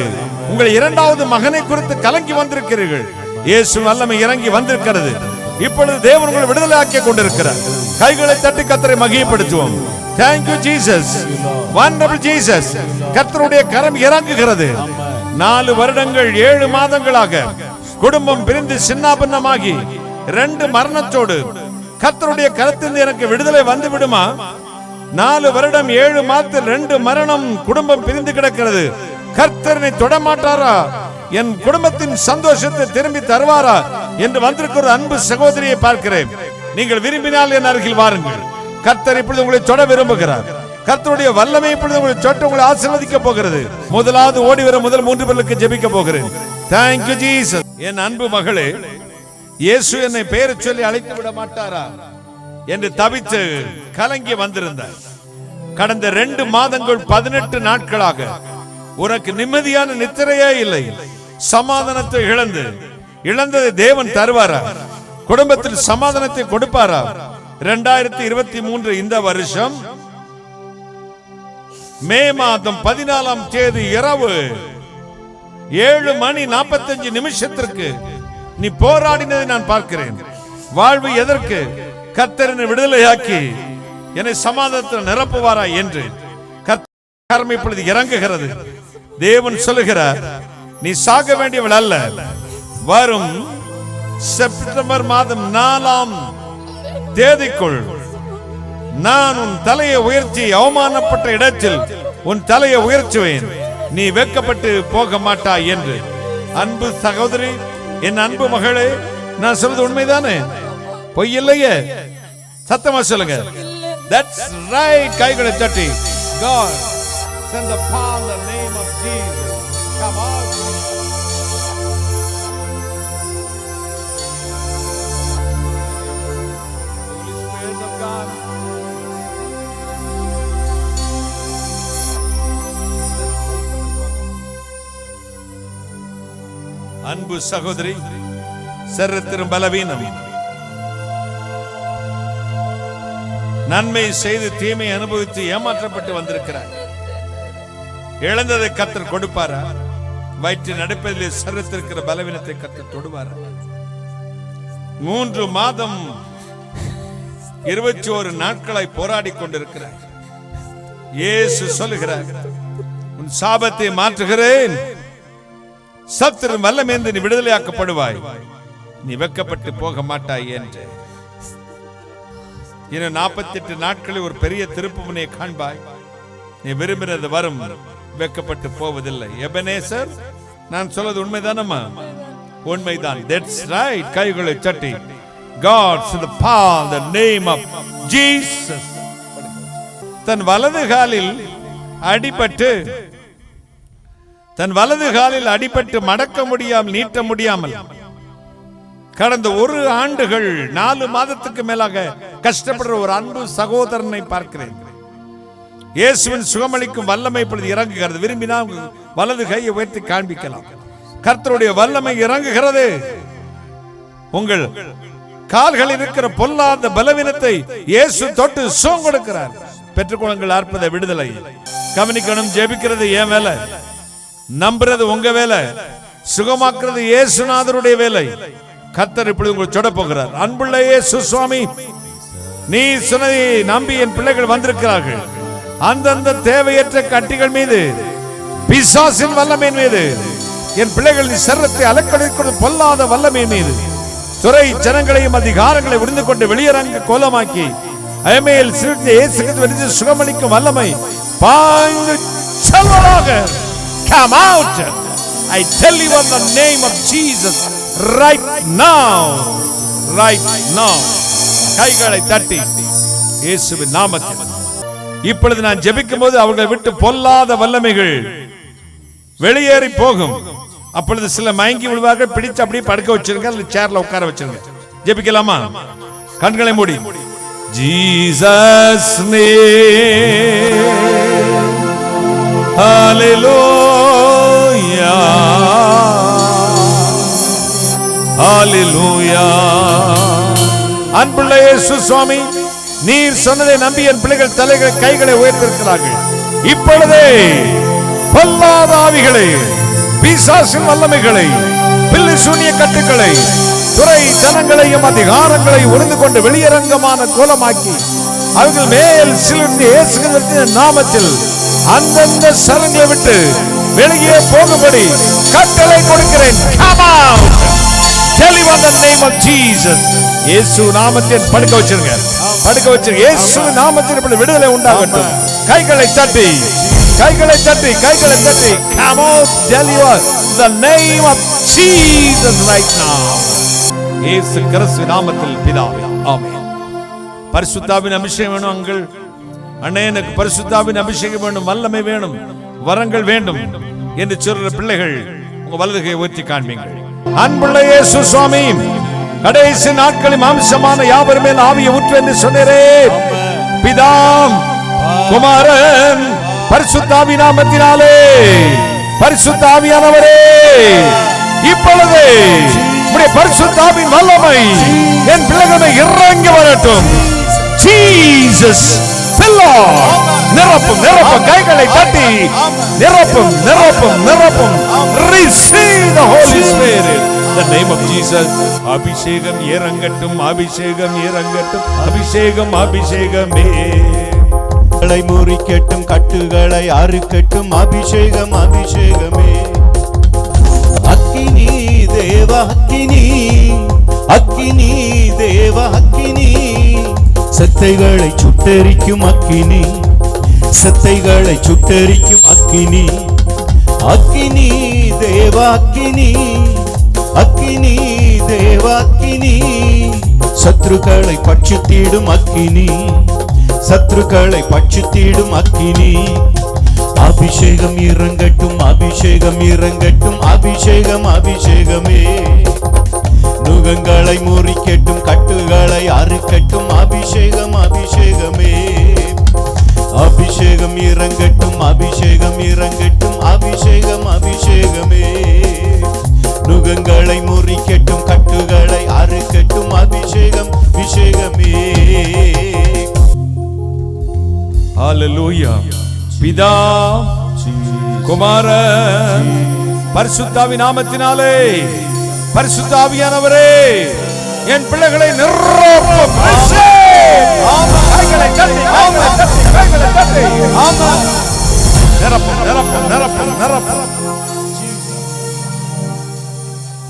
உங்கள் 2வது மகனை குறித்து கலங்கி வந்திருக்கிறீர்கள். இயேசு வல்லமை இறங்கி வந்திருக்கிறது. இப்பொழுது தேவன் உங்களை விடுதலை ஆக்கி கொண்டிருக்கிறார். கைகளை தட்டி கர்த்தரை மகிமைப்படுத்துவோம். Thank you Jesus, wonderful Jesus. கர்த்தருடைய கரம் இறங்குகிறது. 4 வருடங்கள் 7 மாதங்களாக குடும்பம் பிரிந்து சின்னாபின்னமாகி 2 மரணத்தோடு கர்த்தருடைய கரத்திலிருந்து எனக்கு விடுதலை வந்து விடுமா? 4 வருடம் 7 மாதத்தில் 2 மரணம், குடும்பம் பிரிந்து கிடக்கிறது. கர்த்தரை தொடமாட்டாரா? என் குடும்பத்தின் சந்தோஷத்தை திரும்பி தருவாரா என்று வந்திருக்கிற அன்பு சகோதரியை பார்க்கிறேன். நீங்கள் விரும்பினால் என் அருகில் வாருங்கள். கர்த்தர் இப்பொழுது உங்களை தொட விரும்புகிறார். கர்த்தருடைய வல்லமை இப்பொழுது உங்களை சொட்டு உங்களை ஆசீர்வதிக்க போகிறது. முதலாவது ஓடி வர முதல் 3 பேருக்கு ஜெபிக்க போகிறேன். Thank you Jesus. என் அன்பு மகளே, இயேசு என்னை பெயர் சொல்லி அழைத்து விட மாட்டாரா என்று தவித்து கலங்கி வந்திருந்தார். கடந்த 2 மாதங்கள் 18 நாட்களாக உனக்கு நிம்மதியான நித்திரையே இல்லை. சமாதானத்தை இழந்ததை தேவன் தருவாரா? குடும்பத்தில் சமாதானத்தை கொடுப்பாரா? 2023 இந்த வருஷம் மே மாதம் 14ஆம் தேதி இரவு 7:45 நீ போராடினதை நான் பார்க்கிறேன். வாழ்வு எதற்கு? கர்த்தர் விடுதலையாக்கி என்னை சமாதானத்தில் நிரப்புவாரா என்று கர்த்தர் இப்பொழுது இறங்குகிறது. தேவன் சொல்லுகிறார், நீ சாக வேண்டியவள் அல்ல. வரும் செப்டம்பர் மாதம் 4ஆம் தேதிக்குள் நான் உன் தலையை உயர்த்தி அவமானப்பட்ட இடத்தில் உன் தலையை உயர்த்துவேன். நீ வெட்கப்பட்டு போக மாட்டாய் என்று. அன்பு சகோதரி, என் அன்பு மகளே, நான் சொல்றது உண்மைதானே? பொய் இல்லையே? சத்தமா சொல்லுங்க. That's right. கைகளை தட்டி God send upon the name of Jesus. Come on. Holy Spirit of God. அன்பு சகோதரி, சரீரத்தின் பலவீனம், நன்மை செய்து தீமை அனுபவித்து ஏமாற்றப்பட்டு வந்திருக்கிறார். இழந்ததை கர்த்தர் கொடுப்பாரா? வயிற்றின் அடைப்பதிலே சரீரத்திற்கிற பலவீனத்தை கர்த்தர் தொடுவாரா? 3 மாதம் 21 நாட்களாய் போராடி கொண்டிருக்கிறார். இயேசு சொல்லுகிறார், உன் சாபத்தை மாற்றுகிறேன். சத்துரு வல்லமேந்து நீ விடுதலையாக்கப்படுவாய். நீ வெட்கப்பட்டு போக மாட்டாய் என்று. இன்னும் 48 நாட்களில் ஒரு பெரிய திருப்பு முனையை காண்பாய். நீ விரும்பினது வரும். வெட்கப்பட்டு போவதில்லை. எபனேசர், நான் சொல்வது உண்மைதானம்மா? உண்மைதான். That's right. கைகளை தட்டி God in the power, the name of Jesus. தன் வலது காலில் அடிபட்டு மடக்க முடியாமல் நீட்ட முடியாமல் கடந்த 1 ஆண்டுகள் 4 மாதத்துக்கு மேலாக கஷ்டப்படுற ஒரு அன்பு சகோதரனை பார்க்கிறேன். இயேசுவின் சுகமளிக்கும் வல்லமை இப்பொழுது இறங்குகிறது. விரும்பினால் வலது கையை உயர்த்தி காண்பிக்கலாம். கர்த்தருடைய வல்லமை இறங்குகிறது. உங்கள் கால்களில் இருக்கிற பொல்லாத பலவீனத்தை இயேசு தொட்டு சுகம் கொடுக்கிறார். பெற்றுக்கொள்ளுங்கள் அற்புத விடுதலை. கவனிக்கணும், ஜெபிக்கிறது என் வேலை, நம்புறது உங்க வேலை, சுகமாக்குறது இயேசுநாதருடைய வேலை. கர்த்தர் இப்பொழுது உங்களை தொட போகிறார். அன்புள்ள இயேசு சுவாமி, நீ சொன்னதை நம்பி என் பிள்ளைகள் வந்திருக்கிறார்கள். அந்தந்த தேவையற்ற கட்டிகள் மீது, பிசாசின் வல்லமை மீது, என் பிள்ளைகள் சரீரத்தை அலக்கழிக்கும் பொல்லாத வல்லமை மீது, துறை ஜனங்களையும் அதிகாரங்களை உடைந்து கொண்டு வெளியரங்க கோலமாக்கி அயமேல் சிறுத்தை இயேசு சுகமளிக்கும் வல்லமை பாய்ந்து செல்வதாக. Come out. I tell you in the name of Jesus right now. Right now. கைகளை தட்டி இயேசுவின் நாமத்தில் இப்பொழுது நான் ஜெபிக்கும் போது அவர்களை விட்டு பொல்லாத வல்லமைகள் வெளியேறி போகும். அப்பொழுது சில மயங்கி விழுவார்கள். பிடிச்சு அப்படியே படுக்க வச்சிருங்க, சேர்ல உட்கார வச்சிருங்க. ஜெபிக்கலாமா? கண்களை மூடி. ஜீசஸ் நேம், ஹalleluya, ஹalleluya. அன்புள்ள இயேசு சுவாமி, நீர் சொன்னதை நம்பி என் பிள்ளைகள் தலைகளை கைகளை உயர்த்திருக்கிறார்கள். இப்பொழுதே பொல்லாத ஆவிகளை, பிசாசின் வல்லமைகளை, பில்லி சூனிய கட்டுக்களை, துறை ஜனங்களையும் அதிகாரங்களை உடைந்து கொண்டு வெளியரங்கமான கோலமாக்கி அவர்கள் மேல் சிலர்ந்து இயேசுவின் நாமத்தில் அந்தந்த சரங்களை விட்டு வெளியே போகும்படி கட்டளை கொடுக்கிறேன். Come out. Tell you in the name of Jesus. இயேசு நாமத்தில் படுக்க வச்சிருங்க, படுக்க வச்சிருங்க. இயேசு நாமத்தில் விடுதலை உண்டாகட்டும். கைகளை தட்டி, கைகளை தட்டி, கைகளை தட்டி. Come out. Tell you in the name of Jesus right now. இயேசு கிறிஸ்து நாமத்தில் பிதாவே, ஆமென். பரிசுத்தாவின் அபிஷேகம் வேணும். அண்ணே எனக்கு பரிசுத்தாவின் அபிஷேகம் வேண்டும், வல்லமை வேணும், வரங்கள் வேண்டும் என்று சொல்ற பிள்ளைகள் உங்க வலதுகை உயர்த்தி காண்பீங்கள். அன்புள்ள இயேசு சுவாமி, கடைசி நாட்களின் மாம்சமான யாவர் மேல் ஆவியை ஊற்று என்று சொன்னீரே. பிதா, குமாரன், பரிசுத்த ஆவி நாமத்தினாலே பரிசுத்த ஆவியானவரே, இப்பொழுது உம்முடைய பரிசுத்த ஆவியின் வல்லமை என் பிள்ளைகளை இறங்கி வரட்டும். ஜீசஸ் நிரப்பும் நிரப்பும், கைகளை தட்டி நிரப்பும் நிரப்பும் நிரப்பும். Receive the Holy Spirit in the name of Jesus. அபிஷேகம் இறங்கட்டும், அபிஷேகம் இறங்கட்டும், அபிஷேகம் அபிஷேகமே. கட்டுகளை முறிக்கட்டும், கட்டுகளை அறுக்கட்டும், அபிஷேகம் அபிஷேகமே. அக்கினி தேவ அக்கினி, அக்கினி தேவ அக்கினி, சத்தைகளை சுட்டெரிக்கும் அக்கினி, சத்தைகளை சுட்டெரிக்கும் அக்கினி. அக்கினி தேவ அக்கினி, அக்கினி தேவ அக்கினி, சத்ருக்களை பட்சித்திடும் அக்கினி, சத்ருக்களை பட்சித்திடும் அக்கினி. அபிஷேகம் இறங்கட்டும், அபிஷேகம் இறங்கட்டும், அபிஷேகம் அபிஷேகமே. நுகங்களை முறிக்கட்டும், கட்டுகளை அறுக்கட்டும், அபிஷேகம் அபிஷேகமே. அபிஷேகம் இறங்கட்டும், அபிஷேகம் இறங்கட்டும், அபிஷேகம் அபிஷேகமே. நுகங்களை முறிக்கட்டும், கட்டுகளை அறுக்கட்டும், அபிஷேகம் அபிஷேகமே. ஹல்லேலூயா. பிதா, குமாரன், பரிசுத்த ஆவியின் நாமத்தினாலே பரிசுத்த ஆவியானவரே என் பிள்ளைகளை நிரப்பும். கைகளை தட்டி, கைகளை தட்டி, நிரப்பும் நிரப்பும் நிரப்பும் நிரப்பும்.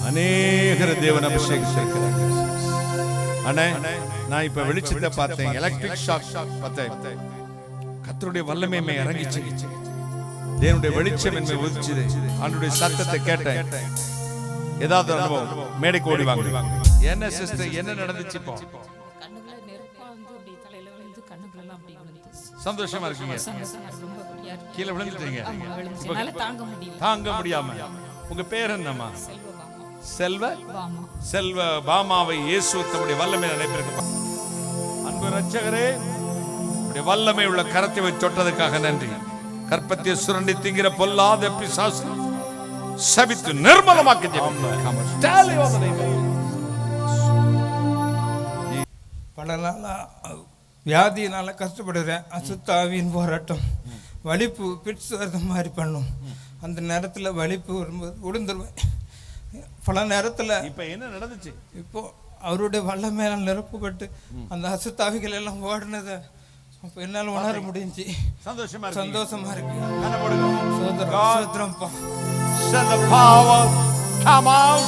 அநேகர் தேவன் அபிஷேகித்திருக்கிறார். அண்ணே, நான் இப்ப வெளிச்சத்தை பார்த்தேன், எலக்ட்ரிக் ஷாக் பார்த்தேன். கர்த்தருடைய வல்லமை இறங்கிச்சு, தேவனுடைய வெளிச்சம் என்னை உதிச்சது, ஆண்டவருடைய சத்தத்தை கேட்டேன். ஏதாவது அனுபவம் மேடைக்கு ஓடி வாங்க. என்ன சிஸ்டர், என்ன நடந்துச்சு? இப்போ கண்ணுக்குள்ள நெருப்பா வந்து அப்படி தலையில விழுந்து கண்ணுக்குள்ள எல்லாம் அப்படி விழுந்து சந்தோஷமா இருக்கீங்க? ரொம்ப அப்படியா இருக்கு. கீழே விழுந்துட்டீங்க, என்னால தாங்க முடியல. தாங்க முடியாம. உங்க பேர் என்னம்மா? செல்வ பாமா. செல்வ பாமாவை இயேசு தம்முடைய வல்லமை நினைப்பிருக்க. அன்பு இரட்சகரே, உடைய வல்லமை உள்ள கரத்தை வைத்து தொட்டதுக்காக நன்றி. கற்பத்தை சுரண்டி திங்கிற பொல்லாத பிசாசு சபித்து நிர்மலமாக்கி பல நாளா வியாதியினால கஷ்டப்படுறேன். அசுத்தாவின் போராட்டம், வலிப்பு பிடிச்சு வர்ற மாதிரி பண்ணும். அந்த நேரத்தில் வலிப்பு வரும்போது விழுந்துருவேன். பல நேரத்தில் இப்ப என்ன நடந்துச்சு? இப்போ அவருடைய வல்லமையில நிரப்பப்பட்டு அந்த அசுத்தாவிகள் எல்லாம் ஓடுனதை அப்போ என்னால் உணர முடிஞ்சு சந்தோஷமா இருக்கு. சோதரம்ப்பா. Send the power, come out,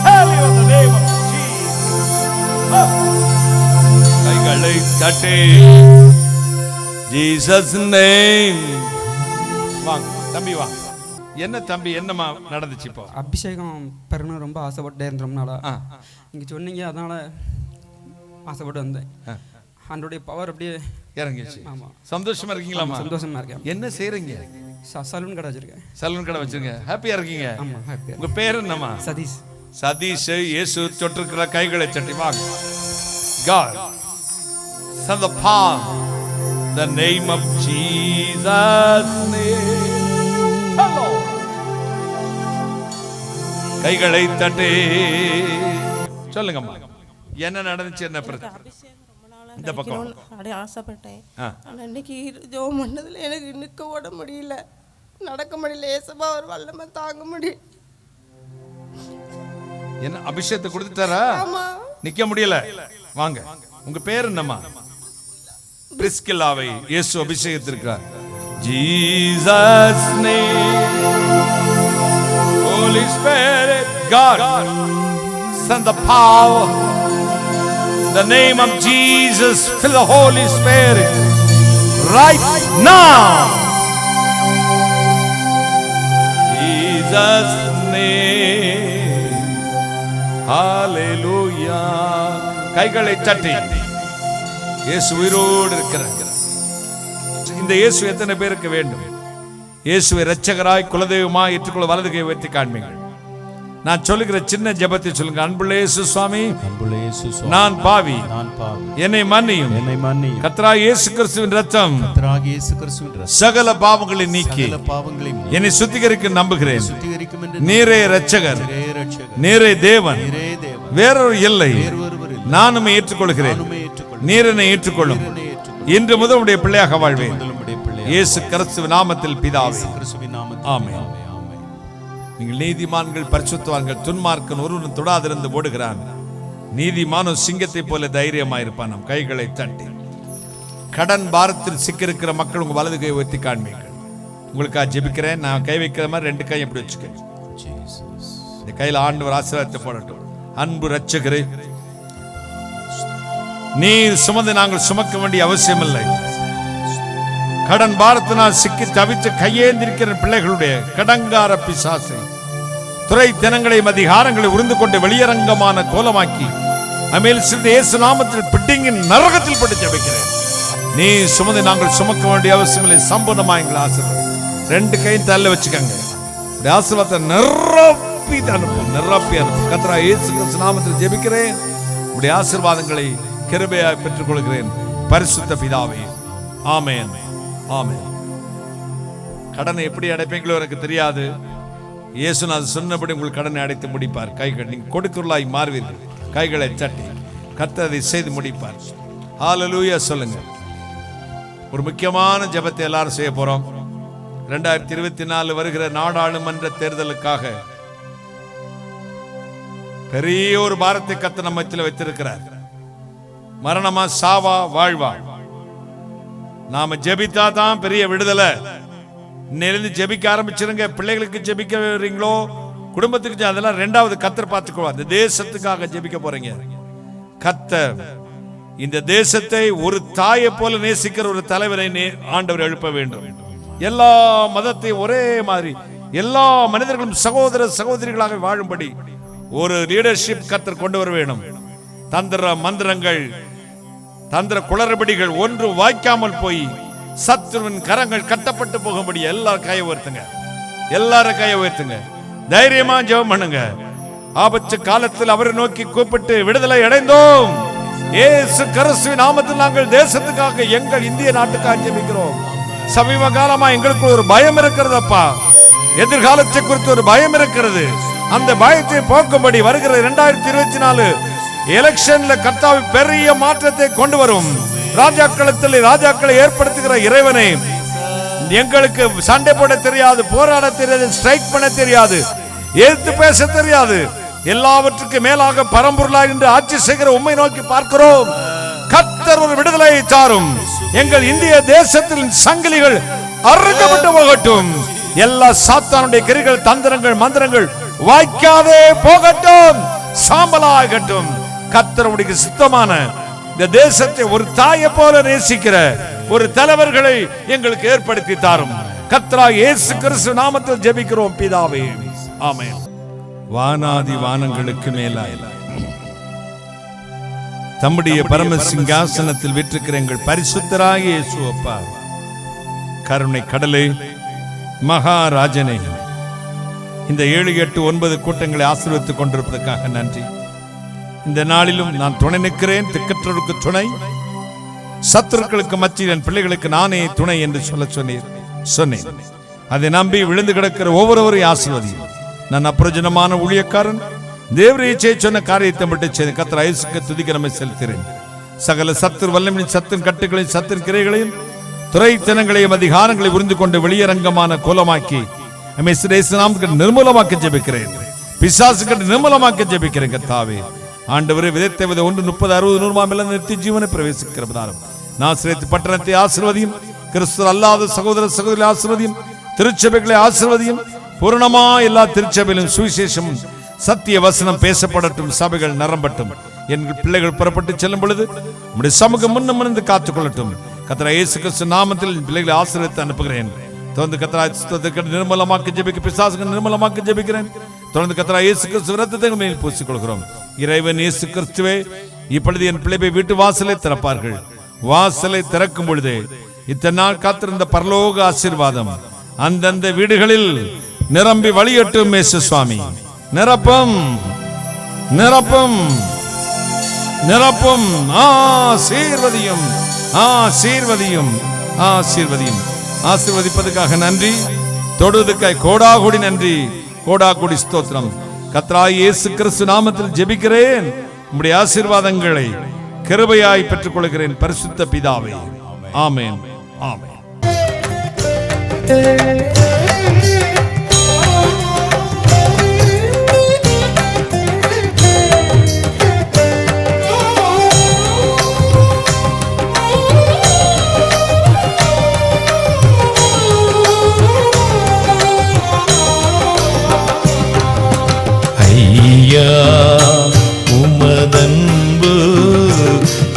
tell you in the name of Jesus. கைகளை தட்டி, Jesus name. வாங்க தம்பி, வாங்க. என்ன தம்பி, என்னமா நடந்துச்சு? இப்போ அபிஷேகம் பெறணும் ரொம்ப ஆசைப்பட்டே இருந்தோம்னால நீங்கள் சொன்னீங்க, அதனால ஆசைப்பட்டு வந்தேன். ஆண்டோடைய பவர் அப்படியே இறங்கிச்சு. ஆமாம். சந்தோஷமா இருக்கீங்களாமா? சந்தோஷமா இருக்கேன். என்ன செய்றீங்க? சலூன் கடை வச்சிருக்கேன். சலூன் கடை வச்சிருங்க. ஹாப்பியா இருக்கீங்க? ஆமாம், ஹாப்பியா. உங்க பேர் என்னம்மா? சதீஷ். சதீஷ். இயேசு தொட்டிருக்கிற கைகளை தட்டி வாங்க. God, send the power, the name of Jesus name. Hello. கைகளை தட்டி சொல்லுங்கம்மா, என்ன நடந்துச்சு? என்ன பிரச்சனை? இந்த பக்கம் ஆசைப்பட்டேன். ஆனால் இன்னைக்கு ஜெபம் பண்ணதில் எனக்கு நிற்க ஓட முடியல, நடக்க முடியல. ஏசப்பா ஒரு வல்லமை தாங்க முடியல. என்ன அபிஷேகத்தை கொடுத்துட்டாரா? நிக்க முடியல. வாங்க. உங்க பேர் என்னம்மா? பிரிஸ்கில்லாவை இயேசு அபிஷேகத்திற்கார். Jesus name, Holy Spirit, God, send the power, the name of Jesus, fill the Holy Spirit right now. Jesus name, hallelujah. கைகளை தட்டி இயேசு உயிரோடு இருக்கிறார். இந்த இயேசு எத்தனை பேருக்கு வேண்டும்? இயேசுவை இரட்சகராய் குலதெய்வமாய் ஏற்றுக்கொள்ள வலது கை உயர்த்தி காண்பீங்கள். நான் சொல்லுகிற சின்ன ஜெபத்தை சொல்லுங்க. அன்புள்ள இயேசு சுவாமி, நான் பாவி, என்னை மன்னியும். கர்த்தராகிய இயேசு கிறிஸ்துவின் இரத்தம் சகல பாவங்களை நீக்கி என்னை சுத்திகரிக்க நம்புகிறேன். நீரே இரட்சகர், நீரே தேவன், வேறொரு இல்லை. நானும் ஏற்றுக்கொள்கிறேன். நீர் என்னை ஏற்றுக்கொள்ளும். இன்று முதல் உடைய பிள்ளையாக வாழ்வேன். இயேசு கிறிஸ்துவின் நாமத்தில் பிதாவே, ஆமென். நீங்கள் நீதிமான்கள், பரிசுத்தவான்கள், துன்மார்க்கன் ஒருவன் தொடாதிருந்து ஓடுகிறான். நீதிமானோ சிங்கத்தை போல தைரியமாயிருப்பான். நம் கைகளை தட்டி கடன் பாரத்தில் சிக்கிருக்கிற மக்கள் உங்க வலது கை உயர்த்தி காண்பீர்கள். உங்களுக்காக ஜெபிக்கிறேன். நான் கை வைக்கிற மாதிரி ரெண்டு கை எப்படி வச்சுக்க. இந்த கையில் ஆண்டவர் ஆசீர்வாதத்தை போடட்டும். அன்பு இரட்சகரே, நீர் சுமந்து நாங்கள் சுமக்க வேண்டிய அவசியம் இல்லை. கடன் பாரத்தினால் சிக்கி தவித்து கையேந்திருக்கிற பிள்ளைகளுடைய கடங்கார பிசாசை, துறைத்தனங்களையும் அதிகாரங்களை உருந்து கொண்டு வெளியரங்கமான கோலமாக்கி அமேல் சிறிது இயேசு நாமத்தில் பிட்டிங்கின் நரகத்தில் பட்டு ஜெபிக்கிறேன். நீ சுமந்து நாங்கள் சுமக்க வேண்டிய அவசியங்களை சம்பூர்ணமா எங்களை ஆசீர்வாதம். ரெண்டு கையும் தள்ள வச்சுக்கோங்க. ஆசீர்வாதத்தை நிரப்பி அனுப்பும், நிரப்பி அனுப்பும். கர்த்தராகிய இயேசு கிறிஸ்து நாமத்தில் ஜெபிக்கிறேன். உடைய ஆசீர்வாதங்களை கிருபையாய் பெற்றுக் கொள்கிறேன். பரிசுத்த பிதாவே, ஆமென், ஆமென். கடனை எப்படி அடைப்பீங்களோ எனக்கு தெரியாது. இயேசுநாதர் சொன்னபடி உங்கள் கடனை அடைத்து முடிப்பார். கைகள் நீங்கள் கொடுக்குள்ளாய் மாறுவீர்கள். கைகளை தட்டி கர்த்தர் அதை செய்து முடிப்பார். ஹல்லேலூயா சொல்லுங்க. ஒரு முக்கியமான ஜெபத்தை எல்லாரும் செய்ய போறோம். 2024 வருகிற நாடாளுமன்ற தேர்தலுக்காக பெரிய ஒரு பாரத்தை கர்த்தர் நம்ம மத்தியில் வைத்திருக்கிறார். மரணமா சாவா வாழ்வா, நாம ஜெபித்தா தான் பெரிய விடுதலை. இன்னிலிருந்து ஜெபிக்க ஆரம்பிச்சிருங்க. பிள்ளைகளுக்கு ஜெபிக்க வரீங்களோ, குடும்பத்துக்கு, அதெல்லாம் ரெண்டாவது. கர்த்தர் பார்த்துக்குவா. இந்த தேசத்துக்காக ஜெபிக்க போறீங்க. கர்த்தர் இந்த தேசத்தை ஒரு தாயை போல நேசிக்கிற ஒரு தலைவரை ஆண்டவர் எழுப்ப வேண்டும். எல்லா மதத்தையும் ஒரே மாதிரி, எல்லா மனிதர்களும் சகோதர சகோதரிகளாக வாழும்படி ஒரு லீடர்ஷிப் கர்த்தர் கொண்டு வர வேண்டும். தந்திர மந்திரங்கள், தந்திர குளறுபடிகள் ஒன்று வாய்க்காமல் போய் சத்துருவின் கரங்கள் கட்டப்பட்டு போகும்படி எல்லாரும் கையை உயர்த்துங்க. எல்லாரும் கையை உயர்த்துங்க. தைரியமா ஜெபம் பண்ணுங்க. ஆபத்து காலத்தில் அவரை நோக்கி கூப்பிட்டு விடுதலை அடைந்தோம். இயேசு கிறிஸ்துவின் நாமத்தில் நாங்கள் தேசத்துக்காக, எங்கள் இந்திய நாட்டுக்காக ஜெபிக்கிறோம். சமீப காலமா எங்களுக்கு ஒரு பயம் இருக்கிறதப்பா. எதிர்காலத்தை குறித்து ஒரு பயம் இருக்கிறது. அந்த பயத்தை போக்கும்படி வருகிற 2024 எலெக்ஷன்ல கர்த்தாவே பெரிய மாற்றத்தை கொண்டு வரும். ராஜாக்களத்தில் ராஜாக்களை ஏற்படுத்துகிற இறைவனை, எங்களுக்கு சண்டை போட தெரியாது, போராட தெரியாது, ஸ்ட்ரைக் பண்ண தெரியாது, எதிர்த்து பேச தெரியாது. எல்லாவற்றுக்கும் மேலாக பரம்பொருளாய் என்று ஆட்சி செய்கிற உம்மை நோக்கி பார்க்கிறோம். கர்த்தர் ஒரு விடுதலையை தாரும். எங்கள் இந்திய தேசத்தில் சங்கிலிகள் அறுக்கப்பட்டு போகட்டும். எல்லா சாத்தானுடைய கிரிகள், தந்திரங்கள், மந்திரங்கள் வாய்க்காதே போகட்டும், சாம்பலாகட்டும். கர்த்தருடைய சித்தமான இந்த தேசத்தை ஒரு தாயை போல நேசிக்கிற ஒரு தலைவர்களை எங்களுக்கு ஏற்படுத்தி தாரும். கர்த்தராகிய இயேசு கிறிஸ்து நாமத்தில் ஜெபிக்கிறோம் பிதாவே, ஆமென். வானாதி வானங்களுக்கு மேலாய் தம்முடைய பரம சிங்காசனத்தில் வீற்றிருக்கிற எங்கள் பரிசுத்தராகிய இயேசு அப்பா, கருணை கடலே, மகாராஜனே, இந்த 7, 8, 9 கூட்டங்களை ஆசீர்வதித்துக் கொண்டிருப்பதற்காக நன்றி. இந்த நாளிலும் நான் துணை நிற்கிறேன். திக்கற்றோருக்கு துணை, சத்துருக்களுக்கு மத்தியில் என் பிள்ளைகளுக்கு நானே துணை என்று சொன்னேன். அதை நம்பி விழுந்து கிடக்கிற ஒவ்வொருவரையும் ஆசீர்வதியும். நான் அப்பிரயோஜனமான ஊழியக்காரன், தேவரீச்சை சொன்ன காரியத்தை மட்டும் செய்து கர்த்தர் இயேசுவுக்கு துதிக்க நம்மை செலுத்துகிறேன். சகல சத்துரு வல்லமையின், சத்தின் கட்டுகளையும், சத்தின் கிரைகளையும், துறைத்தனங்களையும், அதிகாரங்களை உறிந்து கொண்டு வெளியரங்கமான கோலமாக்கி நிர்மூலமாக்க ஜெபிக்கிறேன். பிசாசுக்கு நிர்மூலமாக்க ஜெபிக்கிறேன். கர்த்தாவே, ஆண்டவரே, விதைத்த வித 1, 30, 60, 100 நித்திய ஜீவனை பிரவேசிக்கிறதாலும் நாசரேத்து பட்டணத்தை ஆசீர்வதியும். கிறிஸ்து அல்லாத சகோதர சகோதரி ஆசீர்வதியும். திருச்சபைகளை ஆசீர்வதியும். பூரணமா எல்லா திருச்சபையிலும் சுவிசேஷம், சத்திய வசனம் பேசப்படட்டும். சபைகள் நிரம்பட்டும். எங்கள் பிள்ளைகள் புறப்பட்டு செல்லும் பொழுது நம்முடைய சமூகம் முன்னிருந்து காத்துக்கொள்ளட்டும். கர்த்தராகிய இயேசு கிறிஸ்து நாமத்தில் பிள்ளைகளை ஆசீர்வதித்து அனுப்புகிறேன். தொடர்ந்து கர்த்தராகிய நிர்மலமாக்க ஜெபிக்க, பிசாசுகள் நிர்மலமாக்க ஜெபிக்கிறேன். தொடர்ந்து கர்த்தராகிய இயேசு கிறிஸ்து இரத்தத்தை மேல் பூசிக் கொள்கிறோம். இறைவன் இயேசு கிறிஸ்துவே, இப்பொழுது என் பிள்ளையை வீட்டு வாசலை திறப்பார்கள். வாசலை திறக்கும் பொழுது இத்தனை நாள் காத்திருந்த பரலோக ஆசீர்வாதம் அந்தந்த வீடுகளில் நிரம்பி வழியட்டும். இயேசு சுவாமி நிரப்பம் நிரப்பம் நிரப்பம். ஆசீர்வதியும் ஆசீர்வதியும் ஆசீர்வதியும். ஆசீர்வதிப்பதற்காக நன்றி, தொடுவதற்காக கோடாகோடி நன்றி, கோடாகோடி ஸ்தோத்திரம். கர்த்தராகிய இயேசு கிறிஸ்து நாமத்தில் ஜெபிக்கிறேன். உம்முடைய ஆசீர்வாதங்களை கிருபையாய் பெற்றுக் கொள்கிறேன் பரிசுத்த பிதாவே. ஆமென் ஆமென். ஐயா உமதன்பு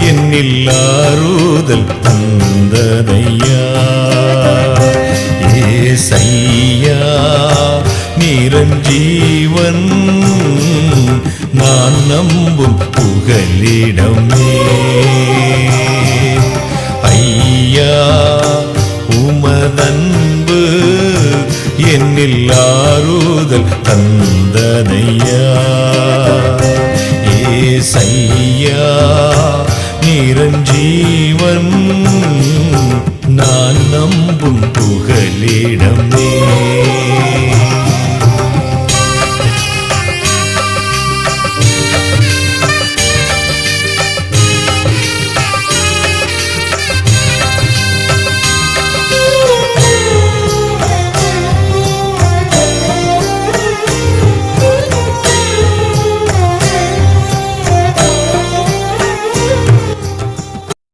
என்னில் ஆறுதல் தந்ததையா. ஏசையா நிரஞ்சீவன் நான் நம்பும் புகலிடமே. ஐயா உமதன்பு என்னில் ஆறுதல் தந்ததையா. ஏசையா நிரஞ்சீவன் நான் நம்பும் புகலிடமே.